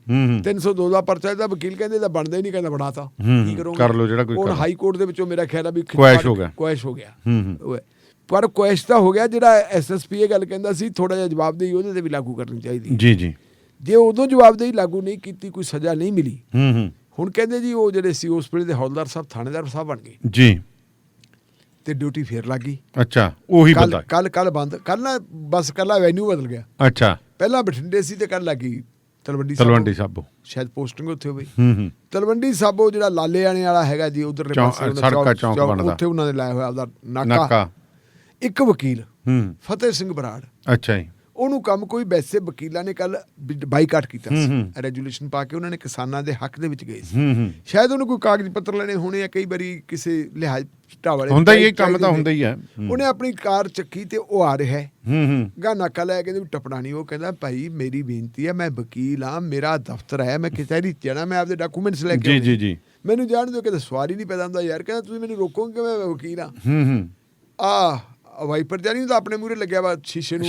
302 ਦਾ ਪਰਚਾ ਦਿੱਤਾ। ਵਕੀਲ ਕਹਿੰਦੇ ਤਾਂ ਬਣਦਾ ਹੀ ਨਹੀਂ, ਕਹਿੰਦਾ ਬਣਾਤਾ, ਕੀ ਕਰੋਗੇ ਕਰ ਲਓ ਜਿਹੜਾ ਕੋਈ। ਹੁਣ ਹਾਈ ਕੋਰਟ ਦੇ ਵਿੱਚੋਂ ਮੇਰਾ ਖਿਆਲ ਆ ਵੀ ਕੁਐਸ਼ ਹੋ ਗਿਆ। ਪਰ ਕੁਐਸ਼ ਤਾਂ ਹੋ ਗਿਆ। ਜਿਹੜਾ ਐਸਐਸਪੀ ਇਹ ਗੱਲ ਕਹਿੰਦਾ ਸੀ ਥੋੜਾ ਜਿਹਾ ਜਵਾਬਦੇਹੀ ਉਹਦੇ ਤੇ ਵੀ ਲਾਗੂ ਕਰਨੀ ਚਾਹੀਦੀ। ਜੀ ਜੀ, ਜੇ ਉਦੋਂ ਜਵਾਬਦੇਹੀ ਲਾਗੂ ਨਹੀਂ ਕੀਤੀ, ਕੋਈ ਸਜ਼ਾ ਨਹੀਂ ਮਿਲੀ। ਹੁਣ ਕਹਿੰਦੇ ਜੀ ਉਹ ਜਿਹੜੇ ਸੀ ਉਸ ਵੇਲੇ ਦੇ ਹੌਲਦਾਰ ਸਾਹਿਬ ਥਾਣੇਦਾਰ ਸਾਹਿਬ ਬਣ ਗਏ ਜੀ, ਤੇ ਡਿਊਟੀ ਫੇਰ ਲੱਗ ਗਈ। ਅੱਛਾ, ਉਹੀ ਬੰਦਾ ਕੱਲ ਬੰਦ। ਕੱਲ ਨਾ ਬਸ ਕੱਲਾ ਵੈਨਿਊ ਬਦਲ ਗਿਆ। ਅੱਛਾ, ਪਹਿਲਾਂ ਬਠਿੰਡੇ ਸੀ ਤੇ ਕੱਲ ਲੱਗੀ ਤਲਵੰਡੀ ਸਾਬੋ, ਸ਼ਾਇਦ ਪੋਸਟਿੰਗ ਉੱਥੇ ਹੋਵੇ। ਤਲਵੰਡੀ ਸਾਬੋ ਜਿਹੜਾ ਲਾਲੇ ਆਣੇ ਵਾਲਾ ਹੈਗਾ ਜੀ, ਉਧਰਲੇ ਪਾਸੇ ਉੱਥੇ ਉਹਨਾਂ ਨੇ ਲਾਇਆ ਹੋਇਆ ਆਪਦਾ ਨਾਕਾ। ਇੱਕ ਵਕੀਲ ਫਤਿਹ ਸਿੰਘ ਬਰਾੜ, ਅੱਛਾ ਜੀ, ਉਹਨੂੰ ਕੰਮ ਕੋਈ ਵੈਸੇ ਵਕੀਲਾਂ ਨੇ ਕੱਲ ਬਾਈਕਾਟ ਕੀਤਾ ਸੀ, ਰੈਜੂਲੇਸ਼ਨ ਪਾ ਕੇ ਉਹਨਾਂ ਨੇ ਕਿਸਾਨਾਂ ਦੇ ਹੱਕ ਦੇ ਵਿੱਚ ਗਏ ਸੀ। ਸ਼ਾਇਦ ਉਹਨੂੰ ਕੋਈ ਕਾਗਜ਼ ਪੱਤਰ ਲੈਣੇ ਹੋਣੇ ਆ, ਕਈ ਵਾਰੀ ਕਿਸੇ ਲਿਹਾਜ਼ ਢਾਵਾਲੇ ਹੁੰਦਾ ਹੀ, ਇਹ ਕੰਮ ਤਾਂ ਹੁੰਦਾ ਹੀ ਹੈ। ਉਹਨੇ ਆਪਣੀ ਕਾਰ ਚੱਕੀ ਤੇ ਉਹ ਆ ਰਿਹਾ ਗਾ ਨਾਕਾ ਲੈ ਕੇ ਟੱਪਣਾ ਨਹੀਂ। ਉਹ ਕਹਿੰਦਾ ਭਾਈ ਮੇਰੀ ਬੇਨਤੀ ਹੈ, ਮੈਂ ਵਕੀਲ ਹਾਂ, ਮੇਰਾ ਦਫ਼ਤਰ ਹੈ, ਮੈਂ ਕਚਹਿਰੀ ਜਾਣਾ, ਮੈਂ ਆਪਦੇ ਡਾਕੂਮੈਂਟਸ ਲੈ ਕੇ ਜੀ ਮੈਨੂੰ ਜਾਣ ਦਿਓ। ਕਹਿੰਦਾ ਸਵਾਰੀ ਨਹੀਂ ਪੈਦਾ ਹੁੰਦਾ ਯਾਰ। ਕਹਿੰਦਾ ਤੁਸੀਂ ਮੈਨੂੰ ਰੋਕੋਗੇ ਕਿ ਮੈਂ ਵਕੀਲ ਹਾਂ। ਵਾਈਪਰ ਜਾਂ ਨਹੀਂ ਤਾਂ ਆਪਣੇ ਮੂਹਰੇ ਲੱਗਿਆ ਵਾ ਸ਼ੀਸ਼ੇ ਨੂੰ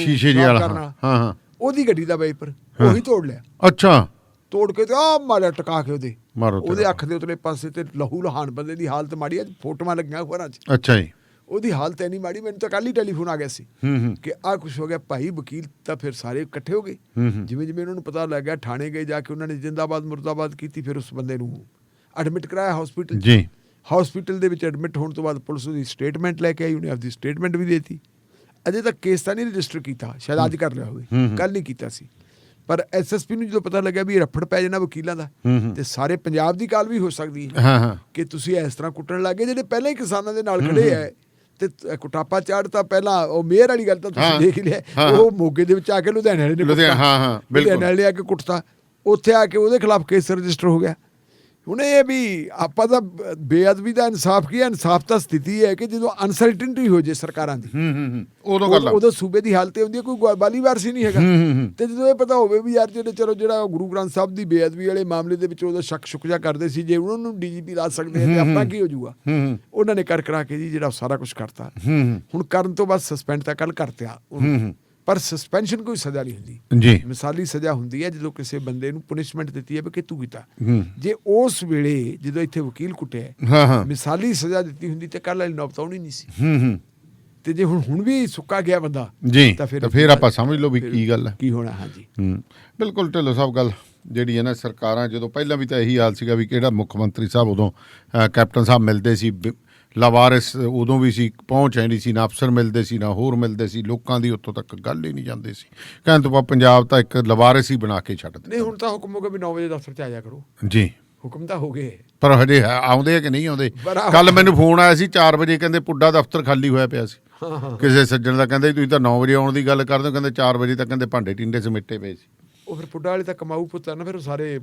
ਕਰਨਾ, ਉਹਦੀ ਗੱਡੀ ਦਾ ਵਾਈਪਰ ਉਹੀ ਤੋੜ ਲਿਆ। ਅੱਛਾ, ਤੋੜ ਕੇ ਤੇ ਆ ਮਾਰਿਆ ਟਕਾ ਕੇ ਉਹਦੇ ਅੱਖ ਦੇ ਉਤਲੇ ਪਾਸੇ ਤੇ ਲਹੂ ਲਹਾਨ ਬੰਦੇ ਦੀ ਹਾਲਤ ਮਾੜੀ। ਅੱਜ ਫੋਟੋਆਂ ਲੱਗੀਆਂ ਅਖਬਾਰਾਂ 'ਚ। ਅੱਛਾ ਜੀ, ਉਹਦੀ ਹਾਲਤ ਇੰਨੀ ਮਾੜੀ, ਮੈਨੂੰ ਤਾਂ ਕੱਲ ਹੀ ਟੈਲੀਫੋਨ ਆ ਗਿਆ ਸੀ ਕਿ ਆਹ ਕੁਛ ਹੋ ਗਿਆ ਭਾਈ। ਵਕੀਲ ਤਾਂ ਫਿਰ ਸਾਰੇ ਇਕੱਠੇ ਹੋ ਗਏ। ਜਿਵੇਂ ਜਿਵੇਂ ਉਹਨਾਂ ਨੂੰ ਪਤਾ ਲੱਗ ਗਿਆ, ਥਾਣੇ ਗਏ, ਜਾ ਕੇ ਉਹਨਾਂ ਨੇ ਜਿੰਦਾਬਾਦ ਮੁਰਦਾਬਾਦ ਕੀਤੀ। ਫਿਰ ਉਸ ਬੰਦੇ ਨੂੰ ਐਡਮਿਟ ਕਰਾਇਆ ਹੌਸਪੀਟਲ ਜੀ। ਹੌਸਪੀਟਲ ਦੇ ਵਿੱਚ ਐਡਮਿਟ ਹੋਣ ਤੋਂ ਬਾਅਦ ਪੁਲਿਸ ਉਹਦੀ ਸਟੇਟਮੈਂਟ ਲੈ ਕੇ ਆਈ। ਉਹਨੇ ਆਪਦੀ ਸਟੇਟਮੈਂਟ ਵੀ ਦੇ ਦਿੱਤੀ। ਅਜੇ ਤੱਕ ਕੇਸ ਤਾਂ ਨਹੀਂ ਰਜਿਸਟਰ ਕੀਤਾ, ਸ਼ਾਇਦ ਅੱਜ ਕਰ ਲਿਆ ਹੋਵੇ, ਕੱਲ ਨਹੀਂ ਕੀਤਾ ਸੀ। ਪਰ ਐਸਐਸਪੀ ਨੂੰ ਜਦੋਂ ਪਤਾ ਲੱਗਿਆ ਵੀ ਇਹ ਰਫੜ ਪੈ ਜਾਣਾ ਵਕੀਲਾਂ ਦਾ, ਤੇ ਸਾਰੇ ਪੰਜਾਬ ਦੀ ਕਾਲ ਵੀ ਹੋ ਸਕਦੀ ਹੈ ਕਿ ਤੁਸੀਂ ਇਸ ਤਰ੍ਹਾਂ ਕੁੱਟਣ ਲੱਗੇ ਜਿਹੜੇ ਪਹਿਲਾਂ ਹੀ ਕਿਸਾਨਾਂ ਦੇ ਨਾਲ ਖੜੇ ਹੈ। ਤੇ ਕੁਟਾਪਾ ਚਾੜਤਾ। ਪਹਿਲਾਂ ਉਹ ਮੇਅਰ ਵਾਲੀ ਗੱਲ ਤਾਂ ਤੁਸੀਂ ਦੇਖ ਲਿਆ, ਉਹ ਮੋਗੇ ਦੇ ਵਿੱਚ ਆ ਕੇ ਲੁਧਿਆਣੇ ਵਾਲੇ ਨੇ ਆ ਕੇ ਕੁੱਟਤਾ। ਉੱਥੇ ਆ ਕੇ ਉਹਦੇ ਖਿਲਾਫ ਕੇਸ ਰਜਿਸਟਰ ਹੋ ਗਿਆ। ਹੁਣ ਇਹ ਵੀ ਆਪਾਂ ਤਾਂ ਬੇਅਦਬੀ ਦਾ ਇਨਸਾਫ ਕੀ ਹੈ, ਇਨਸਾਫ ਤਾਂ ਸਥਿਤੀ ਹੈ ਕਿ ਜਦੋਂ ਅਨਸਰਟਨਟੀ ਹੋ ਜੇ ਸਰਕਾਰਾਂ ਦੀ ਉਦੋਂ ਗੱਲ ਉਦੋਂ ਸੂਬੇ ਦੀ ਹਾਲਤ ਇਹ ਹੁੰਦੀ ਹੈ ਕੋਈ ਬਾਲੀ ਵਾਰਸ ਹੀ ਨਹੀਂ ਹੈਗਾ। ਤੇ ਜਦੋਂ ਇਹ ਪਤਾ ਹੋਵੇ ਵੀ ਯਾਰ ਜਿਹੜਾ ਗੁਰੂ ਗ੍ਰੰਥ ਸਾਹਿਬ ਦੀ ਬੇਅਦਬੀ ਵਾਲੇ ਮਾਮਲੇ ਦੇ ਵਿੱਚ ਉਦੋਂ ਸ਼ੱਕ ਜਿਹਾ ਕਰਦੇ ਸੀ, ਜੇ ਉਹਨਾਂ ਨੂੰ DGP ਲਾ ਸਕਦੇ ਆ ਤੇ ਆਪਣਾ ਕੀ ਹੋ ਜਾਊਗਾ। ਉਹਨਾਂ ਨੇ ਕਰਾ ਕੇ ਜੀ ਜਿਹੜਾ ਸਾਰਾ ਕੁਝ ਕਰਤਾ। ਹੁਣ ਕਰਨ ਤੋਂ ਬਾਅਦ ਸਸਪੈਂਡ ਤਾਂ ਕੱਲ ਕਰਤਿਆ, ਪਰ ਸਸਪੈਂਸ਼ਨ ਕੋਈ ਸਜ਼ਾ ਨਹੀਂ ਹੁੰਦੀ ਜੀ। ਮਿਸਾਲੀ ਸਜ਼ਾ ਹੁੰਦੀ ਹੈ ਜਦੋਂ ਕਿਸੇ ਬੰਦੇ ਨੂੰ ਪੁਨਿਸ਼ਮੈਂਟ ਦਿੱਤੀ ਹੈ ਵੀ ਕਿ ਤੂੰ ਕੀਤਾ। ਜੇ ਉਸ ਵੇਲੇ ਜਦੋਂ ਇੱਥੇ ਵਕੀਲ ਕੁੱਟਿਆ ਮਿਸਾਲੀ ਸਜ਼ਾ ਦਿੱਤੀ ਹੁੰਦੀ ਤੇ ਕੱਲ ਵਾਲੀ ਨੌਬਤ ਆਉਣੀ ਨਹੀਂ ਸੀ। ਤੇ ਜੇ ਹੁਣ ਵੀ ਸੁੱਕਾ ਗਿਆ ਬੰਦਾ ਜੀ ਤਾਂ ਫਿਰ ਆਪਾਂ ਸਮਝ ਲਓ ਵੀ ਕੀ ਗੱਲ ਹੈ, ਕੀ ਹੋਣਾ। ਹਾਂਜੀ ਬਿਲਕੁਲ ਢਿੱਲੋਂ ਸਾਹਿਬ ਗੱਲ ਜਿਹੜੀ ਹੈ ਨਾ, ਸਰਕਾਰਾਂ ਜਦੋਂ ਪਹਿਲਾਂ ਵੀ ਤਾਂ ਇਹੀ ਹਾਲ ਸੀਗਾ ਵੀ ਕਿਹੜਾ ਮੁੱਖ ਮੰਤਰੀ ਸਾਹਿਬ ਉਦੋਂ ਕੈਪਟਨ ਸਾਹਿਬ ਮਿਲਦੇ ਸੀ, ਲਾਵਾਰਿਸ ਉਦੋਂ ਵੀ ਸੀ, ਪਹੁੰਚ ਹੈ ਨਹੀਂ ਸੀ, ਨਾ ਅਫਸਰ ਮਿਲਦੇ ਸੀ ਨਾ ਹੋਰ ਮਿਲਦੇ ਸੀ, ਲੋਕਾਂ ਦੀ ਉੱਥੋਂ ਤੱਕ ਗੱਲ ਹੀ ਨਹੀਂ ਜਾਂਦੀ ਸੀ। ਕਹਿਣ ਤੋਂ ਬਾਅਦ ਪੰਜਾਬ ਤਾਂ ਇੱਕ ਲਾਵਾਰਿਸ ਹੀ ਬਣਾ ਕੇ ਛੱਡ ਦਿੱਤਾ। ਨਹੀਂ ਹੁਣ ਤਾਂ ਹੁਕਮ ਹੋ ਗਿਆ ਵੀ 9 ਵਜੇ ਦਫ਼ਤਰ 'ਚ ਆ ਜਾ ਕਰੋ ਜੀ, ਹੁਕਮ ਤਾਂ ਹੋ ਗਏ, ਪਰ ਹਜੇ ਆਉਂਦੇ ਆ ਕਿ ਨਹੀਂ ਆਉਂਦੇ। ਕੱਲ ਮੈਨੂੰ ਫੋਨ ਆਇਆ ਸੀ 4 ਵਜੇ, ਕਹਿੰਦੇ ਪੁੱਡਾ ਦਫ਼ਤਰ ਖਾਲੀ ਹੋਇਆ ਪਿਆ ਸੀ ਕਿਸੇ ਸੱਜਣ ਦਾ, ਕਹਿੰਦੇ ਤੁਸੀਂ ਤਾਂ 9 ਵਜੇ ਆਉਣ ਦੀ ਗੱਲ ਕਰਦੇ ਹੋ, ਕਹਿੰਦੇ 4 ਵਜੇ ਤੱਕ ਕਹਿੰਦੇ ਭਾਂਡੇ ਟਿੰਡੇ ਸਮੇਟੇ ਪਏ ਸੀ। ਉਹ ਫਿਰ ਪੁੱਡਾ ਵਾਲੇ ਤਾਂ ਕਮਾਊ ਪੁੱਤ ਨਾ, ਫਿਰ ਉਹ ਸਾਰੇ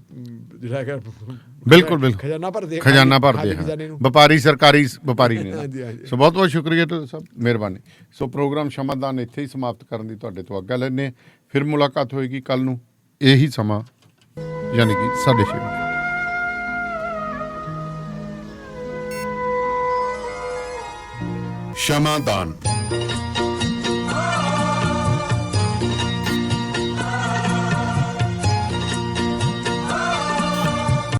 ਬਿਲਕੁਲ ਖਜ਼ਾਨਾ ਭਰਦੇ ਵਪਾਰੀ, ਸਰਕਾਰੀ ਵਪਾਰੀ ਨੇ। ਸੋ ਬਹੁਤ ਬਹੁਤ ਸ਼ੁਕਰੀਆ ਤੁਹਾਡਾ ਸਾਹਿਬ, ਮਿਹਰਬਾਨੀ। ਸੋ ਪ੍ਰੋਗਰਾਮ ਸ਼ਮਾਦਾਨ ਇੱਥੇ ਹੀ ਸਮਾਪਤ ਕਰਨ ਦੀ ਤੁਹਾਡੇ ਤੋਂ ਆਗਿਆ ਲੈਂਦੇ। ਫਿਰ ਮੁਲਾਕਾਤ ਹੋਏਗੀ ਕੱਲ ਨੂੰ ਇਹੀ ਸਮਾਂ, ਯਾਨੀ ਕਿ 6:30 ਵਜੇ। ਸ਼ਮਾਦਾਨ।